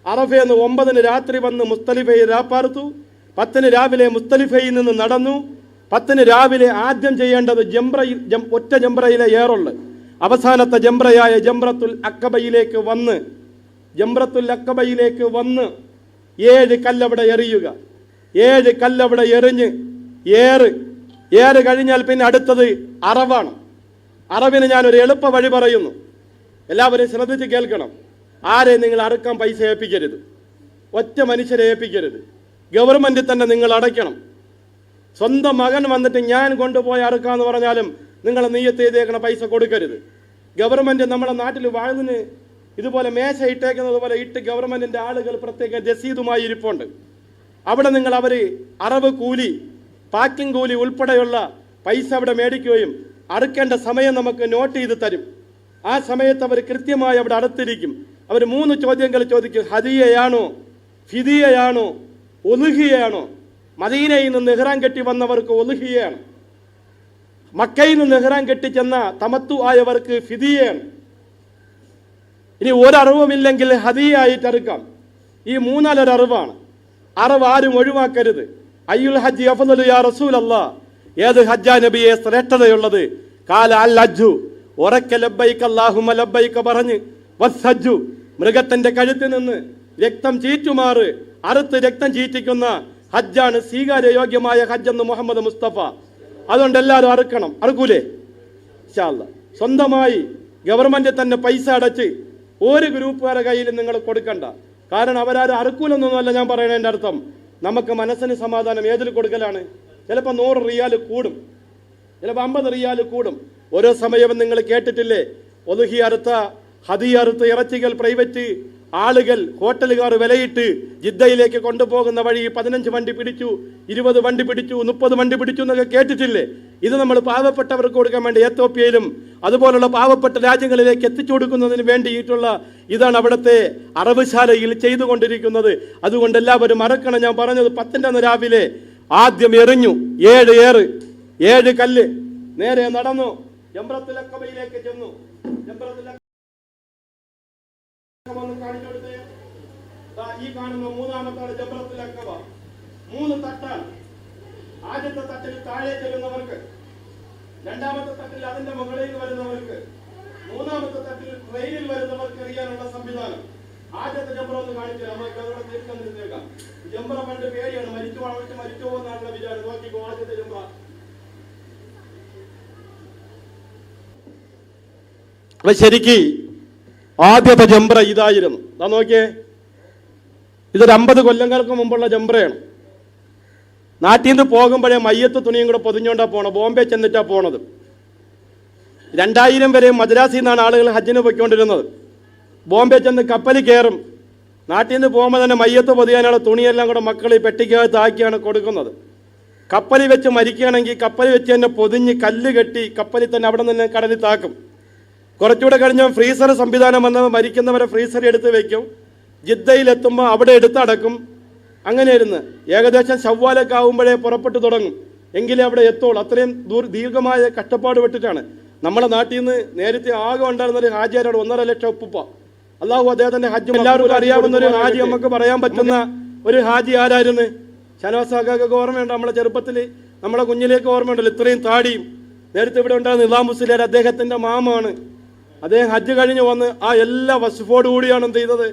അറഫയെന്ന് 9-ന് രാത്രി വന്ന് മുസ്തലിഫയിൽ രാപ്പാർത്തു. 10-ന് രാവിലെ മുസ്തലിഫയിൽ നിന്ന് നടന്നു. 10-ന് രാവിലെ ആദ്യം ചെയ്യേണ്ടത് ഒറ്റ ജംറയിലെ ഏറുള്ള അവസാനത്തെ ജംറയായ ജംറത്തുൽ അഖബയിലേക്ക് വന്ന് 7 കല്ലവിടെ എറിയുക. 7 കല്ലവിടെ എറിഞ്ഞ് ഏറ് കഴിഞ്ഞാൽ പിന്നെ അടുത്തത് അറവാണ്. അറവിന് ഞാനൊരു എളുപ്പ വഴി പറയുന്നു, എല്ലാവരും ശ്രദ്ധിച്ച് കേൾക്കണം. ആരെയും നിങ്ങൾ അറുക്കാൻ പൈസ ഏൽപ്പിക്കരുത്. ഒറ്റ മനുഷ്യരെ ഏൽപ്പിക്കരുത്. ഗവൺമെൻറ് തന്നെ നിങ്ങൾ അടയ്ക്കണം. സ്വന്തം മകൻ വന്നിട്ട് ഞാൻ കൊണ്ടുപോയി അറുക്കാമെന്ന് പറഞ്ഞാലും നിങ്ങൾ നിയ്യത്ത് ചെയ്തേക്കണ പൈസ കൊടുക്കരുത്. ഗവൺമെൻറ് നമ്മുടെ നാട്ടിൽ വാഴുന്നതിന് ഇതുപോലെ മേശ ഇട്ടേക്കുന്നത് പോലെ ഇട്ട് ഗവൺമെൻറ്റിൻ്റെ ആളുകൾ പ്രത്യേക രസീതുമായി ഇരിപ്പുണ്ട്. അവിടെ നിങ്ങൾ അവർ അറവ് കൂലി, പാക്കിംഗ് കൂലി ഉൾപ്പെടെയുള്ള പൈസ അവിടെ മേടിക്കുകയും അറുക്കേണ്ട സമയം നമുക്ക് നോട്ട് ചെയ്ത് തരും. ആ സമയത്ത് അവർ കൃത്യമായി അവിടെ അടുത്തിരിക്കും. അവർ 3 ചോദ്യങ്ങൾ ചോദിക്കും. ഹദിയയാണോ, ഫിദിയയാണോ, ഉളുഹിയയാണോ? മദീനയിൽ നിന്ന് ഇഹ്റാം കെട്ടി വന്നവർക്ക് ഉദ്ഹിയയാണ്. മക്കയിൽ നിന്ന് ഇഹ്റാം കെട്ടി ചെന്ന തമത്തു ആയവർക്ക് ഫിദിയയാണ്. ഇനി ഒരറിവുമില്ലെങ്കിൽ ഹദിയായിട്ട് അറുക്കാം. ഈ മൂന്നാലൊരറിവാണ്. അറിവ് ആരും ഒഴിവാക്കരുത്. അയ്യുൽ ഹജ്ജ് അഫ്ളലു യാ റസൂലല്ലാഹ്, ഏത് ഹജ്ജാ നബിയെ ശ്രേഷ്ഠതയുള്ളത്? കാല അൽ ഹജ്ജു, ഉറക്ക ലബ്ബൈക അല്ലാഹുമ്മ ലബ്ബൈക പറഞ്ഞ്, വസ്ഹജ്ജു, മൃഗത്തിന്റെ കഴുത്തിൽ നിന്ന് രക്തം ചീറ്റുമാറ് അറുത്ത് രക്തം ചീറ്റിക്കുന്ന ഹജ്ജാണ് സ്വീകാര്യയോഗ്യമായ ഹജ്ജ് എന്ന് മുഹമ്മദ് മുസ്തഫ. അതുകൊണ്ട് എല്ലാവരും അറുക്കണം. അറുക്കൂലേ? ഇൻഷാ അല്ലാഹ്. സ്വന്തമായി ഗവൺമെന്റ് തന്നെ പൈസ അടച്ച് ഒരു ഗ്രൂപ്പുകാരുടെ കയ്യിൽ നിങ്ങൾ കൊടുക്കണ്ട. കാരണം അവരാരും അറുക്കൂലെന്നൊന്നുമല്ല ഞാൻ പറയുന്നതിൻ്റെ അർത്ഥം. നമുക്ക് മനസ്സിന് സമാധാനം ഏതിൽ കൊടുക്കലാണ്? ചിലപ്പോൾ 100 റിയാൽ കൂടും, ചിലപ്പോൾ 50 റിയാൽ കൂടും. ഓരോ സമയവും നിങ്ങൾ കേട്ടിട്ടില്ലേ, ഒതുഹി അറുത്ത ഹദി അറുത്ത ഇറച്ചികൾ പ്രൈവറ്റ് ആളുകൾ ഹോട്ടലുകാർ വിലയിട്ട് ജിദ്ദയിലേക്ക് കൊണ്ടുപോകുന്ന വഴി 15 വണ്ടി പിടിച്ചു, 20 വണ്ടി പിടിച്ചു, 30 വണ്ടി പിടിച്ചു എന്നൊക്കെ കേട്ടിട്ടില്ലേ? ഇത് നമ്മൾ പാവപ്പെട്ടവർക്ക് കൊടുക്കാൻ വേണ്ടി എത്യോപ്യയിലും അതുപോലുള്ള പാവപ്പെട്ട രാജ്യങ്ങളിലേക്ക് എത്തിച്ചു കൊടുക്കുന്നതിന് വേണ്ടിയിട്ടുള്ള ഇതാണ് അവിടുത്തെ അറവുശാലയിൽ ചെയ്തുകൊണ്ടിരിക്കുന്നത്. അതുകൊണ്ട് എല്ലാവരും മറക്കണം. ഞാൻ പറഞ്ഞത് 10ന്റെ അന്ന് രാവിലെ ആദ്യം എറിഞ്ഞു 7 കല്ല്, നേരെ നടന്നു ജംറത്തുൽ അഖബയിലേക്ക് ചെന്നു. ഈ കാണുന്ന 3ാമത്താണ് ജംറത്തുൽ അഖബ. 3 തട്ടാണ്. ആദ്യത്തെ തട്ടിൽ താഴെ ചെല്ലുന്നവർക്ക്, 2ാമത്തെ തട്ടിൽ അതിന്റെ മുകളിൽ വരുന്നവർക്ക്, 3ാമത്തെ തട്ടിൽ ട്രെയിനിൽ വരുന്നവർക്ക് എറിയാനുള്ള സംവിധാനം. ആദ്യത്തെ ജംറ ഒന്ന് കാണിച്ചു നമുക്ക് അതോടെ തീർച്ചയായും ജംറ പണ്ട് പേടിയാണ്, മരിച്ചു പോകുന്നതാണുള്ള വിചാരം. നോക്കിക്കോ ആദ്യത്തെ ജംറ. അപ്പൊ ശരിക്ക് ആദ്യത്തെ ജംറ ഇതായിരുന്നു. നോക്കിയേ, ഇതൊരു 50 കൊല്ലങ്ങൾക്ക് മുമ്പുള്ള ജംറയാണ്. നാട്ടിൽ നിന്ന് പോകുമ്പോഴേ മയ്യത്ത് തുണിയും കൂടെ പൊതിഞ്ഞോണ്ടാ പോണത്. ബോംബെ ചെന്നിട്ടാ പോണത്. 2000 വരെ മദ്രാസിൽ നിന്നാണ് ആളുകൾ ഹജ്ജിന് പോയിക്കൊണ്ടിരുന്നത്. ബോംബെ ചെന്ന് കപ്പലിൽ കയറും. നാട്ടിൽ നിന്ന് പോകുമ്പോൾ തന്നെ മയ്യത്ത് പൊതിയാനുള്ള തുണിയെല്ലാം കൂടെ മക്കൾ ഈ പെട്ടിക്കകത്ത് ആക്കിയാണ് കൊടുക്കുന്നത്. കപ്പലിൽ വെച്ച് മരിക്കുകയാണെങ്കിൽ കപ്പലിൽ വെച്ച് തന്നെ പൊതിഞ്ഞ് കല്ല് കെട്ടി കപ്പലിൽ തന്നെ അവിടെ നിന്ന് കടലിൽ താക്കും. കുറച്ചുകൂടെ കഴിഞ്ഞാൽ ഫ്രീസർ സംവിധാനം വന്നപ്പോൾ മരിക്കുന്നവരെ ഫ്രീസർ എടുത്ത് വെക്കും. ജിദ്ദയിലെത്തുമ്പോൾ അവിടെ എടുത്തടക്കും. അങ്ങനെയായിരുന്നു. ഏകദേശം ശവ്വാലൊക്കെ ആകുമ്പോഴേ പുറപ്പെട്ടു തുടങ്ങും, എങ്കിലേ അവിടെ എത്തുള്ളൂ. അത്രയും ദീർഘമായ കഷ്ടപ്പാട് പെട്ടിട്ടാണ്. നമ്മളെ നാട്ടിൽ നിന്ന് നേരത്തെ ആകെ ഉണ്ടായിരുന്നൊരു ഹാജിയാരോട് 1.5 ലക്ഷം ഉപ്പുപ്പ. അള്ളാഹു അദ്ദേഹത്തിന്റെ ഹജ്ജ് എല്ലാവർക്കും അറിയാവുന്ന ഒരു ഹാജി, നമുക്ക് പറയാൻ പറ്റുന്ന ഒരു ഹാജി ആരായിരുന്നു? ഷനവാസാക്കൊക്കെ ഓർമ്മയുണ്ട്. നമ്മളെ ചെറുപ്പത്തിൽ നമ്മളെ കുഞ്ഞിലേക്ക് ഓർമ്മയുണ്ടല്ലോ. ഇത്രയും താടിയും. നേരത്തെ ഇവിടെ ഉണ്ടായിരുന്ന നിസാം മുസ്ലിയാർ അദ്ദേഹത്തിന്റെ മാമാണ്. അദ്ദേഹം ഹജ്ജ് കഴിഞ്ഞ് വന്ന് ആ എല്ലാ വസ്ഫോട് കൂടിയാണ് എന്ത് ചെയ്തത്,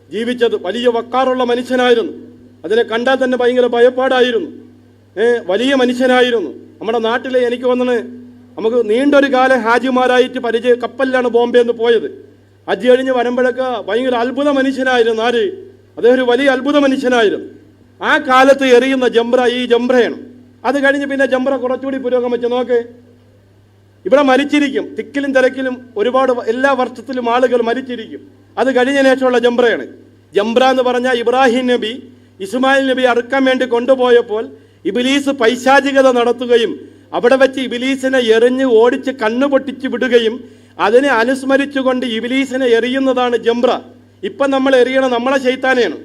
ജീവിച്ചത്. വലിയ വക്കാറുള്ള മനുഷ്യനായിരുന്നു. അതിനെ കണ്ടാൽ തന്നെ ഭയങ്കര ഭയപ്പാടായിരുന്നു. വലിയ മനുഷ്യനായിരുന്നു. നമ്മുടെ നാട്ടിലെ എനിക്ക് വന്നത് നമുക്ക് നീണ്ടൊരു കാലം ഹാജിമാരായിട്ട് കപ്പലിലാണ് ബോംബെ എന്ന് പോയത്. ഹജ്ജ് കഴിഞ്ഞ് വരുമ്പോഴൊക്കെ ഭയങ്കര അത്ഭുത മനുഷ്യനായിരുന്നു. ആര്? അദ്ദേഹം ഒരു വലിയ അത്ഭുത മനുഷ്യനായിരുന്നു. ആ കാലത്ത് എറിയുന്ന ജംറ ഈ ജംറയാണ്. അത് കഴിഞ്ഞ് പിന്നെ ജംറ കുറച്ചുകൂടി പുരോഗമിച്ച് നോക്ക്. ഇവിടെ മരിച്ചിരിക്കും, തിക്കിലും തിരക്കിലും ഒരുപാട് എല്ലാ വർഷത്തിലും ആളുകൾ മരിച്ചിരിക്കും. അത് കഴിഞ്ഞ ശേഷമുള്ള ജംറയാണ്. ജംറ എന്ന് പറഞ്ഞാൽ ഇബ്രാഹിം നബി ഇസ്മായിൽ നബി അറുക്കാൻ വേണ്ടി കൊണ്ടുപോയപ്പോൾ ഇബിലീസ് പൈശാചികത നടത്തുകയും അവിടെ വെച്ച് ഇബിലീസിനെ എറിഞ്ഞ് ഓടിച്ച് കണ്ണു പൊട്ടിച്ച് വിടുകയും അതിനെ അനുസ്മരിച്ചുകൊണ്ട് ഇബിലീസിനെ എറിയുന്നതാണ് ജംറ. ഇപ്പം നമ്മൾ എറിയണം നമ്മളെ ശൈത്താനെയാണ്.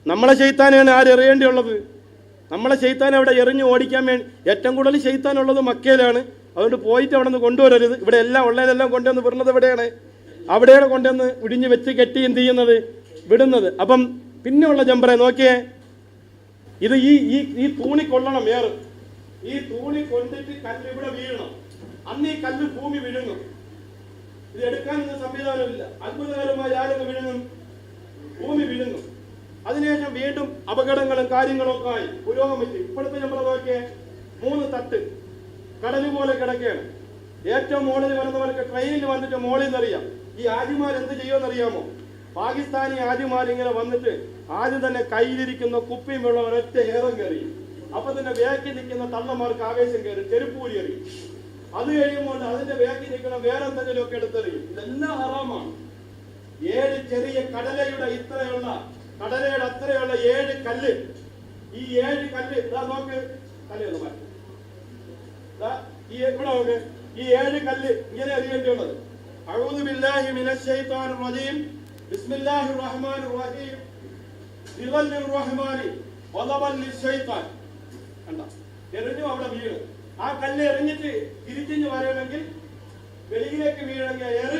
നമ്മളെ ശൈത്താനെയാണ് ആരെറിയേണ്ടിയുള്ളത്? നമ്മളെ ശൈത്താൻ അവിടെ എറിഞ്ഞ് ഓടിക്കാൻ വേണ്ടി. ഏറ്റവും കൂടുതൽ ശൈത്താനുള്ളത് മക്കയിലാണ്. അതുകൊണ്ട് പോയിട്ട് അവിടെ നിന്ന് കൊണ്ടുവരരുത്. ഇവിടെ എല്ലാം ഉള്ളതിനെല്ലാം കൊണ്ടുവന്ന് വിടുന്നത് എവിടെയാണ്? അവിടെയാണ് കൊണ്ടുവന്ന് ഇടിഞ്ഞ് വെച്ച് കെട്ടി എന്ത് ചെയ്യുന്നത്, വിടുന്നത്. അപ്പം പിന്നെയുള്ള ജംറ നോക്കിയേ, ഇത് ഈ തൂണി കൊള്ളണം. ഈ തൂണി കൊണ്ടിട്ട് കല്ല് ഇവിടെ വീഴണം. അന്ന് ഈ കല്ല് ഭൂമി വിഴുങ്ങും. ഇത് എടുക്കാനൊന്നും സംവിധാനമില്ല. അത്ഭുതകരമായ ആളുകൾ വിഴുങ്ങും, ഭൂമി വിഴുങ്ങും. അതിനുശേഷം വീണ്ടും അപകടങ്ങളും കാര്യങ്ങളും ഒക്കെ ആയി പുരോഗമിച്ച് ഇപ്പോഴത്തെ ജംറ നോക്കിയേ, 3 തട്ട് കടല് പോലെ കിടക്കുകയാണ്. ഏറ്റവും മുകളിൽ വരുന്നവർക്ക് ട്രെയിനിൽ വന്നിട്ട് മോളിൽ നിന്നറിയാം. ഈ ആദിമാർ എന്ത് ചെയ്യുമെന്നറിയാമോ? പാകിസ്ഥാനി ആദിമാർ ഇങ്ങനെ വന്നിട്ട് ആദ്യം തന്നെ കയ്യിലിരിക്കുന്ന കുപ്പിയും വെള്ളം ഒരൊറ്റ ഏറും കയറി. അപ്പൊ തന്നെ വേക്കി നിൽക്കുന്ന തള്ളമാർക്ക് ആവേശം കയറി ചെരുപ്പൂരി എറിയും. അത് കഴിയുമ്പോൾ അതിന്റെ വേക്കി നിൽക്കുന്ന വേറെ എന്തെങ്കിലും ഒക്കെ എടുത്തെറിയും. ഇതെല്ലാം ഹറാമാണ്. 7 ചെറിയ കടലയുടെ അത്രയുള്ള 7 കല്ല്. ഈ 7 കല്ല് ഇതാ നോക്ക്, കല്ല് മാറ്റി ഇവിടെ നോക്ക്. ഈ 7 കല്ല് ഇങ്ങനെ അറിയേണ്ടിയുള്ളത്. അഊദു ബില്ലാഹി മിനശ് ശൈത്വാനിർ റജീം ബിസ്മില്ലാഹിർ റഹ്മാനിർ റഹീം ബിളല്ലിർ റഹ്മാനി കണ്ട, എറിഞ്ഞു, അവിടെ വീണ്. ആ കല്ല് എറിഞ്ഞിട്ട് തിരിച്ചിഞ്ഞ് വരണമെങ്കിൽ വെളിയിലേക്ക് വീഴണമെങ്കിൽ ഏറ്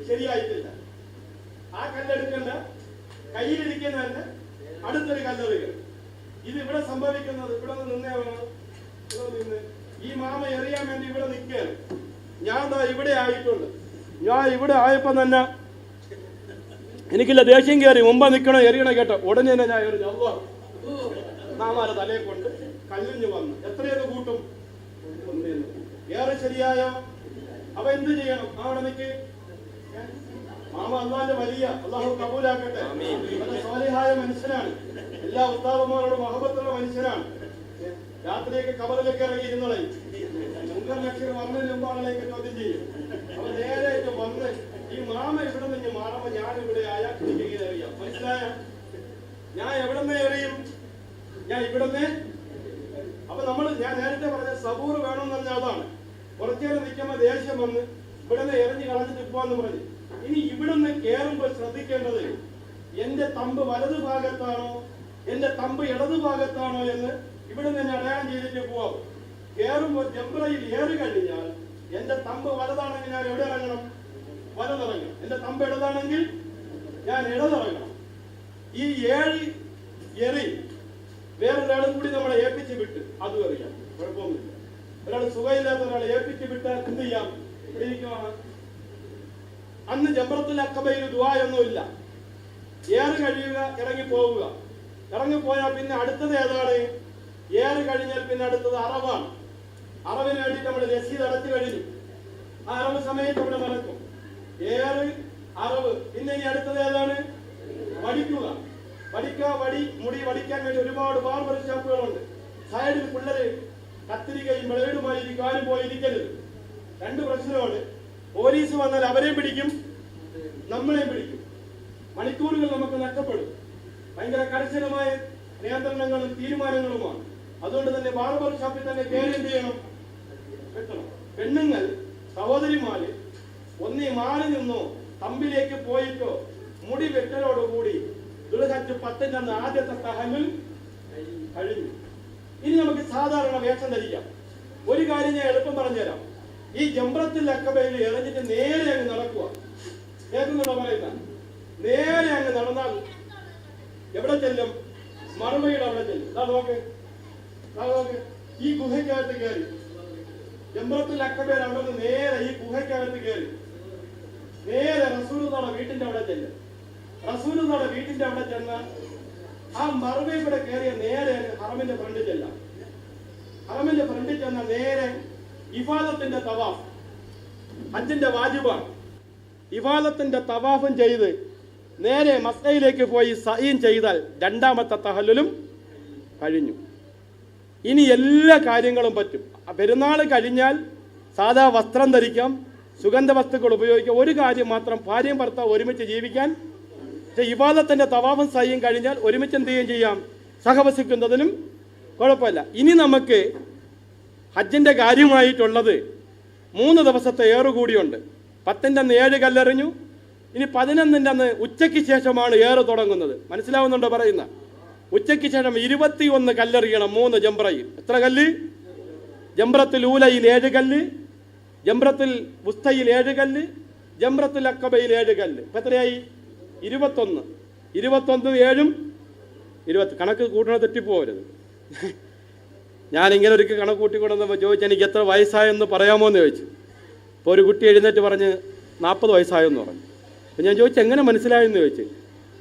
ശരിയായിട്ടില്ല. ആ കല്ലെടുക്കണ്ട, കയ്യിലിരിക്കുന്ന തന്നെ അടുത്തൊരു കല്ലെറിയുക. ഇത് ഇവിടെ സംഭവിക്കുന്നത്, ഇവിടെ നിന്നേ വേണം, ഇവിടെ നിന്ന് ഈ മാമ എറിയാൻ വേണ്ടി ഇവിടെ നിൽക്കുകയാണ്. ഞാൻ ദാ ഇവിടെ ആയിട്ടുണ്ട്. ഞാൻ ഇവിടെ ആയപ്പോ തന്നെ എനിക്കില്ല ദേഷ്യം കയറി. മുമ്പ് നിൽക്കണം, എറിയണം കേട്ടോ. ഉടനെ തന്നെ ഞാൻ എറിഞ്ഞു. മാമാരെ തലയെ കൊണ്ട് കല്ലിഞ്ഞു വന്നു. എത്രയത് കൂട്ടും? ഏറെ ശരിയായോ? അപ്പൊ എന്ത് ചെയ്യണം? അവിടെ നിൽക്ക്. മാമ അള്ളാന്റെ വലിയ, അള്ളാഹു കബൂലാക്കട്ടെ, സ്വാലിഹായ മനുഷ്യനാണ്. എല്ലാ ഉസ്താദന്മാരോടും മഹബത്തുള്ള മനുഷ്യനാണ്. രാത്രിയൊക്കെ കബറിലേക്ക് ഇറങ്ങി ഇരുന്നോളെ. മുൻകർ ലക്ഷ്യം വന്നതിന് മുമ്പാളിലേക്ക് ചോദ്യം ചെയ്യും. അപ്പൊ നേരെ വന്ന് ഈ മാമ ഇവിടെ നിന്ന് മാറുമ്പോ ഞാൻ ഇവിടെ അയാൾക്ക് ഇങ്ങനെ അറിയാം. മനസ്സിലായ? ഞാൻ എവിടെ നിന്ന് എറിയും? ഞാൻ ഇവിടുന്ന്. അപ്പൊ ഞാൻ നേരത്തെ പറഞ്ഞ സബൂർ വേണമെന്ന് പറഞ്ഞ അതാണ്. കുറച്ചേരം നിൽക്കുമ്പോ ദേഷ്യം വന്ന് ഇവിടുന്ന് എറിഞ്ഞ് കളഞ്ഞിട്ട് പോവാന്ന് പറഞ്ഞു. ഇനി ഇവിടുന്ന് കേറുമ്പോൾ ശ്രദ്ധിക്കേണ്ടത് എന്റെ തമ്പ് വലതു ഭാഗത്താണോ എന്റെ തമ്പ് ഇടതു ഭാഗത്താണോ എന്ന് ഇവിടെ നിന്ന് അടയാളം ചെയ്തിട്ട് പോവാം. കേറുമ്പോൾ ജംറയിൽ ഏറി കഴിഞ്ഞാൽ എന്റെ തമ്പ് വലതാണെങ്കിൽ ഞാൻ എവിടെ ഇറങ്ങണം? വലതിറങ്ങണം. എന്റെ തമ്പ് ഇടതാണെങ്കിൽ ഞാൻ ഇടതിറങ്ങണം. ഈ 7 എറി വേറൊരാളും കൂടി നമ്മളെ ഏൽപ്പിച്ച് വിട്ട്, അതും അറിയാം, കുഴപ്പമൊന്നുമില്ല. ഒരാൾ സുഖമില്ലാത്ത ഒരാളെ ഏൽപ്പിച്ച് വിട്ടാൽ എന്ത് ചെയ്യാം? ഇരിക്കുവാണ്. അന്ന് ജംറത്തുൽ അഖബയിൽ ദുആയൊന്നുമില്ല. ഏറ് കഴിയുക, ഇറങ്ങിപ്പോവുക. ഇറങ്ങിപ്പോയാൽ പിന്നെ അടുത്തത് ഏതാണ്? ഏറ് കഴിഞ്ഞാൽ പിന്നെ അടുത്തത് അറവാണ്. അറവിന് വേണ്ടിയിട്ട് നമ്മൾ രസീത് അടച്ചു കഴിഞ്ഞു. ആ അറവ് സമയത്ത് അവിടെ നടക്കും. ഏറ്, അറവ്. പിന്നെ ഇനി അടുത്തത് ഏതാണ്? വടിക്കുക. വടിക്കുക, വടി, മുടി വടിക്കാൻ വേണ്ടി ഒരുപാട് ബാർബർ ഷോപ്പുകളുണ്ട്. സൈഡിൽ പിള്ളേര് കത്തിരിക്കയും ബ്ലേഡുമായി ഇരിക്കാനും പോയിരിക്കരുത്. 2 പ്രശ്നമാണ്. പോലീസ് വന്നാൽ അവരെയും പിടിക്കും, നമ്മളെയും പിടിക്കും. മണിക്കൂറുകൾ നമുക്ക് നഷ്ടപ്പെടും. ഭയങ്കര കർശനമായ നിയന്ത്രണങ്ങളും തീരുമാനങ്ങളുമാണ്. അതുകൊണ്ട് തന്നെ ബാർബർ ഷോപ്പിൽ തന്നെ കയറി എന്ത് ചെയ്യണം? വെട്ടണം. പെണ്ണുങ്ങൾ, സഹോദരിമാര് ഒന്നീ മാറി നിന്നോ തമ്പിലേക്ക് പോയിട്ടോ മുടി വെട്ടലോടുകൂടി ദുൽഹജ്ജ് 10 ആദ്യത്തെ തഹല്ലുൽ കഴിഞ്ഞു. ഇനി നമുക്ക് സാധാരണ വേഷം ധരിക്കാം. ഒരു കാര്യം ഞാൻ എളുപ്പം പറഞ്ഞുതരാം. ഈ ജംറത്തുൽ അഖബയിൽ എറിഞ്ഞിട്ട് നേരെ അങ്ങ് നടക്കുക. കേൾക്കുന്നുണ്ടോ പറയുന്ന? നേരെ അങ്ങ് നടന്നാൽ എവിടെ ചെല്ലും? മറുപടിയുടെ അവിടെ ചെല്ലും. നോക്ക്, ഈ ഗുഹയ്ക്കകത്ത് കയറി ജംറത്തുൽ അഖബയിൽ അവിടെ നിന്ന് നേരെ ഈ ഗുഹയ്ക്കകത്ത് കയറി നേരെ റസൂലുള്ളാഹിയുടെ വീട്ടിന്റെ അവിടെ ചെല്ലും. റസൂലുള്ളാഹിയുടെ വീട്ടിന്റെ അവിടെ ചെന്നാൽ ആ മറുപടി കൂടെ കയറിയ നേരെ ഹറമിന്റെ ഫ്രണ്ടിൽ ചെല്ലാം. ഹറമിന്റെ ഫ്രണ്ടിൽ ചെന്ന നേരെ ഇഫാദത്തിന്റെ തവാഫ്, ഹജ്ജിന്റെ വാജിബാണ്. ഇഫാദത്തിന്റെ തവാഫും ചെയ്ത് നേരെ മസ്സയിലേക്ക് പോയി സഈൻ ചെയ്താൽ 2ാമത്തെ തഹല്ലുലും കഴിഞ്ഞു. ഇനി എല്ലാ കാര്യങ്ങളും പറ്റും. പെരുന്നാൾ കഴിഞ്ഞാൽ സാധാ വസ്ത്രം ധരിക്കാം, സുഗന്ധ വസ്തുക്കൾ ഉപയോഗിക്കാം. ഒരു കാര്യം മാത്രം, ഭാര്യയും ഭർത്താവ് ഒരുമിച്ച് ജീവിക്കാൻ. ഇബാദത്തിന്റെ തവാഫും സയ്യും കഴിഞ്ഞാൽ ഒരുമിച്ച് എന്ത് ചെയ്യുകയും ചെയ്യാം? സഹവസിക്കുന്നതിനും കുഴപ്പമില്ല. ഇനി നമുക്ക് ഹജ്ജിന്റെ കാര്യമായിട്ടുള്ളത് 3 ദിവസത്തെ ഏറുകൂടിയുണ്ട്. 10ന്റെ അന്ന് 7 കല്ലെറിഞ്ഞു. ഇനി 11ന്റെ അന്ന് ഉച്ചയ്ക്ക് ശേഷമാണ് ഏറ് തുടങ്ങുന്നത്. മനസ്സിലാവുന്നുണ്ടോ പറയുന്ന? ഉച്ചയ്ക്ക് ശേഷം 21 കല്ലെറിയണം. 3 ജംറയിൽ. എത്ര കല്ല്? ജംറത്തുൽ ഊലയിൽ 7 കല്ല്, ജംറത്തുൽ വുസ്തയിൽ 7 കല്ല്, ജംറത്തുൽ അഖബയിൽ 7 കല്ല്. ഇപ്പം എത്രയായി? 21. 21 7 20. കണക്ക് കൂട്ടണ തെറ്റിപ്പോകരുത്. ഞാനിങ്ങനെ ഒരിക്കൽ കണക്ക് കൂട്ടിക്കൊണ്ടെന്നപ്പോൾ ചോദിച്ചു, എനിക്ക് എത്ര വയസ്സായെന്ന് പറയാമോ എന്ന് ചോദിച്ചു. അപ്പോൾ ഒരു കുട്ടി എഴുന്നേറ്റ് പറഞ്ഞ് 40 വയസ്സായെന്ന് പറഞ്ഞു. അപ്പോൾ ഞാൻ ചോദിച്ചു എങ്ങനെ മനസ്സിലായെന്ന് ചോദിച്ചു.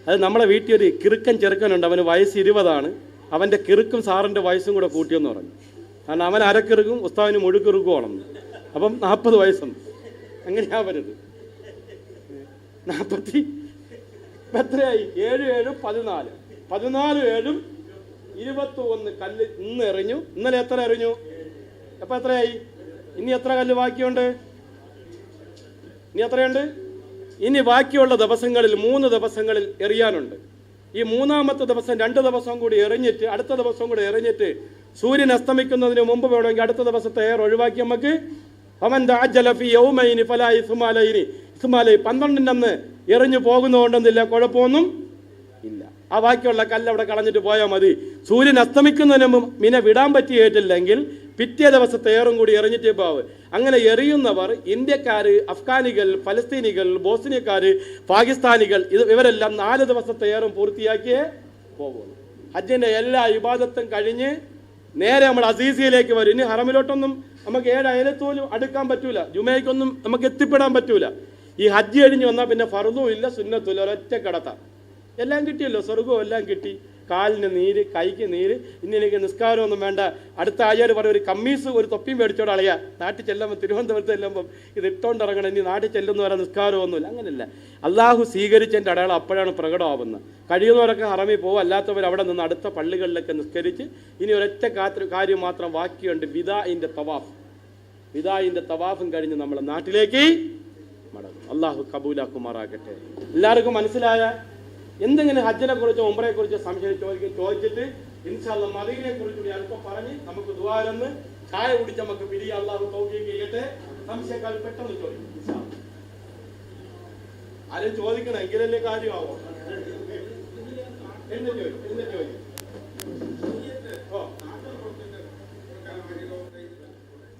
അത് നമ്മളെ വീട്ടിൽ ഒരു കിറുക്കൻ ചെറുക്കനുണ്ട്, അവന് വയസ്സ് 20ആണ്. അവൻ്റെ കിറുക്കും സാറിൻ്റെ വയസ്സും കൂടെ കൂട്ടിയെന്ന് പറഞ്ഞു. കാരണം അവൻ അരക്കിറുക്കും ഉസ്താവിന് മുഴുക്കിറുക്കുവാണെന്ന്. അപ്പം 40 വയസ്സും എങ്ങനെയാ വരുന്നത്? 40 എത്രയായി? 7 7 14. 14 7 21 കല്ല് ഇന്ന് എറിഞ്ഞു. ഇന്നലെ എത്ര എറിഞ്ഞു? അപ്പം എത്രയായി? ഇനി എത്ര കല്ല് ബാക്കിയുണ്ട്? ഇനി എത്രയുണ്ട്? ഇനി ബാക്കിയുള്ള ദിവസങ്ങളിൽ 3 ദിവസങ്ങളിൽ എറിയാനുണ്ട്. ഈ 3ാമത്തെ ദിവസം 2 ദിവസം കൂടി എറിഞ്ഞിട്ട് അടുത്ത ദിവസം കൂടി എറിഞ്ഞിട്ട് സൂര്യൻ അസ്തമിക്കുന്നതിന് മുമ്പ് വേണമെങ്കിൽ അടുത്ത ദിവസത്തെ ഏർ ഒഴിവാക്കി നമുക്ക് 12ന്റെ അന്ന് എറിഞ്ഞു പോകുന്നതുകൊണ്ടൊന്നുമില്ല, കുഴപ്പമൊന്നും ഇല്ല. ആ ബാക്കിയുള്ള കല്ല് അവിടെ കളഞ്ഞിട്ട് പോയാൽ മതി. സൂര്യൻ അസ്തമിക്കുന്നതിന് മുമ്പ് മിന വിടാൻ പറ്റിയിട്ടില്ലെങ്കിൽ പിറ്റേ ദിവസത്തെ ഏറും കൂടി എറിഞ്ഞിട്ടേ പോവ്. അങ്ങനെ എറിയുന്നവർ ഇന്ത്യക്കാർ, അഫ്ഗാനികൾ, ഫലസ്തീനികൾ, ബോസ്നിയക്കാർ, പാകിസ്ഥാനികൾ, ഇവരെല്ലാം 4 ദിവസത്തെ ഏറും പൂർത്തിയാക്കിയേ പോകുള്ളൂ. ഹജ്ജിന്റെ എല്ലാ ഇബാദത്തും കഴിഞ്ഞ് നേരെ നമ്മൾ അസീസിയയിലേക്ക് വരും. ഇനി ഹറമിലോട്ടൊന്നും നമുക്ക് 7 അയലത്തോലും അടുക്കാൻ പറ്റൂല, ജുമയ്ക്കൊന്നും നമുക്ക് എത്തിപ്പെടാൻ പറ്റൂല. ഈ ഹജ്ജ് കഴിഞ്ഞ് വന്നാൽ പിന്നെ ഫർദും ഇല്ല, സുന്നത്തും ഇല്ല, ഒരൊറ്റ കടത്താം. എല്ലാം കിട്ടിയല്ലോ, സ്വർഗവും എല്ലാം കിട്ടി. കാലിന് നീര്, കൈക്ക് നീര്, ഇനി എനിക്ക് നിസ്കാരമൊന്നും വേണ്ട. അടുത്ത ആഴ്ച പറയും ഒരു കമ്മീസ് ഒരു തൊപ്പിയും മേടിച്ചോടെ അളയാ. നാട്ടിൽ ചെല്ലുമ്പോൾ, തിരുവനന്തപുരത്ത് ചെല്ലുമ്പം ഇത് ഇട്ടുകൊണ്ട് ഇറങ്ങണം, ഇനി നാട്ടിൽ ചെല്ലുന്ന വരെ നിസ്കാരമൊന്നുമില്ല. അങ്ങനെയല്ല, അള്ളാഹു സ്വീകരിച്ചതിൻ്റെ അടയാളം അപ്പോഴാണ് പ്രകടമാവുന്നത്. കഴിയുന്നവരൊക്കെ ഹറമിൽ പോകും, അല്ലാത്തവർ അവിടെ നിന്ന് അടുത്ത പള്ളികളിലൊക്കെ നിസ്കരിച്ച്. ഇനി ഒരൊറ്റ കാര്യം മാത്രം ബാക്കിയുണ്ട്, വിദാഇൻ്റെ തവാഫ്. വിദാഇൻ്റെ തവാഫും കഴിഞ്ഞ് നമ്മൾ നാട്ടിലേക്ക് മടങ്ങും. അള്ളാഹു കബൂലാക്കുമാറാകട്ടെ. എല്ലാവർക്കും മനസ്സിലായ? എന്തെങ്കിലും ഹജ്ജിനെ കുറിച്ചോ ഉംറയെ കുറിച്ചോ സംശയം ചോദിച്ചിട്ട് ഇൻഷാ അല്ലാഹ് മദീനയെ കുറിച്ചുകൂടി അല്പം പറഞ്ഞ് നമുക്ക് ദുആരന്ന് ചായ കുടിച്ച് നമുക്ക് പിരിയ. അള്ളാഹു തൗഫീഖ് ചെയ്യട്ടെ. സംശയക്കാർ പെട്ടെന്ന് ചോദിക്കും. ഇൻഷാ അല്ലാഹ് ആരും ചോദിക്കണം, എങ്കിലല്ലേ കാര്യമാവോ.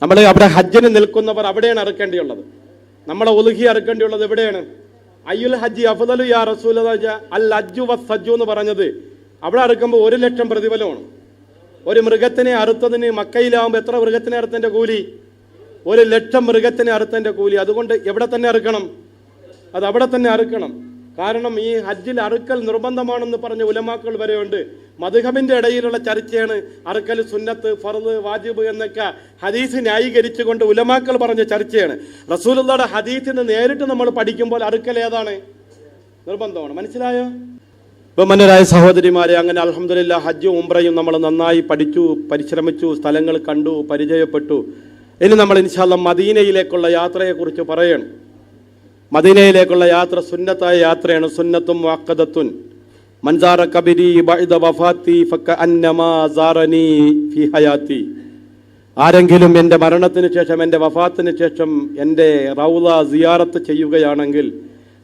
നമ്മൾ അവിടെ ഹജ്ജിന് നിൽക്കുന്നവർ അവിടെയാണ് അറുക്കേണ്ടിയുള്ളത്. നമ്മളെ ഉലുഹി അറുക്കേണ്ടിയുള്ളത് എവിടെയാണ്? അയ്യുൽ ഹജ്ജി അഫ്ദലു യാ റസൂലല്ലാഹ് അൽ ഹജ്ജു വസ്സജ്ജു എന്ന് പറഞ്ഞത് അവിടെ അറുക്കുമ്പോൾ 1 ലക്ഷം പ്രതിഫലമാണ്. ഒരു മൃഗത്തിനെ അറുത്തതിന് മക്കയിലാവുമ്പോൾ എത്ര മൃഗത്തിനെ അറുത്തതിൻ്റെ കൂലി? 1 ലക്ഷം മൃഗത്തിനെ അറുത്തതിൻ്റെ കൂലി. അതുകൊണ്ട് എവിടെ തന്നെ അറുക്കണം? അത് അവിടെ തന്നെ അറുക്കണം. കാരണം ഈ ഹജ്ജിൽ അറുക്കൽ നിർബന്ധമാണെന്ന് പറഞ്ഞ ഉലമാക്കൾ വരെയുണ്ട്. മദ്ഹബിന്റെ ഇടയിലുള്ള ചർച്ചയാണ് അറുക്കൽ സുന്നത്ത്, ഫർദ്, വാജിബ് എന്നൊക്കെ ഹദീസ് ന്യായീകരിച്ചുകൊണ്ട് ഉലമാക്കൾ പറഞ്ഞ ചർച്ചയാണ്. റസൂലുള്ളാഹിയുടെ ഹദീസിന് നേരിട്ട് നമ്മൾ പഠിക്കുമ്പോൾ അറുക്കൽ ഏതാണ്? നിർബന്ധമാണ്. മനസ്സിലായോ? ബഹുമാന്യരായ സഹോദരിമാരെ, അങ്ങനെ അൽഹംദുലില്ലാഹ് ഹജ്ജും ഉംറയും നമ്മൾ നന്നായി പഠിച്ചു, പരിശ്രമിച്ചു, സ്ഥലങ്ങൾ കണ്ടു, പരിചയപ്പെട്ടു. ഇനി നമ്മൾ ഇൻഷാ അല്ലാഹ് മദീനയിലേക്കുള്ള യാത്രയെക്കുറിച്ച് പറയണം. മദീനയിലേക്കുള്ള യാത്ര സുന്നത്തായ യാത്രയാണ്. സുന്നത്തും മുഅക്കദത്തുൻ. മൻസാറ കബരി ബഅദ വഫാത്തി ഫകഅന്നമാ സാറനി ഫി ഹയാത്തി. ആരെങ്കിലും എൻ്റെ മരണത്തിന് ശേഷം, എൻ്റെ വഫാത്തിന് ശേഷം എൻ്റെ റൗള സിയാറത്ത് ചെയ്യുകയാണെങ്കിൽ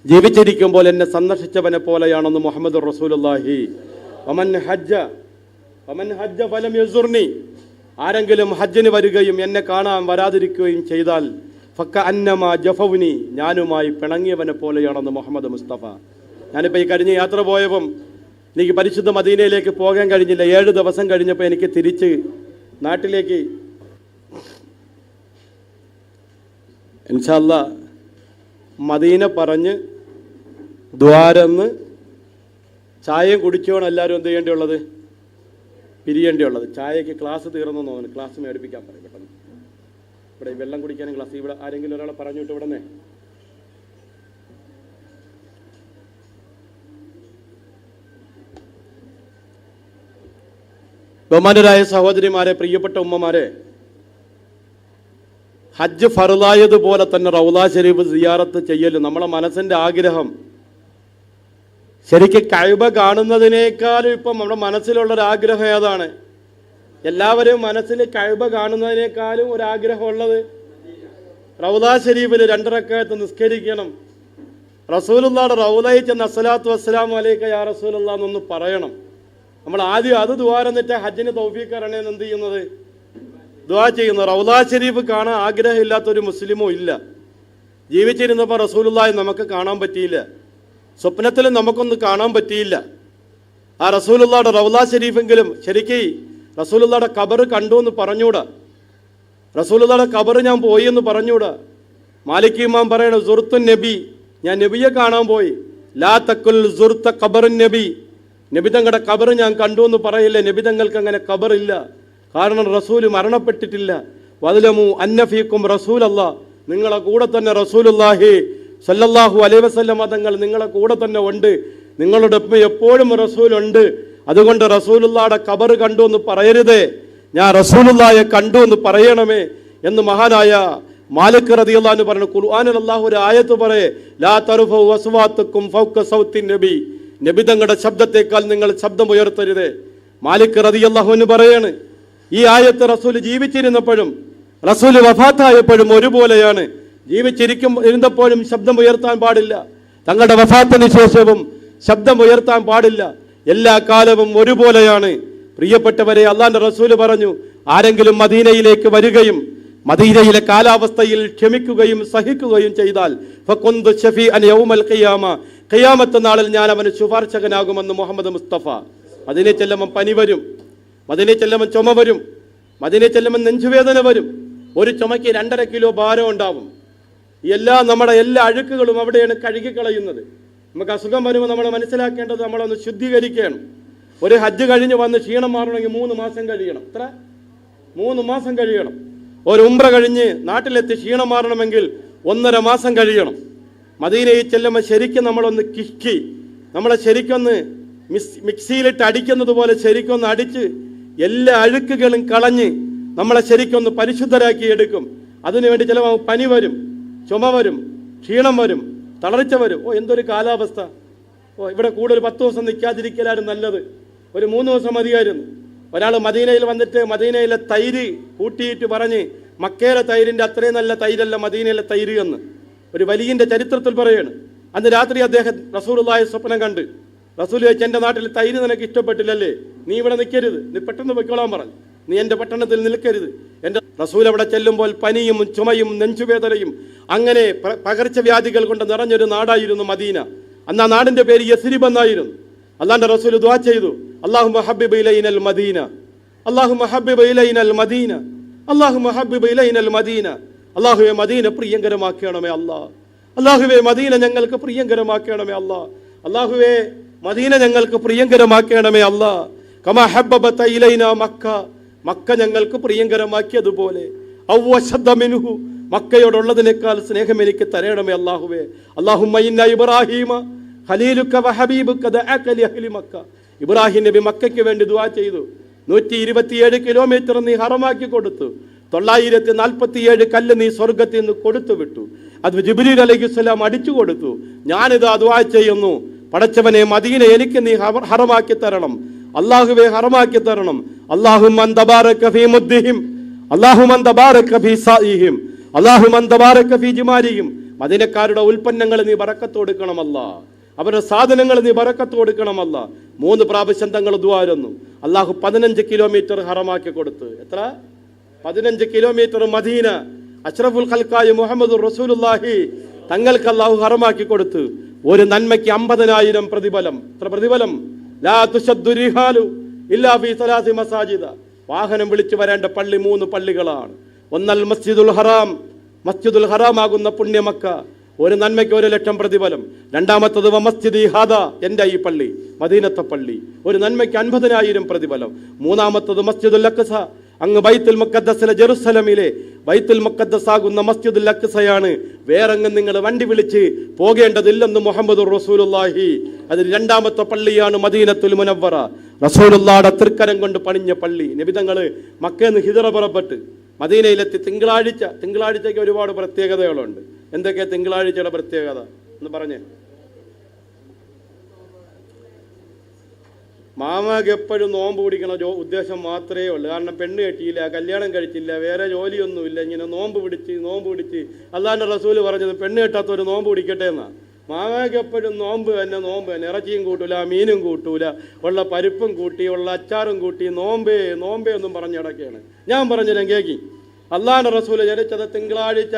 ജീവിച്ചിരിക്കുമ്പോൾ എന്നെ സന്ദർശിച്ചവനെ പോലെയാണെന്ന് മുഹമ്മദ് റസൂലുള്ളാഹി. വമൻ ഹജ്ജ ഫലം യസുർനി. ആരെങ്കിലും ഹജ്ജിന് വരികയും എന്നെ കാണാൻ വരാതിരിക്കുകയും ചെയ്താൽ ഫകഅന്നമാ ജഫൗനി, ഞാനുമായി പിണങ്ങിയവനെ പോലെയാണെന്ന് മുഹമ്മദ് മുസ്തഫ. ഞാനിപ്പോൾ ഈ കഴിഞ്ഞ യാത്ര പോയപ്പം എനിക്ക് പരിശുദ്ധ മദീനയിലേക്ക് പോകാൻ കഴിഞ്ഞില്ല. 7 ദിവസം കഴിഞ്ഞപ്പോൾ എനിക്ക് തിരിച്ച് നാട്ടിലേക്ക് ഇൻഷാ അല്ലാഹ് മദീന പറഞ്ഞ് ദ്വാരന്ന് ചായയും കുടിച്ചോണം എല്ലാവരും എന്ത് ചെയ്യേണ്ടിയുള്ളത്? പിരിയേണ്ടിയുള്ളത്. ചായക്ക് ക്ലാസ് തീർന്നു തോന്നുന്നു. ക്ലാസ് മേടിപ്പിക്കാൻ പറയും പെട്ടെന്ന്. ഇവിടെ വെള്ളം കുടിക്കാനും ക്ലാസ് ഇവിടെ ആരെങ്കിലും ഒരാളെ പറഞ്ഞിട്ട് ഇവിടെ നിന്ന് ബഹുമാന്യരായ സഹോദരിമാരെ, പ്രിയപ്പെട്ട ഉമ്മമാരെ, ഹജ്ജ് ഫർളായതുപോലെ തന്നെ റൗള ശരീഫ് സിയാറത്ത് ചെയ്യൽ നമ്മളെ മനസ്സിന്റെ ആഗ്രഹം. ശരിക്കും കഅബ കാണുന്നതിനേക്കാളും ഇപ്പം നമ്മുടെ മനസ്സിലുള്ളൊരാഗ്രഹം ഏതാണ്? എല്ലാവരും മനസ്സിൽ കഅബ കാണുന്നതിനേക്കാളും ഒരാഗ്രഹമുള്ളത് റൗള ശരീഫിൽ 2 റക്അത്ത് നിസ്കരിക്കണം. റസൂലുള്ളാഹിയുടെ റൗളയിൽ ചെന്ന് അസ്സലാത്തു വസ്സലാമു അലൈക യാ റസൂലല്ലാഹ് എന്നൊന്ന് പറയണം. നമ്മൾ ആദ്യം അത് ദുആ എന്നിട്ട് ഹജ്ജിന് തൗഫീഖ് തരണേന്ന് എന്ത് ചെയ്യുന്നത്? ദുആ ചെയ്യുന്നത്. റൗള ശരീഫ് കാണാൻ ആഗ്രഹമില്ലാത്തൊരു മുസ്ലിമോ ഇല്ല. ജീവിച്ചിരുന്നപ്പോൾ റസൂലുള്ളാഹി നമുക്ക് കാണാൻ പറ്റിയില്ല, സ്വപ്നത്തിൽ നമുക്കൊന്നും കാണാൻ പറ്റിയില്ല. ആ റസൂലുള്ളാഹിയുടെ റൗള ശരീഫെങ്കിലും ശരിക്കും റസൂലുള്ളാഹിയുടെ ഖബർ കണ്ടു എന്ന് പറഞ്ഞൂടാ. റസൂലുള്ളാഹിയുടെ ഖബർ ഞാൻ പോയി എന്ന് പറഞ്ഞൂടാ. മാലിക് ഇമാം പറയണ സുർത്തുൻ നബി, ഞാൻ നബിയെ കാണാൻ പോയി. ലാ തക്കുൽ സുർത്ത ഖബറുൻ നബി, നബി തങ്ങളുടെ ഖബർ ഞാൻ കണ്ടു എന്ന് പറയില്ല. നബി തങ്ങൾക്ക് അങ്ങനെ ഖബറില്ല. കാരണം റസൂൽ മരണപ്പെട്ടിട്ടില്ല. വഅലമു അന്ന ഫീക്കും റസൂലല്ലാഹ്, നിങ്ങളെ കൂടെ തന്നെ റസൂലുള്ളാഹി സല്ലല്ലാഹു അലൈഹി വസല്ലം തങ്ങൾ നിങ്ങളെ കൂടെ തന്നെ ഉണ്ട്. നിങ്ങളുടെ ഒപ്പം എപ്പോഴും റസൂലുണ്ട്. അതുകൊണ്ട് റസൂലുള്ളാഹിയുടെ ഖബർ കണ്ടു എന്ന് പറയരുതേ, ഞാൻ റസൂലുള്ളാഹിയെ കണ്ടു എന്ന് പറയണമേ എന്ന് മഹാനായ മാലിക് റളിയല്ലാഹു അൻഹു പറഞ്ഞു. ഖുർആനിൽ അല്ലാഹു ഒരു ആയത്ത് പറയേ, ലാ തർഫഉ അസ്വാതക്കും ഫൗക സൗത്തിൻ നബി, നബി തങ്ങളുടെ ശബ്ദത്തേക്കാൾ നിങ്ങൾ ശബ്ദം ഉയർത്തരുതേ. മാലിക് റളിയല്ലാഹു അൻഹു പറയാണ്, ഈ ആയത്ത് റസൂൽ ജീവിച്ചിരുന്നപ്പോഴും റസൂൽ വഫാത്തായപ്പോഴും ഒരുപോലെയാണ്. ഇരുന്നപ്പോഴും ശബ്ദം ഉയർത്താൻ പാടില്ല, തങ്ങളുടെ വഫാത്തിന് ശേഷവും ശബ്ദം ഉയർത്താൻ പാടില്ല. എല്ലാ കാലവും ഒരുപോലെയാണ്. പ്രിയപ്പെട്ടവരെ, അള്ളാന്റെ റസൂല് പറഞ്ഞു, ആരെങ്കിലും മദീനയിലേക്ക് വരികയും മദീനയിലെ കാലാവസ്ഥയിൽ ക്ഷമിക്കുകയും സഹിക്കുകയും ചെയ്താൽ ഫകുന്തു ശഫീഅൻ യൗമൽ ഖിയാമ, ഖിയാമത്ത് നാളിൽ ഞാൻ അവന് ശുപാർശകനാകുമെന്ന് മുഹമ്മദ് മുസ്തഫ. മദീനയിൽ ചെല്ലുമ്പോൾ പനി വരും, മദീനയിൽ ചെല്ലുമ്പോൾ ചുമ വരും, മദീനയിൽ ചെല്ലുമ്പോൾ നെഞ്ചുവേദന വരും. ഒരു ചുമയ്ക്ക് 2.5 കിലോ ഭാരം ഉണ്ടാവും. നമ്മുടെ എല്ലാ അഴുക്കുകളും അവിടെയാണ് കഴുകിക്കളയുന്നത്. നമുക്ക് അസുഖം വരുമ്പോൾ നമ്മൾ മനസ്സിലാക്കേണ്ടത് നമ്മളൊന്ന് ശുദ്ധീകരിക്കണം. ഒരു ഹജ്ജ് കഴിഞ്ഞ് വന്ന് ക്ഷീണം മാറണമെങ്കിൽ 3 മാസം കഴിയണം. എത്ര? 3 മാസം കഴിയണം. ഒരു ഉംറ കഴിഞ്ഞ് നാട്ടിലെത്തി ക്ഷീണം മാറണമെങ്കിൽ 1.5 മാസം കഴിയണം. മദീനയിൽ ചെല്ലുമ്പോൾ ശരിക്കും നമ്മളൊന്ന് കിഷ്കി, നമ്മളെ ശരിക്കൊന്ന് മിക്സിയിലിട്ട് അടിക്കുന്നത് പോലെ ശരിക്കൊന്ന് അടിച്ച് എല്ലാ അഴുക്കുകളും കളഞ്ഞ് നമ്മളെ ശരിക്കൊന്ന് പരിശുദ്ധരാക്കി എടുക്കും. അതിനുവേണ്ടി ചിലപ്പോൾ പനി വരും, ചുമ വരും, ക്ഷീണം വരും, തളർച്ച വരും. എന്തൊരു കാലാവസ്ഥ! ഇവിടെ കൂടുതൽ 10 ദിവസം നിൽക്കാതിരിക്കലായിരുന്നു നല്ലത്. ഒരു 3 ദിവസം മതിയായിരുന്നു. ഒരാൾ മദീനയിൽ വന്നിട്ട് മദീനയിലെ തൈര് കൂട്ടിയിട്ട് പറഞ്ഞ് മക്കയിലെ തൈരിൻ്റെ അത്രയും നല്ല തൈരല്ല മദീനയിലെ തൈര് എന്ന് ഒരു വലിയൻ്റെ ചരിത്രത്തിൽ പറയാണ്. അന്ന് രാത്രി അദ്ദേഹം റസൂലുള്ളാഹി സ്വപ്നം കണ്ട്. റസൂൽ ചോദിച്ചു, എൻ്റെ നാട്ടിൽ തൈര് നിനക്ക് ഇഷ്ടപ്പെട്ടില്ലല്ലേ? നീ ഇവിടെ നിൽക്കരുത്, നീ പെട്ടെന്ന് പൊയ്ക്കോളാൻ പറഞ്ഞു. നീ എൻ്റെ പട്ടണത്തിൽ നിൽക്കരുത്. എൻ്റെ റസൂൽ അവിടെ ചെല്ലുമ്പോൾ പനിയും ചുമയും നെഞ്ചുവേദനയും അങ്ങനെ പകർച്ചവ്യാധികൾ കൊണ്ട് നിറഞ്ഞൊരു നാടായിരുന്നു മദീന. അന്ന് ആ നാടിൻ്റെ പേര് യസ്രിബ് എന്നായിരുന്നു. അല്ലാഹുവിൻ്റെ റസൂൽ ദുആ ചെയ്തു, അല്ലാഹുമ്മ ഹബ്ബിബ് ഇലൈനൽ മദീന, അല്ലാഹുമ്മ ഹബ്ബിബ് ഇലൈനൽ മദീന, അല്ലാഹുമ്മ ഹബ്ബിബ് ഇലൈനൽ മദീന. അല്ലാഹുവേ, മദീന പ്രിയങ്കരമാക്കണമേ അല്ലാ. അല്ലാഹുവേ, മദീന ഞങ്ങൾക്ക് പ്രിയങ്കരമാക്കണമേ അല്ലാ. അല്ലാഹുവേ, മദീന ഞങ്ങൾക്ക് പ്രിയങ്കരമാക്കണമേ അല്ലാ. കമാ ഹബ്ബബത ഇലൈനാ മക്ക, മക്ക ഞങ്ങൾക്ക് പ്രിയങ്കരമാക്കിയതുപോലെ ഔവശദ്ദ മിൻഹു, മക്കയോടുള്ളതിനേക്കാൾ സ്നേഹം എനിക്ക് തരണമേ അല്ലാഹുവേ. അല്ലാഹുമ്മ ഇന്ന ഇബ്രാഹീമ ഖലീലുക വഹബീബുക ദഅക ലിഅഹ്ലി മക്ക. ഇബ്രാഹിം നബി മക്കയ്ക്ക് വേണ്ടി ദുആ ചെയ്തു. 127 കിലോമീറ്റർ നീ ഹറമാക്കി കൊടുത്തു. 947 കല്ല് നീ സ്വർഗത്തിൽ നിന്ന് കൊടുത്തു വിട്ടു. അത് ജിബ്രീൽ അലൈഹിസ്സലാം അടിച്ചു കൊടുത്തു. ഞാനിതാ ദുആ ചെയ്യുന്നു, പടച്ചവനെ, മദീന എനിക്ക് നീ ഹറമാക്കി തരണം. അല്ലാഹുവേ, ഹറമാക്കി തരണം. അല്ലാഹുമ്മൻ തബാറക ഫീ മുദ്ദിഹിം, അല്ലാഹുമ്മൻ തബാറക ഫീ സായിഹിം, അല്ലാഹുമ്മൻ തബാറക ഫീ ജിമാരിഹിം. മദീനക്കാരുടെ ഉൽപ്പന്നങ്ങൾ നീ ബറക്കത്ത് കൊടുക്കണമല്ല, അവരുടെ സാധനങ്ങൾ നീ ബറക്കത്ത് കൊടുക്കണമല്ല. 3 പ്രാവശ്യം തങ്ങൾ ദുആരുന്നു. അല്ലാഹു 15 കിലോമീറ്റർ ഹറമാക്കി കൊടുത്തു. എത്ര? 15 കിലോമീറ്റർ മദീന അഷ്റഫുൽ ഖൽഖായ മുഹമ്മദുർ റസൂലുള്ളാഹി തങ്ങൾക്ക് അല്ലാഹു ഹറമാക്കി കൊടുത്തു. ഒരു നന്മയ്ക്ക് 50,000 പ്രതിഫലം. എത്ര പ്രതിഫലം? ലാ തുശദ്ദു റിഹാലു ഇല്ലാ ഫീ സലാസി മസാജിദ. വാഹനം വിളിച്ചു വരേണ്ട പള്ളി 3 പള്ളികളാണ്. ഒന്നൽ മസ്ജിദുൽ ഹറാം, മസ്ജിദുൽ ഹറാം ആകുന്ന പുണ്യമക്ക, ഒരു നന്മയ്ക്ക് 1,00,000 പ്രതിഫലം. രണ്ടാമത്തത് മസ്ജിദി ഹാദ, എൻ്റെ ഈ പള്ളി, മദീനത്തെ പള്ളി, ഒരു നന്മയ്ക്ക് 50,000 പ്രതിഫലം. മൂന്നാമത്തത് മസ്ജിദുൽ അഖ്സ, അങ്ങ് ബൈത്തുൽ മുഖദ്ദസിലെ ജെറുസലമിലെ ബൈത്തുൽ മുഖദ്ദസ് ആകുന്ന മസ്ജിദുൽ അഖ്സയാണ്. വേറെങ്ങ് നിങ്ങൾ വണ്ടി വിളിച്ച് പോകേണ്ടതില്ലെന്ന് മുഹമ്മദുർ റസൂലുള്ളാഹി. അതിൽ 2ാമത്തെ പള്ളിയാണ് മദീനത്തുൽ മുനവ്വറ, റസൂലുള്ളാഹിയുടെ തൃക്കരം കൊണ്ട് പണിഞ്ഞ പള്ളി. നബി തങ്ങൾ മക്കയിൽ നിന്ന് ഹിജ്റ പുറപ്പെട്ട് മദീനയിലെത്തി. തിങ്കളാഴ്ചയ്ക്ക് ഒരുപാട് പ്രത്യേകതകളുണ്ട്. എന്തൊക്കെയാ തിങ്കളാഴ്ചയുടെ പ്രത്യേകത എന്ന് പറഞ്ഞേ? മാമക്ക് എപ്പോഴും നോമ്പ് പിടിക്കണ ഉദ്ദേശം മാത്രമേ ഉള്ളൂ. കാരണം പെണ്ണ് കെട്ടിയില്ല, കല്യാണം കഴിച്ചില്ല, വേറെ ജോലിയൊന്നുമില്ല. ഇങ്ങനെ നോമ്പ് പിടിച്ച് അല്ലാഹുവിന്റെ റസൂല് പറഞ്ഞത് പെണ്ണ് കെട്ടാത്തൊരു നോമ്പ് പിടിക്കട്ടെ എന്നാണ്. മാമക്ക് എപ്പോഴും നോമ്പ് തന്നെ. ഇറച്ചിയും കൂട്ടൂല, മീനും കൂട്ടൂല, ഉള്ള പരിപ്പും കൂട്ടി, ഉള്ള അച്ചാറും കൂട്ടി, നോമ്പേ ഒന്നും പറഞ്ഞ് കിടക്കുകയാണ്. ഞാൻ പറഞ്ഞില്ല കേക്കി. അല്ലാഹുവിന്റെ റസൂല് ജനിച്ചത് തിങ്കളാഴ്ച.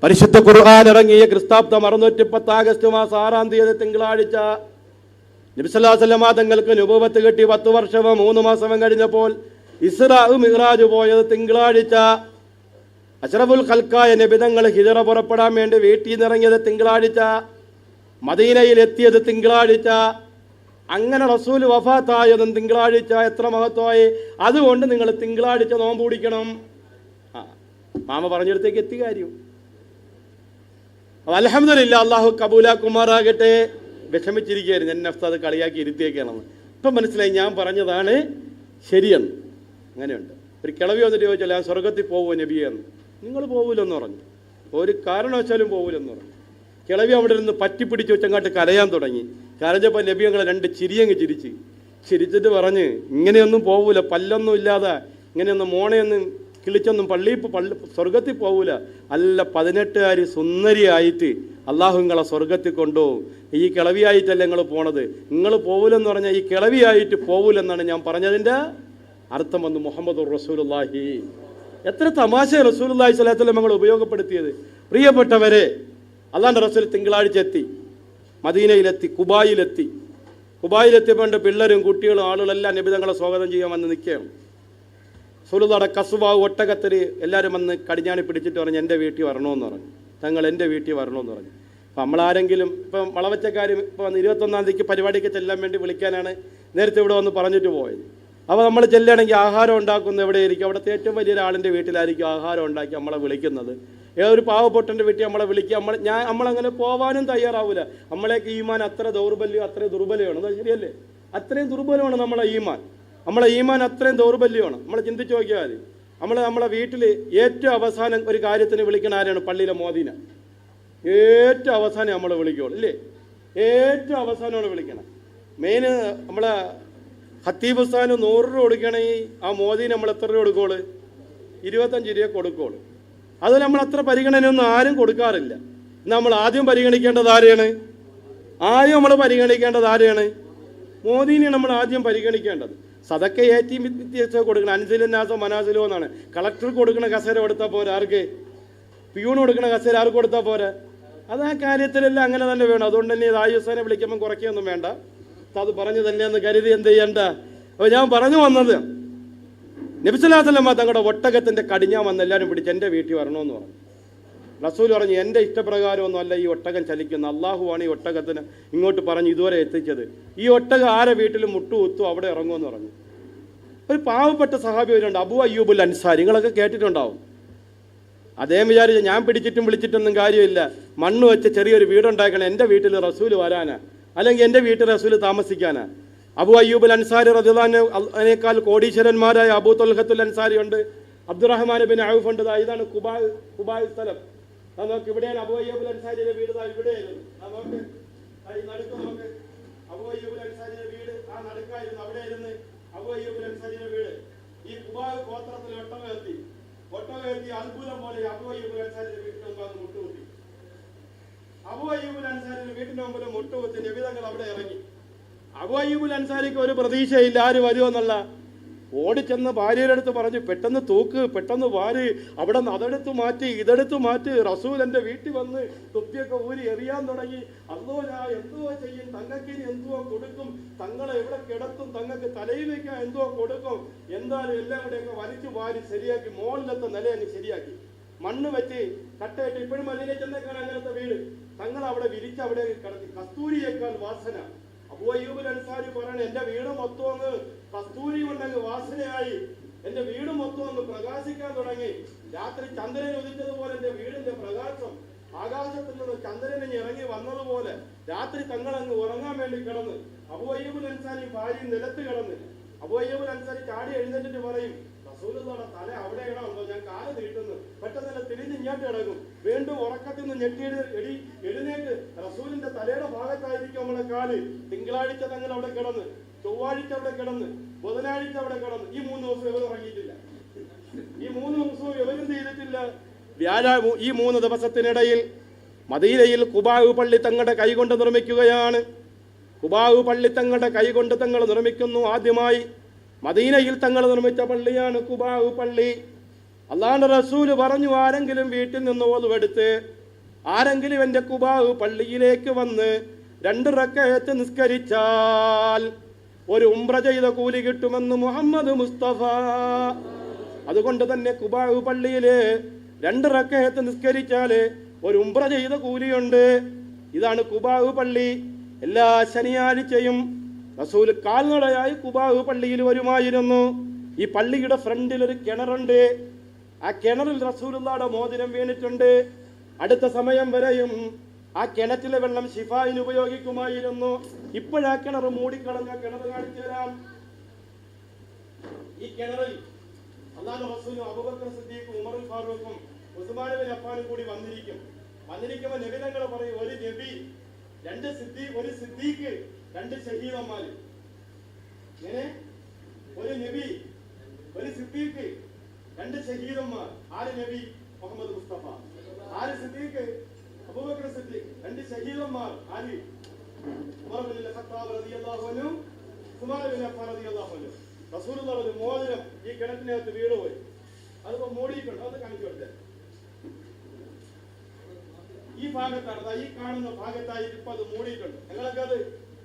പരിശുദ്ധ ഖുർആൻ ഇറങ്ങിയ ക്രിസ്താബ്ദം 610 ആഗസ്റ്റ് മാസം 6-ാം തീയതി തിങ്കളാഴ്ച. നബി സല്ലല്ലാഹു അലൈഹി വസല്ലം തങ്ങൾക്ക് നുബുവത്ത് കിട്ടി 10 വർഷവും 3 മാസവും കഴിഞ്ഞപ്പോൾ ഇസ്റാ മിഅ്റാജ് പോയത് തിങ്കളാഴ്ച. അഷ്റഫുൽ ഖൽഖായ നബി തങ്ങൾ ഹിജ്റ പുറപ്പെടാൻ വേണ്ടി വീട്ടിൽ നിന്ന് ഇറങ്ങിയത് തിങ്കളാഴ്ച. മദീനയിൽ എത്തിയത് തിങ്കളാഴ്ച. അങ്ങനെ റസൂൽ വഫാത്തായതും തിങ്കളാഴ്ച. എത്ര മഹത്വമായി! അതുകൊണ്ട് നിങ്ങൾ തിങ്കളാഴ്ച നോമ്പ് പിടിക്കണം. മാമ പറഞ്ഞിടത്തേക്ക് എത്തി കാര്യം. അൽഹംദുലില്ലാ, അല്ലാഹു കബൂലാക്കുമാറാകട്ടെ. വിഷമിച്ചിരിക്കുകയായിരുന്നു, എന്നെ അത് കളിയാക്കി ഇരുത്തിയേക്കാണെന്ന്. ഇപ്പം മനസ്സിലായി ഞാൻ പറഞ്ഞതാണ് ശരിയെന്ന്. അങ്ങനെയുണ്ട്. ഒരു കിളവി വന്നിട്ട് ചോദിച്ചാൽ ഞാൻ സ്വർഗത്തിൽ പോകുമോ നബിയെന്ന്. നിങ്ങൾ പോകൂലെന്ന് പറഞ്ഞു. ഒരു കാരണവശാലും പോകൂലെന്ന് പറഞ്ഞു. കിളവി അവിടെ നിന്ന് പറ്റിപ്പിടിച്ച് വെച്ചങ്ങാട്ട് കരയാൻ തുടങ്ങി. കരഞ്ഞപ്പോൾ നബി ഞങ്ങളെ 2 ചിരിയങ്ങ് ചിരിച്ചിട്ട് പറഞ്ഞ്, ഇങ്ങനെയൊന്നും പോകൂല, പല്ലൊന്നും ഇല്ലാതെ ഇങ്ങനെയൊന്നും മോണയൊന്നും കിളിച്ചൊന്നും സ്വർഗത്തിൽ പോകൂല. അല്ല, 18കാരി സുന്ദരിയായിട്ട് അള്ളാഹു നിങ്ങളെ സ്വർഗത്തിൽ കൊണ്ടുപോകും. ഈ കിളവിയായിട്ടല്ല നിങ്ങൾ പോണത്. നിങ്ങൾ പോവില്ലെന്ന് പറഞ്ഞാൽ ഈ കിളവിയായിട്ട് പോവില്ലെന്നാണ് ഞാൻ പറഞ്ഞതിൻ്റെ അർത്ഥം വന്നു. മുഹമ്മദുർ റസൂലുള്ളാഹി. എത്ര തമാശ റസൂലുള്ളാഹി സ്വല്ലല്ലാഹു അലൈഹി വസല്ലം ഞങ്ങൾ ഉപയോഗപ്പെടുത്തിയത്. പ്രിയപ്പെട്ടവരെ, അള്ളാഹുവിൻ്റെ റസൂൽ തിങ്കളാഴ്ച എത്തി, മദീനയിലെത്തി, കുബായിലെത്തിയപ്പോൾ പിള്ളേരും കുട്ടികളും ആളുകളെല്ലാം നബി തങ്ങളെ സ്വാഗതം ചെയ്യാൻ വന്ന് നിൽക്കുകയാണ്. റസൂലുള്ളാഹിയുടെ കസുവാവ് ഒട്ടകത്തിൽ എല്ലാവരും വന്ന് കടിഞ്ഞാണി പിടിച്ചിട്ട് പറഞ്ഞു എൻ്റെ വീട്ടിൽ വരണമെന്ന് പറഞ്ഞു. തങ്ങൾ എൻ്റെ വീട്ടിൽ വരണമെന്ന് പറഞ്ഞു. അപ്പം നമ്മളാരെങ്കിലും ഇപ്പം വളവച്ചക്കാർ ഇപ്പം 21-ാം തീയതിക്ക് പരിപാടിക്ക് ചെല്ലാൻ വേണ്ടി വിളിക്കാനാണ് നേരത്തെ ഇവിടെ വന്ന് പറഞ്ഞിട്ട് പോയത്. അപ്പോൾ നമ്മൾ ചെല്ലുകയാണെങ്കിൽ ആഹാരം ഉണ്ടാക്കുന്ന എവിടെയായിരിക്കും? അവിടുത്തെ ഏറ്റവും വലിയൊരാളിൻ്റെ വീട്ടിലായിരിക്കും ആഹാരം ഉണ്ടാക്കി നമ്മളെ വിളിക്കുന്നത്. ഏതൊരു പാവപ്പെട്ടൻ്റെ വീട്ടിൽ നമ്മളെ വിളിക്കുക. നമ്മളങ്ങനെ പോകാനും തയ്യാറാവില്ല. നമ്മളേക്ക് ഈമാൻ അത്ര ദൗർബല്യം, അത്രയും ദുർബലമാണ്. അത് ശരിയല്ലേ? അത്രയും ദുർബലമാണ് നമ്മളെ ഈമാൻ അത്രയും ദൗർബല്യമാണ്. നമ്മൾ ചിന്തിച്ച് നോക്കിയാൽ മതി. നമ്മളെ വീട്ടിൽ ഏറ്റവും അവസാനം ഒരു കാര്യത്തിന് വിളിക്കണ ആരാണ്? പള്ളിയിലെ മോദീന. ഏറ്റവും അവസാനം നമ്മൾ വിളിക്കുള്ളൂ, ഇല്ലേ? ഏറ്റവും അവസാനമാണ് വിളിക്കണം. മെയിന് നമ്മളെ ഖത്തീബ് ഉസ്താദിന് 100 രൂപ കൊടുക്കണമെങ്കിൽ ആ മോദീന് നമ്മൾ എത്ര രൂപ കൊടുക്കുള്ളൂ? 25 രൂപ കൊടുക്കുള്ളൂ. അതിൽ നമ്മൾ അത്ര പരിഗണനയൊന്നും ആരും കൊടുക്കാറില്ല. നമ്മൾ ആദ്യം പരിഗണിക്കേണ്ടത് ആരെയാണ്? മോദീനെയാണ് നമ്മൾ ആദ്യം പരിഗണിക്കേണ്ടത്. സദക്ക ഏറ്റവും വ്യത്യാസം കൊടുക്കണം. അൻസിലിനാസോ മനാസിലോ എന്നാണ്. കളക്ടർ കൊടുക്കുന്ന കസേര കൊടുത്താൽ പോരാ. ആർക്ക്? പിയൂണ് കൊടുക്കുന്ന കസേര ആർക്ക് കൊടുത്താൽ പോരാ? അത് ആ കാര്യത്തിലെല്ലാം അങ്ങനെ തന്നെ വേണം. അതുകൊണ്ട് തന്നെ ആയുസാനെ വിളിക്കുമ്പോൾ കുറയ്ക്കൊന്നും വേണ്ട. അത് പറഞ്ഞു തന്നെയെന്ന് കരുതി എന്ത് ചെയ്യണ്ട. അപ്പോൾ ഞാൻ പറഞ്ഞു വന്നത്, നബി സല്ലല്ലാഹു അലൈഹി വസല്ലം തങ്ങളുടെ ഒട്ടകത്തിൻ്റെ കടിഞ്ഞാൻ വന്ന് എല്ലാവരും പിടിച്ച് എൻ്റെ വീട്ടിൽ വരണമെന്ന് പറഞ്ഞു. റസൂൽ പറഞ്ഞു എൻ്റെ ഇഷ്ടപ്രകാരമൊന്നും അല്ല ഈ ഒട്ടകം ചലിക്കുന്നത്. അള്ളാഹുവാണ് ഈ ഒട്ടകത്തിന് ഇങ്ങോട്ട് പറഞ്ഞ് ഇതുവരെ എത്തിച്ചത്. ഈ ഒട്ടകം ആരെ വീട്ടിലും മുട്ടുകുത്തും അവിടെ ഇറങ്ങുമെന്ന് പറഞ്ഞു. ഒരു പാവപ്പെട്ട സഹാബി വരുന്നുണ്ട്, അബൂ അയ്യൂബുൽ അൻസാരി. നിങ്ങളൊക്കെ കേട്ടിട്ടുണ്ടാവും. അദ്ദേഹം വിചാരിച്ച ഞാൻ പിടിച്ചിട്ടും വിളിച്ചിട്ടൊന്നും കാര്യമില്ല, മണ്ണ് വെച്ച് ചെറിയൊരു വീടുണ്ടാക്കണം, എൻ്റെ വീട്ടിൽ റസൂൽ വരാനാ, അല്ലെങ്കിൽ എൻ്റെ വീട്ടിൽ റസൂൽ താമസിക്കാനാ. അബൂ അയ്യൂബുൽ അൻസാരി റളിയല്ലാഹു അൻഹുവിനേക്കാൾ കോടീശ്വരന്മാരായ അബൂ ത്വൽഹത്തുൽ അൻസാരി ഉണ്ട്, അബ്ദുറഹ്മാൻ ബിൻ ഔഫ് ഉണ്ട്. ഇതാണ് കുബായ് സ്ഥലം. നോക്ക്, ഇവിടെയാണ് അബൂ അയ്യൂബുൽ അൻസാരിയുടെ വീട്. ഇവിടെയായിരുന്നു. നോക്ക്, നടുക്ക് നോക്ക്, അബൂ അയ്യൂബുൽ അൻസാരിയുടെ വീട് ആ നടുക്കായിരുന്നു. അവിടെ ഇരുന്ന് അബൂ അയ്യൂബുൽ അൻസാരിയുടെ വീട്. ഈ കുബായ് ഗോത്രത്തിൽ ഒട്ടകമെത്തി അത്ഭുതം പോലെ അബൂ അയ്യൂബുൽ അൻസാരിയുടെ വീട്ടിന് മുമ്പ് അത് മുട്ടുകുത്തി. അബൂ അയ്യൂബുൽ അൻസാരിയുടെ വീട്ടിന് മുമ്പിൽ മുട്ടുകുത്തി നബി തങ്ങൾ അവിടെ ഇറങ്ങി. അബൂ അയ്യൂബുൽ അൻസാരിക്ക് ഒരു പ്രതീക്ഷയില്ല ആര് വരുമെന്നുള്ള. ഓടിച്ചെന്ന് ഭാര്യയുടെ അടുത്ത് പറഞ്ഞു, പെട്ടെന്ന് തൂക്ക്, പെട്ടെന്ന് വാര്, അവിടെ നിന്ന് അതെടുത്ത് മാറ്റി ഇതെടുത്ത് മാറ്റി. റസൂൽ എൻ്റെ വീട്ടിൽ വന്ന് തൊപ്പിയൊക്കെ ഊരി എറിയാൻ തുടങ്ങി. അല്ലോ ഞാൻ എന്തോ ചെയ്യും, തങ്ങൾക്കിനി എന്തോ കൊടുക്കും, തങ്ങളെ എവിടെ കിടത്തും, തങ്ങൾക്ക് തലയിൽ വയ്ക്കാൻ എന്തോ കൊടുക്കും. എന്തായാലും എല്ലാം കൂടെയൊക്കെ വലിച്ചു വാരി ശരിയാക്കി മോളിലത്തെ നില അങ്ങ് ശരിയാക്കി മണ്ണ് വെച്ച് കട്ടയിട്ട്. ഇപ്പോഴും മദീനയിൽ ചെന്നേക്കാണ് അങ്ങനത്തെ വീട്. തങ്ങൾ അവിടെ വിരിച്ച് അവിടെ കിടത്തി. കസ്തൂരിയേക്കാൾ വാസന. അബൂ അയ്യൂബുൽ അൻസാരി പറയണ എൻ്റെ വീട് മൊത്തം അങ്ങ് കസ്തൂരി കൊണ്ടങ്ങ് വാസനയായി, എൻ്റെ വീട് മൊത്തം അങ്ങ് പ്രകാശിക്കാൻ തുടങ്ങി. രാത്രി ചന്ദ്രൻ ഉദിച്ചതുപോലെ എൻ്റെ വീടിന്റെ പ്രകാശം ആകാശത്തിൽ നിന്ന് ചന്ദ്രനെ ഇറങ്ങി വന്നതുപോലെ രാത്രി തങ്ങളങ്ങ് ഉറങ്ങാൻ വേണ്ടി കിടന്ന്. അബൂ അയ്യൂബുൽ അൻസാരി ഭാര്യ നിലത്ത് കിടന്ന്. അബൂ അയ്യൂബുൽ അൻസാരി ചാടി എഴുന്നേറ്റിട്ട് പറയും, റസൂലുള്ളാഹിയുടെ തല അവിടെയാണോ, ഞാൻ കാല് നീട്ടുന്നു. പെട്ടെന്ന് തിരിഞ്ഞ് ഇങ്ങോട്ട് കിടക്കും. വീണ്ടും ഉറക്കത്തിൽ നിന്ന് ഞെട്ടിയത് എഴുന്നേറ്റ് റസൂലിന്റെ തലയുടെ ഭാഗത്തായിരിക്കും നമ്മളെ കാല്. തിങ്കളാഴ്ച തങ്ങൾ അവിടെ കിടന്ന്, ചൊവ്വാഴ്ച അവിടെ കിടന്ന്, ബുധനാഴ്ച അവിടെ കിടന്ന്. ഈ 3 ദിവസം ഇവർ ഇറങ്ങിയിട്ടില്ല. ഈ 3 ദിവസവും ഇവരും ചെയ്തിട്ടില്ല. ഈ 3 ദിവസത്തിനിടയിൽ മദീനയിൽ ഖുബാഉ പള്ളി തങ്ങളുടെ കൈകൊണ്ട് നിർമ്മിക്കുകയാണ്. ഖുബാഉ പള്ളി തങ്ങളുടെ കൈകൊണ്ട് തങ്ങൾ നിർമ്മിക്കുന്നു. ആദ്യമായി മദീനയിൽ തങ്ങൾ നിർമ്മിച്ച പള്ളിയാണ് ഖുബാഉ പള്ളി. അല്ലാഹുവിന്റെ റസൂൽ പറഞ്ഞു, ആരെങ്കിലും വീട്ടിൽ നിന്ന് ഓതുവെടുത്ത് ആരെങ്കിലും എൻ്റെ ഖുബാഉ പള്ളിയിലേക്ക് വന്ന് 2 റക്അത്ത് നിസ്കരിച്ചാൽ ഒരു ഉംറ ചെയ്ത കൂലി കിട്ടുമെന്ന് മുഹമ്മദ് മുസ്തഫ. അതുകൊണ്ട് തന്നെ ഖുബാഉ പള്ളിയിൽ 2 റക്അത്ത് നിസ്കരിച്ചാൽ ഒരു ഉംറ ചെയ്ത കൂലിയുണ്ട്. ഇതാണ് ഖുബാഉ പള്ളി. എല്ലാ ശനിയാഴ്ചയും റസൂൽ കാൽനടയായി ഖുബാഉ പള്ളിയിൽ വരുമായിരുന്നു. ഈ പള്ളിയുടെ ഫ്രണ്ടിൽ ഒരു കിണറുണ്ട്. ആ കിണറിൽ റസൂലുള്ളാഹിയുടെ മോതിരം വീണിട്ടുണ്ട്. അടുത്ത സമയം വരെയും ആ കിണറ്റിലെ വെള്ളം ശിഫായിന് ഉപയോഗിക്കുമായിരുന്നു. ഇപ്പോഴാ കിണർ മൂടിക്കളഞ്ഞ കിണർ കാണിച്ചു തരാം. ഈ കിണറിൽ അല്ലാഹുവിന്റെ റസൂലും അബൂബക്കർ സിദ്ദീഖും ഉമറുൽ ഫാറൂഖും ഉസ്മാൻ ബിൻ അഫ്ഫാനും കൂടി വന്നിരിക്കുമ്പോൾ നബി തങ്ങൾ പറയും, ഒരു നബി, 2 സിദ്ദീഖ്, ഒരു സിദ്ദീഖ്, 2 ഷഹീദന്മാര്. ഇങ്ങനെ ഒരു നബി, ഒരു സിദ്ദീഖ്, 2 ഷഹീദന്മാർ. ആര് നബി? മുഹമ്മദ് മുസ്തഫ. ആര് സിദ്ദീഖ്? അബൂബക്കർ സിദ്ദീഖ്, രണ്ട് ഷഹീദന്മാർ ആര്? ഉമർ ഇബ്നുൽ ഖത്താബ് റളിയല്ലാഹു അൻഹു, ഉസ്മാൻ ഇബ്നു അഫ്ഫാൻ റളിയല്ലാഹു അൻഹു. റസൂലുള്ളാഹി ഒരു മോതിരം ഈ കിണറ്റിനകത്ത് വീണുപോയി, അതിപ്പോ മൂടിയിട്ടുണ്ട്, അത് കാണിച്ചു കൊടുത്തേ. ഈ ഭാഗത്താണ്, ഈ കാണുന്ന ഭാഗത്തായിട്ട് ഇപ്പൊ അത് മൂടിയിട്ടുണ്ട്. ഞങ്ങളൊക്കെ അത്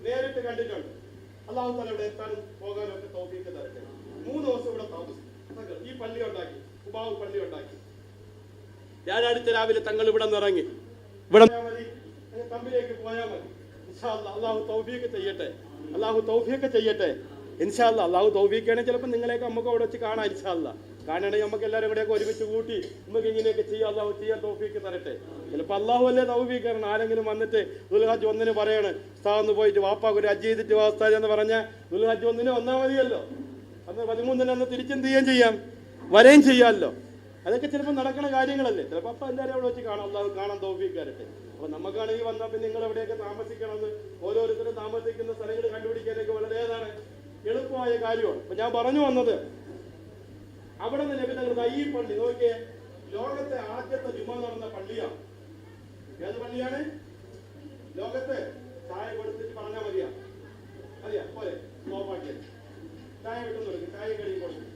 നേരിട്ട് കണ്ടിട്ടുണ്ട്. അല്ലാഹു തആല ഇവിടെ എത്താനും പോകാനും ഒക്കെ തൗഫീഖ് തരട്ടെ. 3 ദിവസം ഇവിടെ താമസിച്ചു. ഈ പള്ളി ഉണ്ടാക്കി, ഉബാവ് പള്ളി ഉണ്ടാക്കി. വ്യാഴാഴ്ച രാവിലെ തങ്ങൾ ഇവിടെ നിറങ്ങി. ഇവിടെ മതി, തമ്പിലേക്ക് പോയാൽ മതി. ഇൻഷാ അല്ലാഹ് അല്ലാഹു തൗഫീഖ് ചെയ്യട്ടെ, അല്ലാഹു തൗഫീഖ് ചെയ്യട്ടെ. ഇൻഷാ അല്ലാഹ് അല്ലാഹു തൗഫീഖ് ചെയ്യണേ. ചിലപ്പോൾ നിങ്ങളെയൊക്കെ നമുക്ക് അവിടെ വെച്ച് കാണാം. ഇൻഷാ അല്ലാഹ് കാണണമെങ്കിൽ നമുക്ക് എല്ലാവരും കൂടെയൊക്കെ ഒരുമിച്ച് കൂട്ടി നമുക്ക് ഇങ്ങനെയൊക്കെ ചെയ്യാം. അല്ലാഹു ചെയ്യാൻ തൗഫീഖ് തരട്ടെ. ചിലപ്പോൾ അല്ലാഹു അല്ലേ തൗഫീഖ് തരണം. ആരെങ്കിലും വന്നിട്ട് ദുൽഹജ്ജ് 1 പറയാണ്, ഉസ്താദ് പോയിട്ട് വാപ്പാക്ക് ഒരു ഹജ്ജ് ചെയ്തിട്ട് വാ ഉസ്താദ് എന്ന് പറഞ്ഞാൽ ദുൽഹജ്ജ് 1 വന്നാൽ മതിയല്ലോ. അന്ന് 13 അന്ന് തിരിച്ചെന്ത് ചെയ്യാം, വരെയും ചെയ്യാമല്ലോ. അതൊക്കെ ചിലപ്പോൾ നടക്കുന്ന കാര്യങ്ങളല്ലേ. ചിലപ്പോൾ അപ്പം എല്ലാവരും അവിടെ വെച്ച് കാണാം. അല്ലാഹു കാണാൻ തൗഫീഖ് തരട്ടെ. അപ്പോൾ നമുക്കാണെങ്കിൽ വന്നാൽ പിന്നെ നിങ്ങൾ എവിടെയൊക്കെ താമസിക്കണമെന്ന് ഓരോരുത്തരും താമസിക്കുന്ന സ്ഥലങ്ങൾ കണ്ടുപിടിക്കാനൊക്കെ വളരെയേതാണ് എളുപ്പമായ കാര്യമാണ്. അപ്പൊ ഞാൻ പറഞ്ഞു വന്നത്, അവിടെ നിന്ന് നബി തങ്ങൾ ഈ പള്ളി നോക്കിയേ, ലോകത്തെ ആദ്യത്തെ ജുമാ നടന്ന പള്ളിയാണ്. ഏത് പള്ളിയാണ്? ലോകത്തെ ചായ കൊടുത്തിട്ട് പറഞ്ഞാൽ മതിയാ പോലെ നോപ്പാക്കിയ ചായ വിട്ടു കൊടുക്കും, ചായ കടി കൊടുക്കും.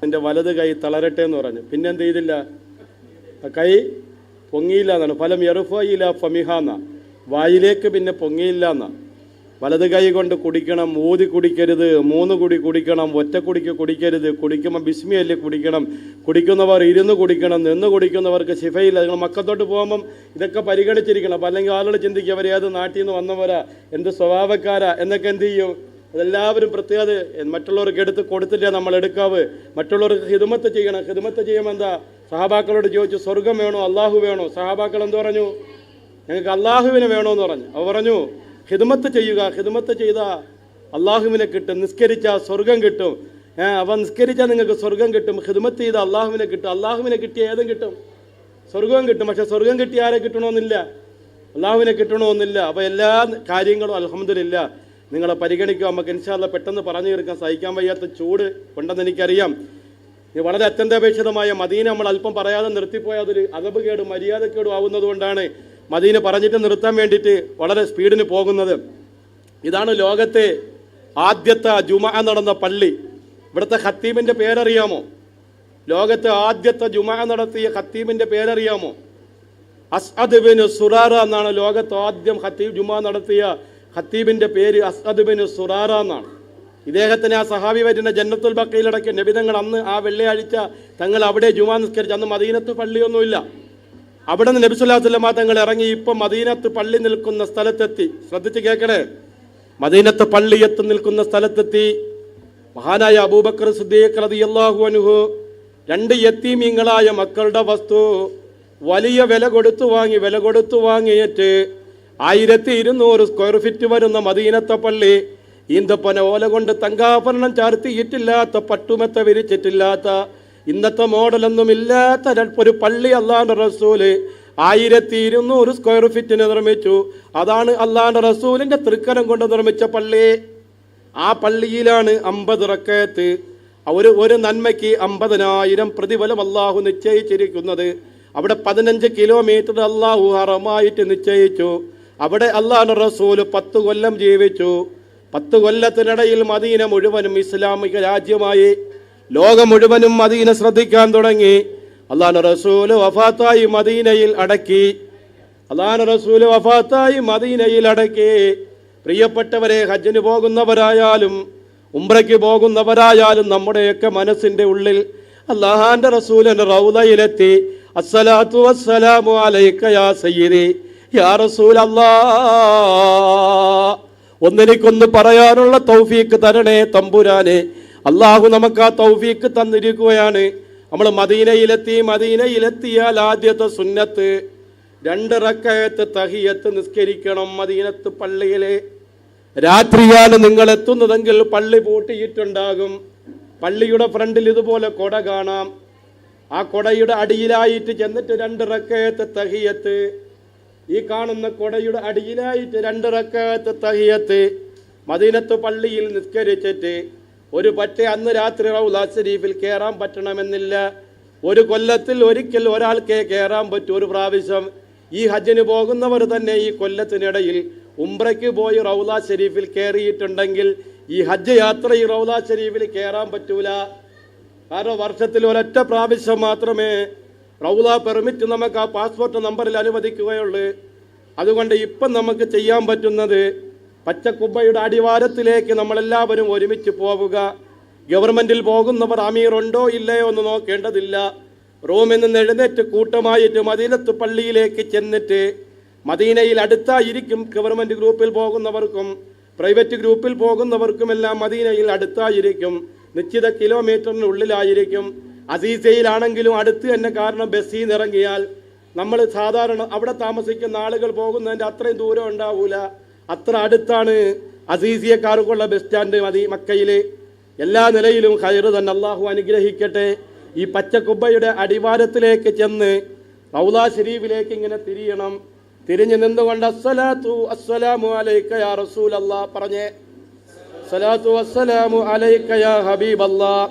എൻ്റെ വലത് കൈ തളരട്ടെ എന്ന് പറഞ്ഞു. പിന്നെ എന്ത് ചെയ്തില്ല, കൈ പൊങ്ങിയില്ല എന്നാണ്. ഫലം യറുഫയില ഫമിഹാന്ന, വായിലേക്ക് പിന്നെ പൊങ്ങിയില്ല എന്നാ. വലത് കൈ കൊണ്ട് കുടിക്കണം, ഊതി കുടിക്കരുത്, 3 കുടി കുടിക്കണം, ഒറ്റ കുടിക്ക് കുടിക്കരുത്. കുടിക്കുമ്പോൾ ബിസ്മിയല്ലേ കുടിക്കണം. കുടിക്കുന്നവർ ഇരുന്ന് കുടിക്കണം, നിന്ന് കുടിക്കുന്നവർക്ക് ശിഫയില്ല. നിങ്ങൾ മക്കത്തോട്ട് പോകുമ്പം ഇതൊക്കെ പരിഗണിച്ചിരിക്കണം. അപ്പം അല്ലെങ്കിൽ ആളുകൾ ചിന്തിക്കുക അവർ ഏത് നാട്ടിൽ നിന്ന് വന്നവരാ, എന്ത് സ്വഭാവക്കാരാ എന്നൊക്കെ എന്ത് ചെയ്യും. അതെല്ലാവരും പ്രത്യേകത മറ്റുള്ളവർക്ക് എടുത്ത് കൊടുത്തില്ല നമ്മൾ എടുക്കാവ്. മറ്റുള്ളവർക്ക് ഹിദ്മത്ത് ചെയ്യണം. ഹിദ്മത്ത് ചെയ്യുമ്പോൾ എന്താ, സഹാബാക്കളോട് ചോദിച്ചു സ്വർഗം വേണോ അള്ളാഹു വേണോ? സഹാബാക്കൾ എന്ത് പറഞ്ഞു? ഞങ്ങൾക്ക് അള്ളാഹുവിനെ വേണമെന്ന് പറഞ്ഞു. അവർ പറഞ്ഞു ഹിദ്മത്ത് ചെയ്യുക, ഹിദ്മത്ത് ചെയ്താൽ അള്ളാഹുവിനെ കിട്ടും, നിസ്കരിച്ചാൽ സ്വർഗം കിട്ടും. അവ നിസ്കരിച്ചാൽ നിങ്ങൾക്ക് സ്വർഗം കിട്ടും, ഹിദ്മത്ത് ചെയ്താൽ അള്ളാഹുവിനെ കിട്ടും. അള്ളാഹുവിനെ കിട്ടിയ ഏതും കിട്ടും, സ്വർഗവും കിട്ടും. പക്ഷെ സ്വർഗം കിട്ടിയ ആരെ കിട്ടണമെന്നില്ല, അള്ളാഹുവിനെ കിട്ടണമെന്നില്ല. അപ്പോൾ എല്ലാ കാര്യങ്ങളും അൽഹംദുലില്ലാ നിങ്ങളെ പരിഗണിക്കുക. നമുക്ക് ഇൻഷാ അല്ലാഹ് പെട്ടെന്ന് പറഞ്ഞു തീർക്കാൻ സഹിക്കാൻ വയ്യാത്ത ചൂട് ഉണ്ടെന്ന് എനിക്കറിയാം. വളരെ അത്യന്താപേക്ഷിതമായ മദീന നമ്മൾ അല്പം പറയാതെ നിർത്തിപ്പോയാൽ അതൊരു അദബ് കേട് മര്യാദക്കേടും ആവുന്നത് കൊണ്ടാണ് മദീന പറഞ്ഞിട്ട് നിർത്താൻ വേണ്ടിയിട്ട് വളരെ സ്പീഡിന് പോകുന്നത്. ഇതാണ് ലോകത്തെ ആദ്യത്തെ ജുമഅ നടന്ന പള്ളി. ഇവിടുത്തെ ഖത്തീബിൻ്റെ പേരറിയാമോ? ലോകത്തെ ആദ്യത്തെ ജുമഅ നടത്തിയ ഖത്തീബിൻ്റെ പേരറിയാമോ? അസ്അദ് ബിൻ സുറാറ എന്നാണ് ലോകത്ത് ആദ്യം ജുമഅ നടത്തിയ ഖത്തീബിൻ്റെ പേര്. അസ്അദ് ബിൻ സുറാറ എന്നാണ്. ഇദ്ദേഹത്തിന് ആ സഹാബി വരുന്ന ജന്നത്തുൽ ബഖീലടക്കിയ നബി തങ്ങൾ അന്ന് ആ വെള്ളിയാഴ്ച തങ്ങൾ അവിടെ ജുമാ നിസ്കരിച്ചു. അന്ന് മദീനത്ത് പള്ളിയൊന്നുമില്ല. അവിടെ നിന്ന് നബി സല്ലല്ലാഹു അലൈഹി വസല്ലം തങ്ങൾ ഇറങ്ങി ഇപ്പം മദീനത്ത് പള്ളി നിൽക്കുന്ന സ്ഥലത്തെത്തി. ശ്രദ്ധിച്ച് കേൾക്കണേ, മദീനത്ത് പള്ളി നിൽക്കുന്ന സ്ഥലത്തെത്തി. മഹാനായ അബൂബക്കർ സിദ്ദീഖ് റളിയല്ലാഹു അൻഹു 2 യതീമീങ്ങളായ മക്കളുടെ വസ്തു വലിയ വില കൊടുത്തു വാങ്ങിയിട്ട് 1200 സ്ക്വയർ ഫീറ്റ് വരുന്ന മദീനത്തെ പള്ളി ഈന്തപ്പന ഓല കൊണ്ട് തങ്കാഭരണം ചാർത്തിയിട്ടില്ലാത്ത, പട്ടുമെത്ത വിരിച്ചിട്ടില്ലാത്ത, ഇന്നത്തെ മോഡലൊന്നും ഇല്ലാത്ത ഒരു പള്ളി അല്ലാഹുവിന്റെ റസൂല് 1200 സ്ക്വയർ ഫീറ്റിന് നിർമ്മിച്ചു. അതാണ് അല്ലാഹുവിന്റെ റസൂലിന്റെ തൃക്കരം കൊണ്ട് നിർമ്മിച്ച പള്ളി. ആ പള്ളിയിലാണ് 50 റക്അത്ത് ഒരു നന്മയ്ക്ക് 50,000 പ്രതിഫലം അള്ളാഹു നിശ്ചയിച്ചിരിക്കുന്നത്. അവിടെ 15 കിലോമീറ്റർ അള്ളാഹു ഹറമായിട്ട് നിശ്ചയിച്ചു. അവിടെ അള്ളാഹുവിന്റെ റസൂൽ 10 കൊല്ലം ജീവിച്ചു. 10 കൊല്ലത്തിനിടയിൽ മദീന മുഴുവനും ഇസ്ലാമിക രാജ്യമായി. ലോകം മുഴുവനും മദീന ശ്രദ്ധിക്കാൻ തുടങ്ങി. അള്ളാഹുവിന്റെ റസൂൽ വഫാത്തായി മദീനയിൽ അടക്കി. പ്രിയപ്പെട്ടവരെ, ഹജ്ജിന് പോകുന്നവരായാലും ഉംറയ്ക്ക് പോകുന്നവരായാലും നമ്മുടെയൊക്കെ മനസ്സിന്റെ ഉള്ളിൽ അല്ലാഹുവിന്റെ റസൂലിന്റെ റൗളയിലെത്തി അസ്സലാത്തു വസ്സലാമു അലൈക യാ സയ്യിദി യാ റസൂലല്ലാഹ്, ഒന്നെനിക്കൊന്ന് പറയാനുള്ള തൗഫീക്ക് തരണേ തമ്പുരാനെ. അള്ളാഹു നമുക്ക് ആ തൗഫീക്ക് തന്നിരിക്കുകയാണ്. നമ്മൾ മദീനയിലെത്തിയാൽ ആദ്യത്തെ സുന്നത്ത് 2 റക്അത്ത് തഹിയ്യത്ത് നിസ്കരിക്കണം മദീനത്ത് പള്ളിയിലെ. രാത്രിയാണ് നിങ്ങൾ എത്തുന്നതെങ്കിൽ പള്ളി പൂട്ടിയിട്ടുണ്ടാകും. പള്ളിയുടെ ഫ്രണ്ടിൽ ഇതുപോലെ കൊട കാണാം. ആ കൊടയുടെ അടിയിലായിട്ട് ചെന്നിട്ട് 2 റക്അത്ത് തഹിയ്യത്ത്. ഈ കാണുന്ന കൊടയുടെ അടിയിലായിട്ട് 2 റക്അത്ത് തഹിയ്യത്ത് മദീനത്ത് പള്ളിയിൽ നിസ്കരിച്ചിട്ട് ഒരു പക്ഷേ അന്ന് രാത്രി റൗള ശരീഫിൽ കയറാൻ പറ്റണമെന്നില്ല. ഒരു കൊല്ലത്തിൽ ഒരിക്കൽ ഒരാൾക്കേ കയറാൻ പറ്റൂ, ഒരു പ്രാവശ്യം. ഈ ഹജ്ജിന് പോകുന്നവർ തന്നെ ഈ കൊല്ലത്തിനിടയിൽ ഉംറയ്ക്ക് പോയി റൗള ശരീഫിൽ കയറിയിട്ടുണ്ടെങ്കിൽ ഈ ഹജ്ജ് യാത്ര ഈ റൗള ശരീഫിൽ കയറാൻ പറ്റൂല. കാരണം വർഷത്തിൽ ഒരൊറ്റ പ്രാവശ്യം മാത്രമേ റൗള പെർമിറ്റ് നമുക്ക് ആ പാസ്പോർട്ട് നമ്പറിൽ അനുവദിക്കുകയുള്ളൂ. അതുകൊണ്ട് ഇപ്പം നമുക്ക് ചെയ്യാൻ പറ്റുന്നത് പച്ചക്കുബ്ബയുടെ അടിവാരത്തിലേക്ക് നമ്മളെല്ലാവരും ഒരുമിച്ച് പോവുക. ഗവൺമെന്റിൽ പോകുന്നവർ അമീറുണ്ടോ ഇല്ലയോ എന്ന് നോക്കേണ്ടതില്ല. റൂമിൽ നിന്ന് എഴുന്നേറ്റ് കൂട്ടമായിട്ട് മദീനത്ത് പള്ളിയിലേക്ക് ചെന്നിട്ട്, മദീനയിൽ അടുത്തായിരിക്കും ഗവൺമെന്റ് ഗ്രൂപ്പിൽ പോകുന്നവർക്കും പ്രൈവറ്റ് ഗ്രൂപ്പിൽ പോകുന്നവർക്കുമെല്ലാം മദീനയിൽ അടുത്തായിരിക്കും, നിശ്ചിത കിലോമീറ്ററിനുള്ളിലായിരിക്കും. അസീസയിലാണെങ്കിലും അടുത്ത് തന്നെ, കാരണം ബസ്സിൽ നിന്ന് ഇറങ്ങിയാൽ നമ്മൾ സാധാരണ അവിടെ താമസിക്കുന്ന ആളുകൾ പോകുന്നതിൻ്റെ അത്രയും ദൂരം ഉണ്ടാവൂല. അത്ര അടുത്താണ് അസീസിയക്കാർക്കുള്ള ബസ് സ്റ്റാൻഡ് മക്കയിൽ. എല്ലാ നിലയിലും ഖൈറ് തന്നെ. അള്ളാഹു അനുഗ്രഹിക്കട്ടെ. ഈ പച്ചക്കുബ്ബയുടെ അടിവാരത്തിലേക്ക് ചെന്ന് റൗള ശരീഫിലേക്ക് ഇങ്ങനെ തിരിയണം. തിരിഞ്ഞു നിന്നുകൊണ്ട് അസ്സലാത്തു വസ്സലാമു അലൈക യാ റസൂലല്ലാഹ് പറഞ്ഞേ. സലാത്തു വസ്സലാമു അലൈക യാ ഹബീബല്ലാഹ്,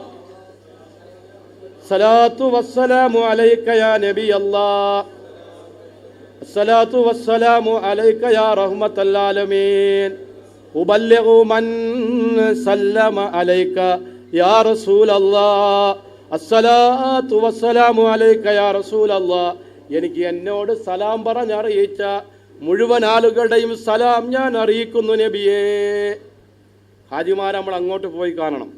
സലാത്തു വസ്സലാമു അലൈക യാ നബിയല്ലാഹ്, അസ്സലാത്തു വസ്സലാമു അലൈക യാ റഹ്മത്തൽ ആലമീൻ, ഉബല്ലിഗു മൻ സല്ലമ അലൈക യാ റസൂലല്ലാഹ്, അസ്സലാത്തു വസ്സലാമു അലൈക യാ റസൂലല്ലാഹ്. എനിക്ക് എന്നോട് സലാം പറഞ്ഞറിയിച്ച മുഴുവൻ ആളുകളുടെയും സലാം ഞാൻ അറിയിക്കുന്നു നബിയേ. ഹാജിമാർ നമ്മൾ അങ്ങോട്ട് പോയി കാണണം.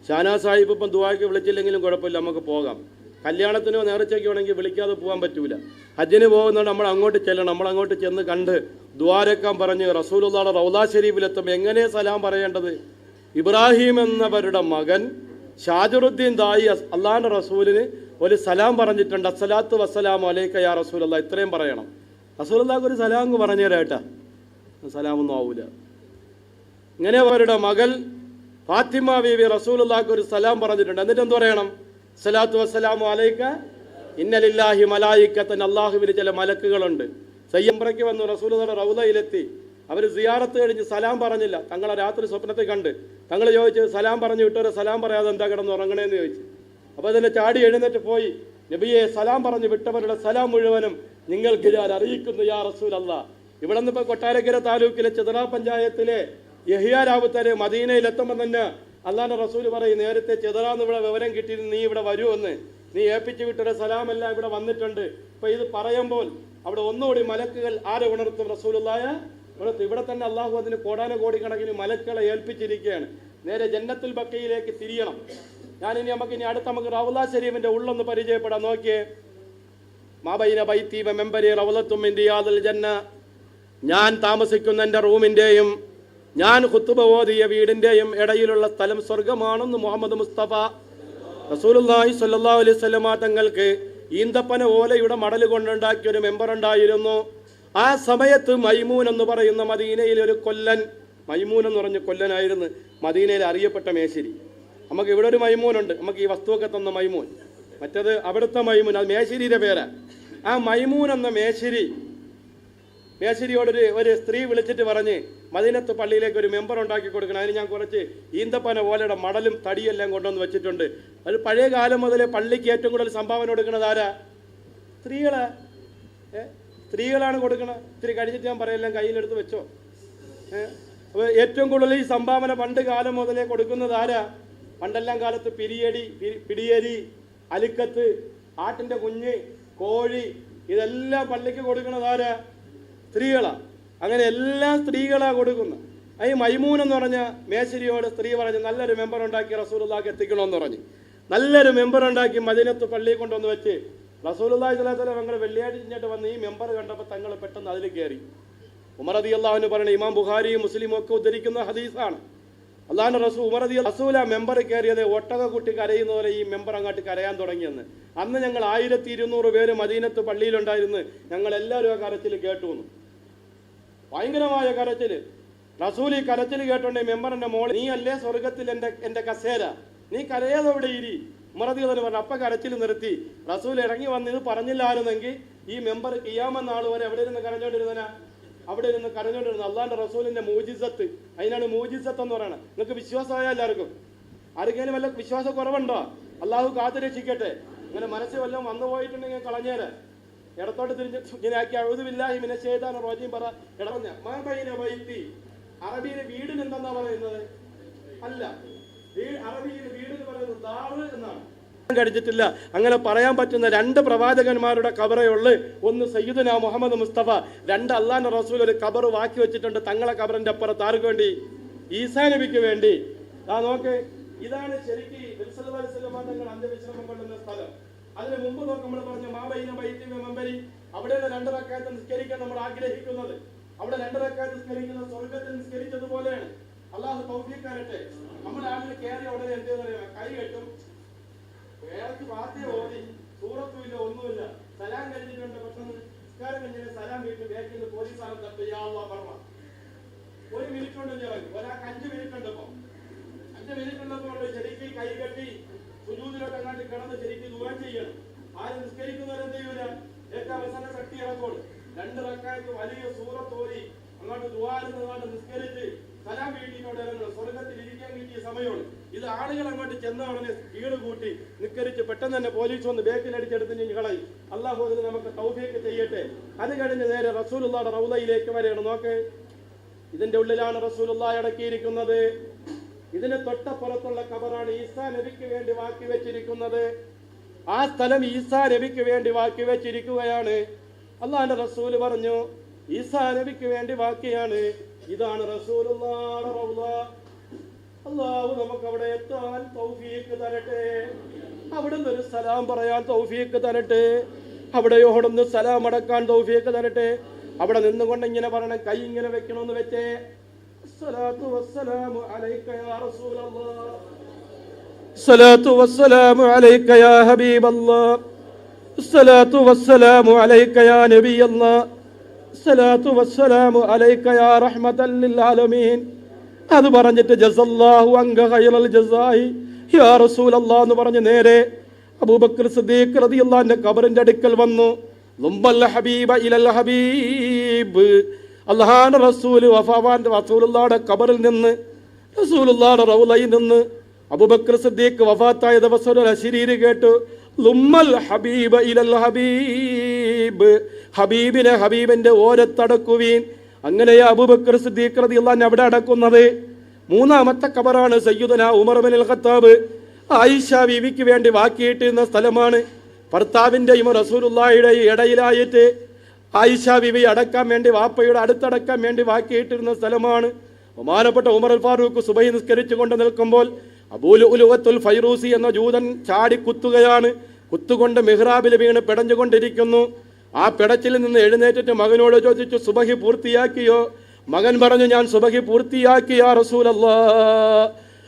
ഷാനാ സാഹിബ് ഇപ്പം ദുആയ്ക്ക് വിളിച്ചില്ലെങ്കിലും കുഴപ്പമില്ല, നമുക്ക് പോകാം. കല്യാണത്തിനോ നേർച്ചയ്ക്കോ ആണെങ്കിൽ വിളിക്കാതെ പോകാൻ പറ്റൂല. ഹജ്ജിന് പോകുന്നതുകൊണ്ട് നമ്മൾ അങ്ങോട്ട് ചെല്ലണം. നമ്മൾ അങ്ങോട്ട് ചെന്ന് കണ്ട് ദുആരക്കാൻ പറഞ്ഞ് റസൂലുള്ളാഹിയുടെ റൗള ശരീഫിലെത്തുമ്പോൾ എങ്ങനെ സലാം പറയേണ്ടത്? ഇബ്രാഹിം എന്നവരുടെ മകൻ ഷാജറുദ്ദീൻ ദായി അള്ളാഹിന്റെ റസൂലിന് ഒരു സലാം പറഞ്ഞിട്ടുണ്ട്. അസ്സലാത്തു വസ്സലാമു അലൈക യാ റസൂലല്ലാഹ്, ഇത്രയും പറയണം. റസൂലുള്ളാഹിക്ക് ഒരു സലാം പറഞ്ഞു തരാട്ടാ, സലാമൊന്നും ആവൂല. ഇങ്ങനെ അവരുടെ മകൾ ഫാത്തിമ ബീവി റസൂലുള്ളാഹിക്ക് ഒരു സലാം പറഞ്ഞിട്ടുണ്ട്. എന്നിട്ട് എന്ത് പറയണം? സലാത്തു വസ്സലാമു അലൈക ഇന്നലില്ലാഹി മലായിക്കത്തൻ, അള്ളാഹുവിന് ചില മലക്കുകളുണ്ട്. സയ്യംബ്രയ്ക്ക് വന്നു റസൂലുള്ളാഹിയുടെ റൗളയിലെത്തി. അവർ സിയാറത്ത് കഴിഞ്ഞ് സലാം പറഞ്ഞില്ല. തങ്ങളെ രാത്രി സ്വപ്നത്തിൽ കണ്ട് തങ്ങൾ ചോദിച്ച് സലാം പറഞ്ഞു വിട്ടവരെ സലാം പറയാതെ എന്താ കിടന്ന് ഉറങ്ങണേന്ന് ചോദിച്ചു. അപ്പോൾ അതിനെ ചാടി എഴുന്നേറ്റ് പോയി, നബിയെ സലാം പറഞ്ഞു വിട്ടവരുടെ സലാം മുഴുവനും നിങ്ങൾക്ക് ഞാൻ അറിയിക്കുന്നു യാ റസൂലല്ലാഹ്. ഇവിടെ നിന്ന് ഇപ്പോൾ കൊട്ടാരക്കര താലൂക്കിലെ ചെതറ പഞ്ചായത്തിലെ യഹിയ രാവുത്തരെ മദീനയിലെത്തുമ്പോൾ തന്നെ അള്ളാഹിന്റെ റസൂൽ പറയും, നേരത്തെ ചെതറാന്ന് ഇവിടെ വിവരം കിട്ടിയിരുന്നു, നീ ഇവിടെ വരുമെന്ന്. നീ ഏൽപ്പിച്ചു വിട്ടൊരു സലാമെല്ലാം ഇവിടെ വന്നിട്ടുണ്ട്. ഇപ്പൊ ഇത് പറയുമ്പോൾ അവിടെ ഒന്നുകൂടി മലക്കുകൾ ആരെ ഉണർത്തും? റസൂലുള്ളാഹിയെ ഉണർത്തും. ഇവിടെ തന്നെ അള്ളാഹു അതിന് കോടാനുകോടിക്കണക്കിന് മലക്കുകളെ ഏൽപ്പിച്ചിരിക്കുകയാണ്. നേരെ ജന്നത്തുൽ ബഖയിലേക്ക് തിരിയണം. ഞാനിനി നമുക്ക് റൗള ശരീഫിന്റെ ഉള്ളൊന്ന് പരിചയപ്പെടാം. നോക്കിയേ, മാബൈന ബൈത്തി വ മെമ്പരി റൗളത്തും മിൻ റിയാദിൽ ജന്ന, ഞാൻ താമസിക്കുന്ന എൻ്റെ റൂമിൻ്റെയും ഞാൻ ഖുത്ബ ഓതിയ വീടിൻ്റെയും ഇടയിലുള്ള സ്ഥലം സ്വർഗമാണെന്ന് മുഹമ്മദ് മുസ്തഫ റസൂലുള്ളാഹി സ്വല്ലല്ലാഹു അലൈഹി വസല്ലമ തങ്ങൾക്ക് ഈന്തപ്പന ഓലയുടെ മടൽ കൊണ്ടുണ്ടാക്കിയ ഒരു മെമ്പർ ഉണ്ടായിരുന്നു. ആ സമയത്ത് മൈമൂൻ എന്ന് പറയുന്ന മദീനയിലെ ഒരു കൊല്ലൻ, മൈമൂൻ എന്ന് പറഞ്ഞ കൊല്ലനായിരുന്നു മദീനയിൽ അറിയപ്പെട്ട മേശിരി. നമുക്ക് ഇവിടെ ഒരു മൈമൂനുണ്ട്, നമുക്ക് ഈ വസ്തുവൊക്കെ തന്ന മൈമൂൻ. മറ്റത് അവിടുത്തെ മൈമൂൻ, അത് മേശിരിയുടെ പേരാ. ആ മൈമൂൻ എന്ന ഒരു സ്ത്രീ വിളിച്ചിട്ട് പറഞ്ഞ് മദീനത്ത് പള്ളിയിലേക്ക് ഒരു മെമ്പർ ഉണ്ടാക്കി കൊടുക്കണം. അതിന് ഞാൻ കുറച്ച് ഈന്തപ്പന പോലെയുടെ മടലും തടിയെല്ലാം കൊണ്ടുവന്ന് വെച്ചിട്ടുണ്ട്. അത് പഴയ കാലം മുതലേ പള്ളിക്ക് ഏറ്റവും കൂടുതൽ സംഭാവന കൊടുക്കുന്നത് ആരാ? സ്ത്രീകളാണ് കൊടുക്കണം. ഇത്തിരി കഴിച്ചിട്ട് ഞാൻ പറയെല്ലാം കയ്യിലെടുത്ത് വെച്ചോ. അപ്പോൾ ഏറ്റവും കൂടുതൽ ഈ സംഭാവന പണ്ട് കാലം മുതലേ കൊടുക്കുന്നത് ആരാ? പണ്ടെല്ലാം കാലത്ത് പിടിയരി, അലിക്കത്ത്, ആട്ടിൻ്റെ കുഞ്ഞ്, കോഴി, ഇതെല്ലാം പള്ളിക്ക് കൊടുക്കുന്നത് ആരാ? സ്ത്രീകളാ. അങ്ങനെ എല്ലാ സ്ത്രീകളാ കൊടുക്കുന്നത്. ഈ മൈമൂൻ എന്ന് പറഞ്ഞ മേശരിയോട് സ്ത്രീ പറഞ്ഞ് നല്ലൊരു മെമ്പർ ഉണ്ടാക്കി റസൂലുള്ളാഹിക്ക് എത്തിക്കണമെന്ന് പറഞ്ഞ് നല്ലൊരു മെമ്പർ ഉണ്ടാക്കി മദീനത്ത് പള്ളിയിൽ കൊണ്ടുവന്ന് വെച്ച് റസൂലുള്ളാഹി സ്വല്ലല്ലാഹു അലൈഹി വസല്ലം വെള്ളിയാഴ്ച വന്ന് ഈ മെമ്പർ കണ്ടപ്പോൾ തങ്ങൾ പെട്ടെന്ന് അതിൽ കയറി. ഉമർ റളിയല്ലാഹു അൻഹു പറയുന്നത് ഇമാം ബുഖാരിയും മുസ്ലിമും ഒക്കെ ഉദ്ധരിക്കുന്ന ഹദീസാണ്. അല്ലാഹുവിന്റെ റസൂൽ ഉമർ റസൂൽ ആ മെമ്പർ കയറിയത് ഒട്ടക കുട്ടി കരയുന്ന പോലെ ഈ മെമ്പർ അങ്ങോട്ട് കരയാൻ തുടങ്ങിയെന്ന്. അന്ന് ഞങ്ങൾ 1200 പേര് മദീനത്ത് പള്ളിയിലുണ്ടായിരുന്നു. ഞങ്ങൾ എല്ലാവരും ആ കരച്ചിൽ കേട്ടു. ഭയങ്കരമായ കരച്ചിൽ. റസൂൽ ഈ കരച്ചിൽ കേട്ടോണ്ട് മെമ്പറിന്റെ മോൾ, നീ അല്ലേ സ്വർഗത്തിൽ എൻ്റെ കസേര, നീ കരയാതെ അവിടെ ഇരി. ഉമർ റളിയല്ലാഹു പറഞ്ഞു. അപ്പം കരച്ചിൽ നിർത്തി. റസൂൽ ഇറങ്ങി വന്ന് ഇത് പറഞ്ഞില്ലായിരുന്നെങ്കിൽ ഈ മെമ്പർ ഖിയാമത്ത് നാൾ വരെ എവിടെ ഇരുന്ന് കരഞ്ഞോണ്ടിരുന്നനാ? അവിടെ ഇരുന്ന് കരഞ്ഞോണ്ടിരുന്നു. അള്ളാഹിന്റെ റസൂലിന്റെ മൂജിസത്ത്, അതിനാണ് മൂജിസത്ത് എന്ന് പറയുന്നത്. നിങ്ങൾക്ക് വിശ്വാസമായ എല്ലാവർക്കും ആർക്കെങ്കിലും വല്ല വിശ്വാസ കുറവുണ്ടോ? അള്ളാഹു കാത്തു രക്ഷിക്കട്ടെ. അങ്ങനെ മനസ്സിൽ വല്ലതും വന്നു പോയിട്ടുണ്ടെങ്കിൽ കളഞ്ഞേരെ ഇടത്തോട്ട് തിരിഞ്ഞ് ഇങ്ങനെ ആക്കി അഊദു ബില്ലാഹി മിനശ് ശൈത്താനിർ റജീം പറ ഇടഞ്ഞ മാബൈന ബൈത്തി. അറബിയിലെ വീടിന് എന്താ പറയുന്നത്? അല്ല, അറബിയിലെ വീടിന് പറയുന്നത് ദാറ് എന്നാണ്. കഴിച്ചിട്ടില്ല. അങ്ങനെ പറയാൻ പറ്റുന്ന 2 പ്രവാചകന്മാരുടെ കബറയുള്ളു. ഒന്ന് സയ്യിദുനാ മുഹമ്മദ് മുസ്തഫ, 2 അള്ളാഹുവിന്റെ റസൂൽ ഒരു കബർ വാക്കി വെച്ചിട്ടുണ്ട് തങ്ങളെ കബറിന്റെ അപ്പുറത്ത്. ആർക്ക് വേണ്ടി? ഈസാ നബിക്ക് വേണ്ടി. നോക്ക്, ഇതാണ് ശരിക്കും തങ്ങൾ അന്ത്യവിശ്രമം കൊള്ളുന്ന സ്ഥലം. അതിന് മുമ്പ് നോക്ക്, നമ്മൾ പറഞ്ഞു മാബൈന ബൈത്തി മെമ്പരി, അവിടെയുള്ള 2 റക്അത്ത് നിസ്കരിക്കാൻ നമ്മൾ ആഗ്രഹിക്കുന്നത്. അവിടെ 2 റക്അത്ത് നിസ്കരിക്കുന്നത് സ്വർഗത്തിൽ നിസ്കരിച്ചതുപോലെയാണ്. അള്ളാഹു തൗഫീഖ് തരട്ടെ. നമ്മുടെ ആളിൽ കയറി ഉടനെ എന്ത് പറയുക? കൈ കെട്ടും, ഓതി, സൂറത്തുമില്ല, ഒന്നുമില്ല. സലാം കഴിഞ്ഞിട്ടുണ്ട്. പെട്ടെന്ന് നിസ്കാരം കഴിഞ്ഞാൽ സലാം വീട്ടിൽ ബാക്കിൽ പോലീസാണ് പറഞ്ഞ 1 മിനിറ്റ് കൊണ്ട് ഇറങ്ങി. ഒരാൾക്ക് 5 മിനിറ്റ് ഉണ്ട്. ഇപ്പം 5 മിനിറ്റ് ഉള്ളപ്പോൾ ശരിക്കും കൈ കെട്ടി സുജൂദിലോട്ട് അങ്ങോട്ട് കിടന്ന് ശരിക്കും ദുആ ചെയ്യണം. ആരും നിസ്കരിക്കുന്നവരെന്ത് ചെയ്യൂല? ഏറ്റവും അവസാന ശക്തി ഇറക്കോളൂ. 2 റക്അത്ത് വലിയ സൂറത്ത് ഓതി അങ്ങോട്ട് ദുആ നിസ്കരിച്ച് സലാം വീട്ടിനോട് ഇറങ്ങണം. സ്വർഗത്തിൽ ഇരിക്കാൻ കിട്ടിയ സമയമാണ് ഇത്. ആളുകൾ അങ്ങോട്ട് ചെന്ന ഉടനെ സ്പീഡ് കൂട്ടി നിസ്കരിച്ച് പെട്ടെന്ന് തന്നെ പോലീസ് വന്ന് ബേക്കിലടിച്ചെടുത്ത് കളയും. അള്ളാഹു അതിന് നമുക്ക് തൗഫീഖ് ചെയ്യട്ടെ. അത് കഴിഞ്ഞ് നേരെ റസൂലുള്ളാഹിയുടെ റൗളയിലേക്ക് വരെയാണ്. നോക്ക്, ഇതിന്റെ ഉള്ളിലാണ് റസൂലുള്ളാഹി അടക്കിയിരിക്കുന്നത്. ഇതിന് തൊട്ടപ്പുറത്തുള്ള ഖബറാണ് ഈസാ നബിക്ക് വേണ്ടി വാക്കി വെച്ചിരിക്കുന്നത്. ആ സ്ഥലം ഈസാ നബിക്ക് വേണ്ടി വാക്കി വെച്ചിരിക്കുകയാണ്. അള്ളാഹിന്റെ റസൂൽ പറഞ്ഞു ഈസാ നബിക്ക് വേണ്ടി വാക്കിയാണ്. ഇതാണ് റസൂലുള്ളാഹിയുടെ റൗള. അല്ലാഹു നമുക്ക് അവിടെ എത്താൻ തൗഫീഖ് തരട്ടെ. അവിടുന്ന് ഒരു സലാം പറയാൻ തൗഫീഖ് തരട്ടെ. അവിടെയോടൊന്ന് സലാം അടക്കാൻ തൗഫീഖ് തരട്ടെ. അവിടെ നിന്നുകൊണ്ട് ഇങ്ങനെ പറയണം, കൈ ഇങ്ങനെ വെക്കണമെന്ന് വെച്ചേ. അസ്സലാത്തു വസ്സലാമു അലൈക യാ റസൂലല്ലാഹ്, അസ്സലാത്തു വസ്സലാമു അലൈക യാ ഹബീബല്ലാഹ്, അസ്സലാത്തു വസ്സലാമു അലൈക യാ നബിയല്ലാഹ്, അസ്സലാത്തു വസ്സലാമു അലൈക യാ റഹ്മതൽ ലിൽ ആലമീൻ. അത് പറഞ്ഞിട്ട് ജസല്ലാഹു അൻക ഖൈറൽ ജസായി യാ റസൂലല്ലാഹ് എന്ന് പറഞ്ഞ് നേരെ അബൂബക്കർ സിദ്ദീഖ് റളിയല്ലാഹു അൻഹു ഖബറിന്റെ അടുക്കൽ വന്നു. ലുംബൽ ഹബീബ ഇലൽ ഹബീബ്. അല്ലാഹുവിന്റെ റസൂൽ വഫാവാന്റെ റസൂലുള്ളാഹിയുടെ ഖബറിൽ നിന്ന്, റസൂലുള്ളാഹിയുടെ റൗളയിൽ നിന്ന് അബൂബക്കർ സിദ്ദീഖ് വഫാത്തായ ദിവസം ഒരു അശരീരി കേട്ടു. ലുമ്മൽ ഹബീബ ഇലൽ ഹബീബ്. ഹബീബിനെ ഹബീബിന്റെ ഓരത്തടക്കുവീൻ. അങ്ങനെയാ അബൂബക്കർ സിദ്ദീഖ് റളിയല്ലാഹു അൻഹു അവിടെ അടക്കുന്നത്. 3ാമത്തെ ഖബറാണ് സയ്യിദുനാ ഉമർ ഇബ്നുൽ ഖത്താബ്. ആയിഷ ബീവിക്ക് വേണ്ടി വാക്കിയിട്ടിരുന്ന സ്ഥലമാണ്. ഭർത്താവിൻ്റെയും റസൂലുള്ളാഹിയുടെയും ഇടയിലായിട്ട് ആയിഷ ബീവി അടക്കാൻ വേണ്ടി, വാപ്പയുടെ അടുത്തടക്കാൻ വേണ്ടി വാക്കിയിട്ടിരുന്ന സ്ഥലമാണ്. ബഹുമാനപ്പെട്ട ഉമർ അൽ ഫാറൂഖ് സുബഹി നിസ്കരിച്ചു കൊണ്ട് നിൽക്കുമ്പോൾ അബൂ ലുഅ്ലുഅത്തുൽ ഫൈറൂസി എന്ന ജൂതൻ ചാടി കുത്തുകയാണ്. കുത്തുകൊണ്ട് മിഹ്റാബിൽ വീണ് പിടഞ്ഞുകൊണ്ടിരിക്കുന്നു. ആ പിടച്ചിൽ നിന്ന് എഴുന്നേറ്റിട്ട് മകനോട് ചോദിച്ചു, സുബഹി പൂർത്തിയാക്കിയോ? മകൻ പറഞ്ഞു, ഞാൻ സുബഹി പൂർത്തിയാക്കി യാ റസൂലല്ലാഹ്.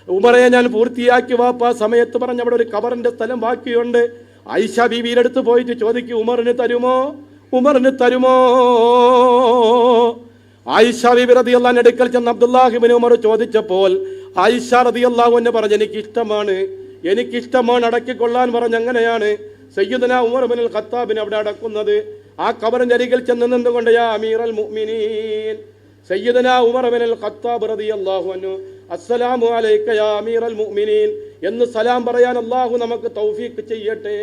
ഉമറെ, ഞാൻ പൂർത്തിയാക്കി വാപ്പ. സമയത്ത് പറഞ്ഞ് അവിടെ ഒരു ഖബറിന്റെ സ്ഥലം ബാക്കിയുണ്ട്. ആയിഷ ബീവിയുടെ അടുത്ത് പോയിട്ട് ചോദിക്കും, ഉമറിന് തരുമോ? ഉമറിന് തരുമോ? ആയിഷ ബീബി റളിയല്ലാഹു അൻഹ അടുക്കൽ ചെന്ന് അബ്ദുല്ലാഹി ഇബ്നു ഉമർ ചോദിച്ചപ്പോൾ ആയിഷ റളിയല്ലാഹു അൻഹ പറഞ്ഞു, എനിക്കിഷ്ടമാണ് അടക്കിക്കൊള്ളാൻ പറഞ്ഞ്. അങ്ങനെയാണ് സയ്യിദുനാ ഉമർ ഇബ്നുൽ ഖത്താബിനെ അവിടെ അടക്കുന്നത്. ആ ഖബറിന്റെ അരികിൽ ചെന്ന് നിന്നുകൊണ്ട് യാ അമീറൽ മുഅ്മിനീൻ സയ്യിദനാ ഉമർ ഇബ്നുൽ ഖത്താബ് റളിയല്ലാഹു അൻഹു അസ്സലാമു അലൈക യാ അമീറൽ മുഅ്മിനീൻ എന്ന് സലാം പറയാൻ അല്ലാഹു നമുക്ക് തൗഫീഖ് ചെയ്യട്ടെ.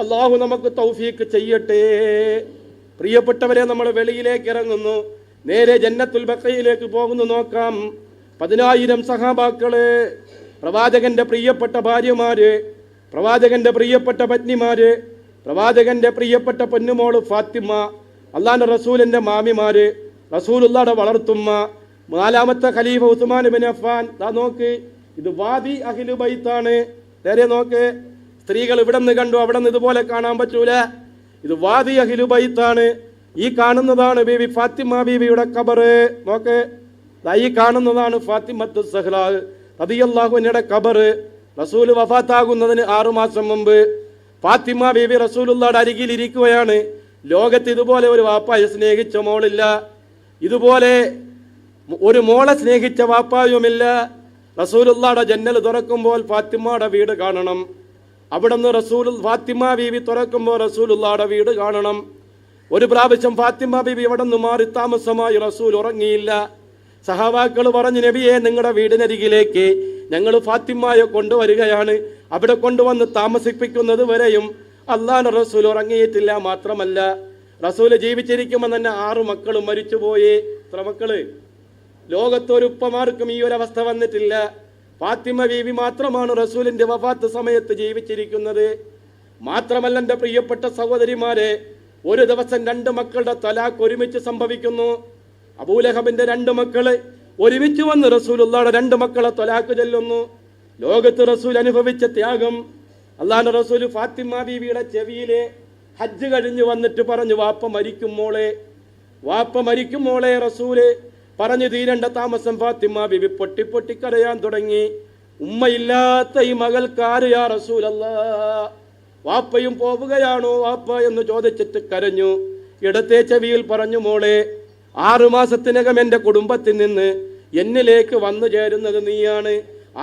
അല്ലാഹു നമുക്ക് തൗഫീഖ് ചെയ്യട്ടെ. പ്രിയപ്പെട്ടവരെ, നമ്മൾ വെളിയിലേക്ക് ഇറങ്ങുന്നു, നേരെ ജന്നത്തുൽ ബഖയിലേക്ക് പോകുന്നു. നോക്കാം, 10,000 സഹാബാക്കള്, പ്രവാചകന്റെ പ്രിയപ്പെട്ട ഭാര്യമാര്, പ്രവാചകന്റെ പ്രിയപ്പെട്ട പത്നിമാര്, പ്രവാചകന്റെ പ്രിയപ്പെട്ട പൊന്നുമോള് ഫാത്തിമ, അള്ളാന്റെ റസൂലിന്റെ മാമിമാര്, റസൂലുള്ളാടെ വളർത്തുമ്മ, 4ാമത്തെ ഖലീഫ ഉസ്മാൻ ഇബ്നു അഫ്ഫാൻ. ദാ നോക്ക്, ഇത് വാദി അഹ്ലു ബൈത്താണ്. നേരെ നോക്ക്, സ്ത്രീകൾ ഇവിടെ നിന്ന് കണ്ടു, അവിടെ നിന്ന് ഇതുപോലെ കാണാൻ പറ്റൂല. ഇത് വാദി അഹ്ലു ബൈത്താണ്. ഈ കാണുന്നതാണ് ബീവി ഫാത്തിമ ബീവിയുടെ ഖബറ്. നോക്ക്, ഈ കാണുന്നതാണ് ഫാത്തിമത്തു സഹ്റാ റളിയല്ലാഹു അൻഹയുടെ ഖബറ്. റസൂൽ വഫാത്താകുന്നതിന് 6 മാസം മുമ്പ് ഫാത്തിമ ബീവി റസൂലുള്ളാഹിയുടെ അരികിൽ ഇരിക്കുകയാണ്. ലോകത്ത് ഇതുപോലെ ഒരു വാപ്പായെ സ്നേഹിച്ച മോളില്ല, ഇതുപോലെ ഒരു മോളെ സ്നേഹിച്ച വാപ്പായുമില്ല. റസൂലുള്ളാഹിയുടെ ജന്നൽ തുറക്കുമ്പോൾ ഫാത്തിമയുടെ വീട് കാണണം. അവിടെ നിന്ന് ഫാത്തിമ ബീവി തുറക്കുമ്പോൾ റസൂലുള്ളാഹിയുടെ വീട് കാണണം. ഒരു പ്രാവശ്യം ഫാത്തിമ ബീവി അവിടെ നിന്ന് മാറി താമസമായി റസൂൽ ഉറങ്ങിയില്ല. സഹാബാക്കൾ പറഞ്ഞു, നബിയെ, നിങ്ങളുടെ വീടിനരികിലേക്ക് ഞങ്ങൾ ഫാത്തിമയെ കൊണ്ടുവരികയാണ്. അവിടെ കൊണ്ടുവന്ന് താമസിപ്പിക്കുന്നത് വരെയും അല്ലാഹുവിന്റെ റസൂൽ ഉറങ്ങിയിട്ടില്ല. മാത്രമല്ല, റസൂൽ ജീവിച്ചിരിക്കുമ്പോൾ തന്നെ 6 മക്കളും മരിച്ചുപോയി. എത്ര മക്കള്? ലോകത്തൊരു ഉപ്പമാർക്കും ഈ ഒരു അവസ്ഥ വന്നിട്ടില്ല. ഫാത്തിമ ബീവി മാത്രമാണ് റസൂലിന്റെ വഫാത്ത് സമയത്ത് ജീവിച്ചിരിക്കുന്നത്. മാത്രമല്ല, എൻ്റെ പ്രിയപ്പെട്ട സഹോദരിമാരെ, ഒരു ദിവസം 2 മക്കളുടെ തലാഖ് ഒരുമിച്ച് സംഭവിക്കുന്നു. അബൂലഹബിന്റെ 2 മക്കള് ഒരുമിച്ച് വന്ന് റസൂലുള്ളാഹിയുടെ 2 മക്കളെ തലാഖ് ചൊല്ലുന്നു. ലോകത്ത് റസൂൽ അനുഭവിച്ച ത്യാഗം. അല്ലാഹുവിന്റെ റസൂൽ ഫാത്തിമ ബീവിയുടെ ചെവിയിലെ ഹജ്ജ് കഴിഞ്ഞ് വന്നിട്ട് പറഞ്ഞു, വാപ്പ മരിക്കും മോളെ, വാപ്പ മരിക്കും മോളെ. റസൂല് പറഞ്ഞു തീരേണ്ട താമസം ഫാത്തിമ ബീവി പൊട്ടി പൊട്ടി കരയാൻ തുടങ്ങി. ഉമ്മയില്ലാത്ത ഈ മകൾക്കാര് യാ റസൂലല്ലാഹ്, വാപ്പയും പോവുകയാണോ വാപ്പ എന്ന് ചോദിച്ചിട്ട് കരഞ്ഞു. ഇടത്തെ ചെവിയിൽ പറഞ്ഞു, മോളെ, 6 മാസത്തിനകം എൻ്റെ കുടുംബത്തിൽ നിന്ന് എന്നിലേക്ക് വന്നു ചേരുന്നത് നീയാണ്.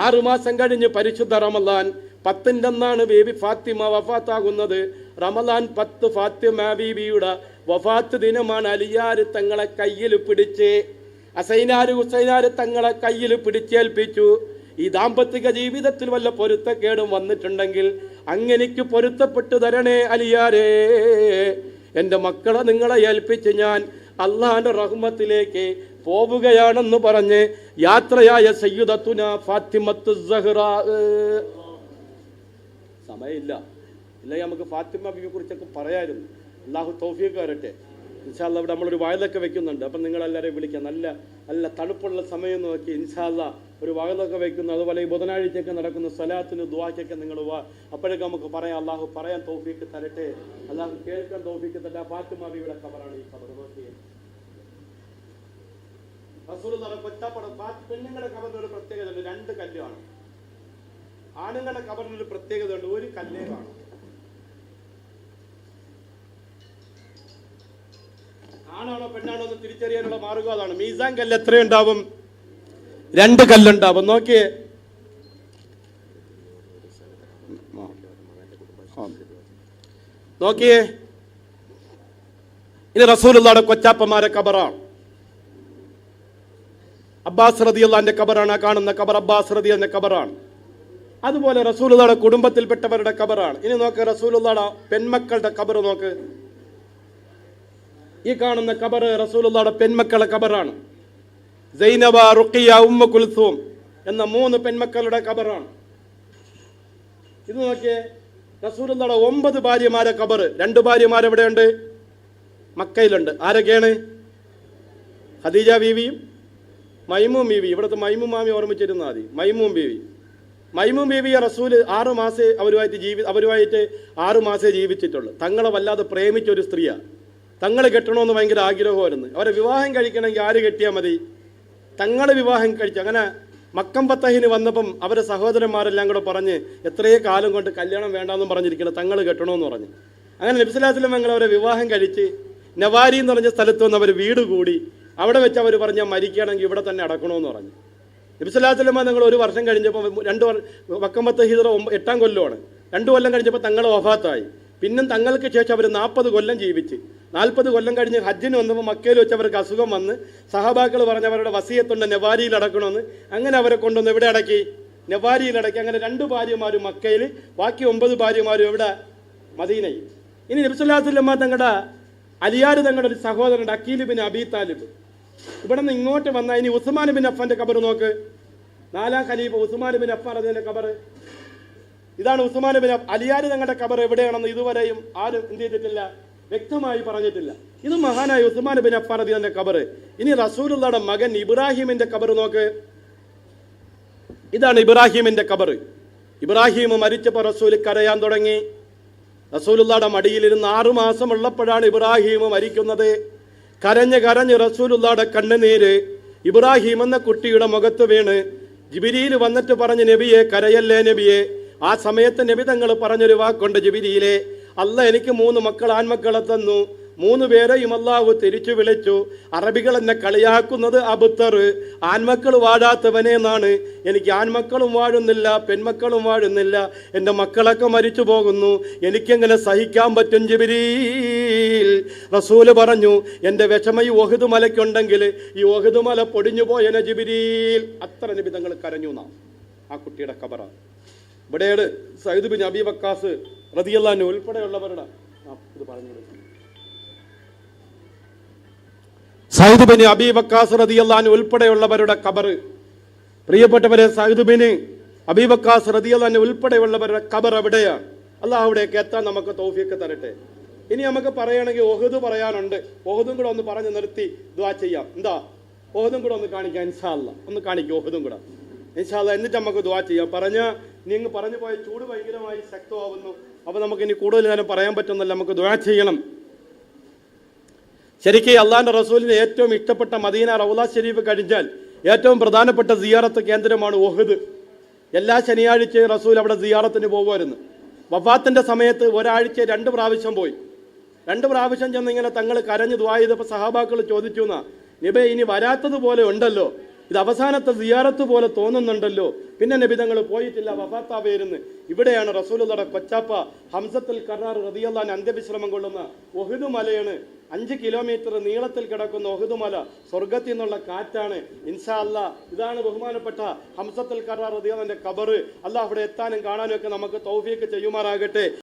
6 മാസം കഴിഞ്ഞ് പരിശുദ്ധ റമളാൻ 10ന്റെ അന്നാണ് ബീബി ഫാത്തിമ വഫാത്താകുന്നത്. റമളാൻ 10 ഫാത്തിമ ബീബിയുടെ വഫാത്ത് ദിനമാണ്. അലിയാര് തങ്ങളെ കയ്യിൽ പിടിച്ച്, ഹുസൈനാര് തങ്ങളെ കയ്യിൽ പിടിച്ചേൽപ്പിച്ചു. ഈ ദാമ്പത്തിക ജീവിതത്തിൽ വല്ല പൊരുത്തക്കേടും വന്നിട്ടുണ്ടെങ്കിൽ അങ്ങനെക്ക് പൊരുത്തപ്പെട്ടു തരണേ അലിയാരേ. എൻ്റെ മക്കളെ നിങ്ങളെ ഏൽപ്പിച്ച് ഞാൻ അള്ളാഹുവിന്റെ റഹ്മത്തിലേക്ക് പോവുകയാണെന്ന് പറഞ്ഞ് യാത്രയായ സയ്യിദത്തുന ഫാത്തിമത്തു സഹ്റാ. സമയമില്ല, ഇല്ലെങ്കിൽ നമുക്ക് ഫാത്തിമ ബീവിയെ കുറിച്ചൊക്കെ പറയായിരുന്നു. അള്ളാഹു തൗഫീഖ് തരട്ടെ. ഇൻഷാ അല്ലാഹ് ഇവിടെ നമ്മളൊരു വായതൊക്കെ വെക്കുന്നുണ്ട്. അപ്പം നിങ്ങളെല്ലാവരെയും വിളിക്കാം. നല്ല നല്ല തണുപ്പുള്ള സമയം നോക്കി ഇൻഷാ അല്ലാഹ് ഒരു വായതൊക്കെ വെക്കുന്നു. അതുപോലെ ഈ ബുധനാഴ്ചയൊക്കെ നടക്കുന്ന സ്വലാത്തിന് ദുആക്കൊക്കെ നിങ്ങൾ അപ്പോഴൊക്കെ നമുക്ക് പറയാം. അള്ളാഹു പറയാൻ തൗഫീഖ് തരട്ടെ. അള്ളാഹു കേൾക്കാൻ തൗഫീഖ് തരട്ടെ. ഫാത്തിമ ബീവിയുടെ ഖബറാണ് ഈ ഖബർ. പെണ്ണുങ്ങളുടെ ഖബറിന് ഒരു പ്രത്യേകത ഉണ്ട്. 2 കല്ലാണ്. ആണുങ്ങളുടെ ഖബറിന് ഒരു പ്രത്യേകത ഉണ്ട്. ഒരു കല്ലേ കാണും. ആണാണോ പെണ്ണാണോ എന്ന് തിരിച്ചറിയാനുള്ള മാർഗം അതാണ്. മീസാൻ കല്ല് എത്രയുണ്ടാവും? 2 കല്ലുണ്ടാവും. നോക്കിയേ, നോക്കിയേ. ഇനി റസൂലുള്ളാഹിയുടെ കൊച്ചാപ്പന്മാരെ ഖബറാണ്. അബ്ബാസ് റളിയല്ലാഹുവിന്റെ ഖബറാണ്. കാണുന്ന ഖബർ അബ്ബാസ് റളിയല്ലാഹുവിന്റെ ഖബറാണ്. അതുപോലെ റസൂലുള്ളാഹിയുടെ കുടുംബത്തിൽപ്പെട്ടവരുടെ ഖബറാണ്. ഇനി നോക്ക്, റസൂലുള്ളാഹിയുടെ പെൺമക്കളുടെ ഖബർ നോക്ക്. ഈ കാണുന്ന ഖബർ റസൂലുള്ളാഹിയുടെ പെൺമക്കളുടെ ഖബറാണ്. സൈനബ, റുഖിയ, ഉമ്മു കുൽസൂം എന്ന 3 പെൺമക്കളുടെ ഖബറാണ്. ഇത് നോക്കിയേ, റസൂലുള്ളാഹിയുടെ 9 ഭാര്യമാരെ ഖബർ. 2 ഭാര്യമാർ എവിടെയുണ്ട്? മക്കയിലുണ്ട്. ആരൊക്കെയാണ്? ഖദീജ ബീവിയും മൈമൂം ബീവി. ഇവിടുത്തെ മൈമൂം മാമി ഓർമ്മിച്ചിരുന്നാൽ മതി. മൈമൂം ബീവി. മൈമൂം ബീവിയെ റസൂൽ 6 മാസേ അവരുമായിട്ട് 6 മാസേ ജീവിച്ചിട്ടുള്ളൂ. തങ്ങളെ വല്ലാതെ പ്രേമിച്ചൊരു സ്ത്രീയാണ്. തങ്ങൾ കെട്ടണമെന്ന് ഭയങ്കര ആഗ്രഹമായിരുന്നു. അവരെ വിവാഹം കഴിക്കണമെങ്കിൽ ആര് കെട്ടിയാൽ മതി? തങ്ങൾ വിവാഹം കഴിച്ചു. അങ്ങനെ മക്കം ഫതഹിന് വന്നപ്പം അവരെ സഹോദരന്മാരെല്ലാം കൂടെ പറഞ്ഞ് എത്രയേ കാലം കൊണ്ട് കല്യാണം വേണ്ടാന്നും പറഞ്ഞിരിക്കണം, തങ്ങൾ കെട്ടണമെന്ന് പറഞ്ഞ്. അങ്ങനെ നബി സല്ലല്ലാഹു അലൈഹി വസല്ലം ഞങ്ങൾ അവരെ വിവാഹം കഴിച്ച് നവാരി എന്ന് പറഞ്ഞ സ്ഥലത്ത് വന്ന് അവർ വീട് കൂടി. അവിടെ വെച്ച് അവർ പറഞ്ഞാൽ മരിക്കുകയാണെങ്കിൽ ഇവിടെ തന്നെ അടക്കണമെന്ന് പറഞ്ഞു. നബി സല്ലല്ലാഹു അലൈഹി വസല്ലം നിങ്ങൾ 1 വർഷം കഴിഞ്ഞപ്പോൾ മക്കം ഫതഹ് ഹിജ്റ 8ാം കൊല്ലമാണ്. 2 കൊല്ലം കഴിഞ്ഞപ്പോൾ തങ്ങൾ വഫാത്തായി. പിന്നെ തങ്ങൾക്ക് ശേഷം അവർ 40 കൊല്ലം ജീവിച്ച്. 40 കൊല്ലം കഴിഞ്ഞ് ഹജ്ജിന് വന്നപ്പോൾ മക്കയിൽ വെച്ച് അവർക്ക് അസുഖം വന്ന് സഹാബാക്കൾ പറഞ്ഞ് അവരുടെ വസിയത്തുണ്ട് നെവാരിയിൽ അടക്കണമെന്ന്. അങ്ങനെ അവരെ കൊണ്ടുവന്ന് എവിടെ അടക്കി? നെവാരിയിൽ അടക്കി. അങ്ങനെ 2 ഭാര്യമാരും മക്കയിൽ, ബാക്കി 9 ഭാര്യമാരും എവിടെ? മദീനയിൽ. ഇനി നബി സല്ലല്ലാഹു അലൈഹി വസല്ലം തങ്ങളുടെ അലിയാർ തങ്ങളുടെ ഒരു സഹോദരൻ അക്കീൽ ബിൻ അബീ താലിബ് ഇവിടെ നിന്ന് ഇങ്ങോട്ട് വന്നാൽ ഇനി ഉസ്മാൻ ബിൻ അഫ്ഫാന്റെ ഖബർ നോക്ക്. 4ാം ഖലീഫ ഉസ്മാൻ ബിൻ അഫ്ഫാൻ അതിന്റെ ഖബർ ഇതാണ്. ഉസ്മാൻ ബിൻ അലിയാർ തങ്ങളുടെ ഖബർ എവിടെയാണെന്ന് ഇതുവരെയും ആരും എന്ത് ചെയ്തിട്ടില്ല, വ്യക്തമായി പറഞ്ഞിട്ടില്ല. ഇത് മഹാനായ ഉസ്മാൻ ബിൻ അഫ്ഫാൻ അതിന്റെ ഖബർ. ഇനി റസൂലുള്ളാഹിയുടെ മകൻ ഇബ്രാഹിമിന്റെ ഖബർ നോക്ക്. ഇതാണ് ഇബ്രാഹിമിന്റെ ഖബർ. ഇബ്രാഹിം മരിച്ചപ്പോൾ റസൂൽ കരയാൻ തുടങ്ങി. റസൂലുള്ളാഹിയുടെ മടിയിലിരുന്ന് 6 മാസം ഉള്ളപ്പോഴാണ് ഇബ്രാഹിം മരിക്കുന്നത്. കരഞ്ഞ് കരഞ്ഞ് റസൂലുള്ളാഹിയുടെ കണ്ണുനീര് ഇബ്രാഹിം എന്ന കുട്ടിയുടെ മുഖത്ത് വീണ്. ജിബ്രീൽ വന്നിട്ട് പറഞ്ഞു, നബിയെ കരയല്ലേ നബിയെ. ആ സമയത്ത് നബി തങ്ങൾ പറഞ്ഞൊരു വാക്കുണ്ട്, ജിബ്രീലേ, അല്ലാഹ് എനിക്ക് 3 മക്കൾ ആൺമക്കളെ തന്നു. 3 പേരെയും അല്ലാഹു തിരിച്ചു വിളിച്ചു. അറബികൾ എന്നെ കളിയാക്കുന്നത് അബുത്തർ, ആൺമക്കൾ വാഴാത്തവനെ എന്നാണ്. എനിക്ക് ആൺമക്കളും വാഴുന്നില്ല, പെൺമക്കളും വാഴുന്നില്ല. എൻ്റെ മക്കളൊക്കെ മരിച്ചു പോകുന്നു. എനിക്കെങ്ങനെ സഹിക്കാൻ പറ്റും ജിബ്രീൽ? റസൂല് പറഞ്ഞു, എൻ്റെ വിഷമം ഈ ഒഹദ് മലയ്ക്കുണ്ടെങ്കിൽ ഈ ഒഹദ് മല പൊടിഞ്ഞു പോയനെ ജിബ്രീൽ. അത്ര നബി തങ്ങൾ കരഞ്ഞു എന്നാ ആ കുട്ടിയുടെ ഖബറ. ഇവിടെയാണ് സയ്യിദ് ബിൻ അബീ വക്കാസ് റളിയല്ലാഹു അൻഹു ഉൾപ്പെടെയുള്ളവരുടെ ഇത് പറഞ്ഞു. സയ്യിദ് ബിൻ അബീ വക്കാസ് റളിയല്ലാഹു അൻഹു ഉൾപ്പെടെയുള്ളവരുടെ ഖബർ. പ്രിയപ്പെട്ടവരെ, സയ്യിദ് ബിൻ അബീ വക്കാസ് റളിയല്ലാഹു അൻഹു ഉൾപ്പെടെയുള്ളവരുടെ ഖബർ എവിടെയാണ്? അല്ലാഹു അവിടേക്ക് എത്താൻ നമുക്ക് തൗഫീഖ് തരട്ടെ. ഇനി നമുക്ക് പറയണമെങ്കിൽ ഒഹദ് പറയാനുണ്ട്. ഒഹദും കൂടെ ഒന്ന് പറഞ്ഞ് നിർത്തി ദുആ ചെയ്യാം. എന്താ? ഒഹദും കൂടെ ഒന്ന് കാണിക്കാം ഇൻഷാ അല്ലാഹ്. ഒന്ന് കാണിക്കും ഒഹദും കൂടെ ഇൻഷാ അല്ലാഹ്. എന്നിട്ട് നമുക്ക് ദുആ ചെയ്യാം. നിങ്ങൾ പറഞ്ഞു പോയ ചൂട് ഭയങ്കരമായി ശക്തമാവുന്നു. അപ്പോൾ നമുക്ക് ഇനി കൂടുതൽ നേരം പറയാൻ പറ്റുന്നില്ല. നമുക്ക് ദുആ ചെയ്യണം. ശരിക്കും അള്ളാഹിന്റെ റസൂലിന് ഏറ്റവും ഇഷ്ടപ്പെട്ട മദീന റൗള ഷരീഫ് കഴിഞ്ഞാൽ ഏറ്റവും പ്രധാനപ്പെട്ട സിയാറത്ത് കേന്ദ്രമാണ് ഒഹദ്. എല്ലാ ശനിയാഴ്ചയും റസൂൽ അവിടെ സിയാറത്തിന് പോകുമായിരുന്നു. വഫാത്തിന്റെ സമയത്ത് ഒരാഴ്ച 2 പ്രാവശ്യം പോയി. 2 പ്രാവശ്യം ചെന്ന് ഇങ്ങനെ തങ്ങൾ കരഞ്ഞ് ദുആ ചെയ്തപ്പോൾ സഹാബാക്കൾ ചോദിച്ചു, എന്നാ നബി ഇനി വരാത്തതുപോലെ ഉണ്ടല്ലോ, ഇത് അവസാനത്തെ സിയാറത്ത് പോലെ തോന്നുന്നുണ്ടല്ലോ. പിന്നെ നബി തങ്ങൾ പോയിട്ടില്ല, വഫാത്താവേരുന്ന്. ഇവിടെയാണ് റസൂലുള്ളാഹിയുടെ കൊച്ചാപ്പ ഹംസത്തുൽ ഖറാർ റളിയല്ലാഹു അൻഹു അന്ത്യവിശ്രമം കൊള്ളുന്ന ഒഹദ് മലയാണ്. 5 കിലോമീറ്റർ നീളത്തിൽ കിടക്കുന്ന ഒഹദ് മല സ്വർഗത്തിൽ നിന്നുള്ള കാറ്റാണ്. ഇൻഷാ അല്ലാഹ് ഇതാണ് ബഹുമാനപ്പെട്ട ഹംസത്തുൽ ഖറാർ റളിയല്ലാഹു അൻഹുവിന്റെ ഖബർ. അല്ലാഹ് അവിടെ എത്താനും കാണാനും ഒക്കെ നമുക്ക് തൗഫീഖ് ചെയ്യുമാറാകട്ടെ.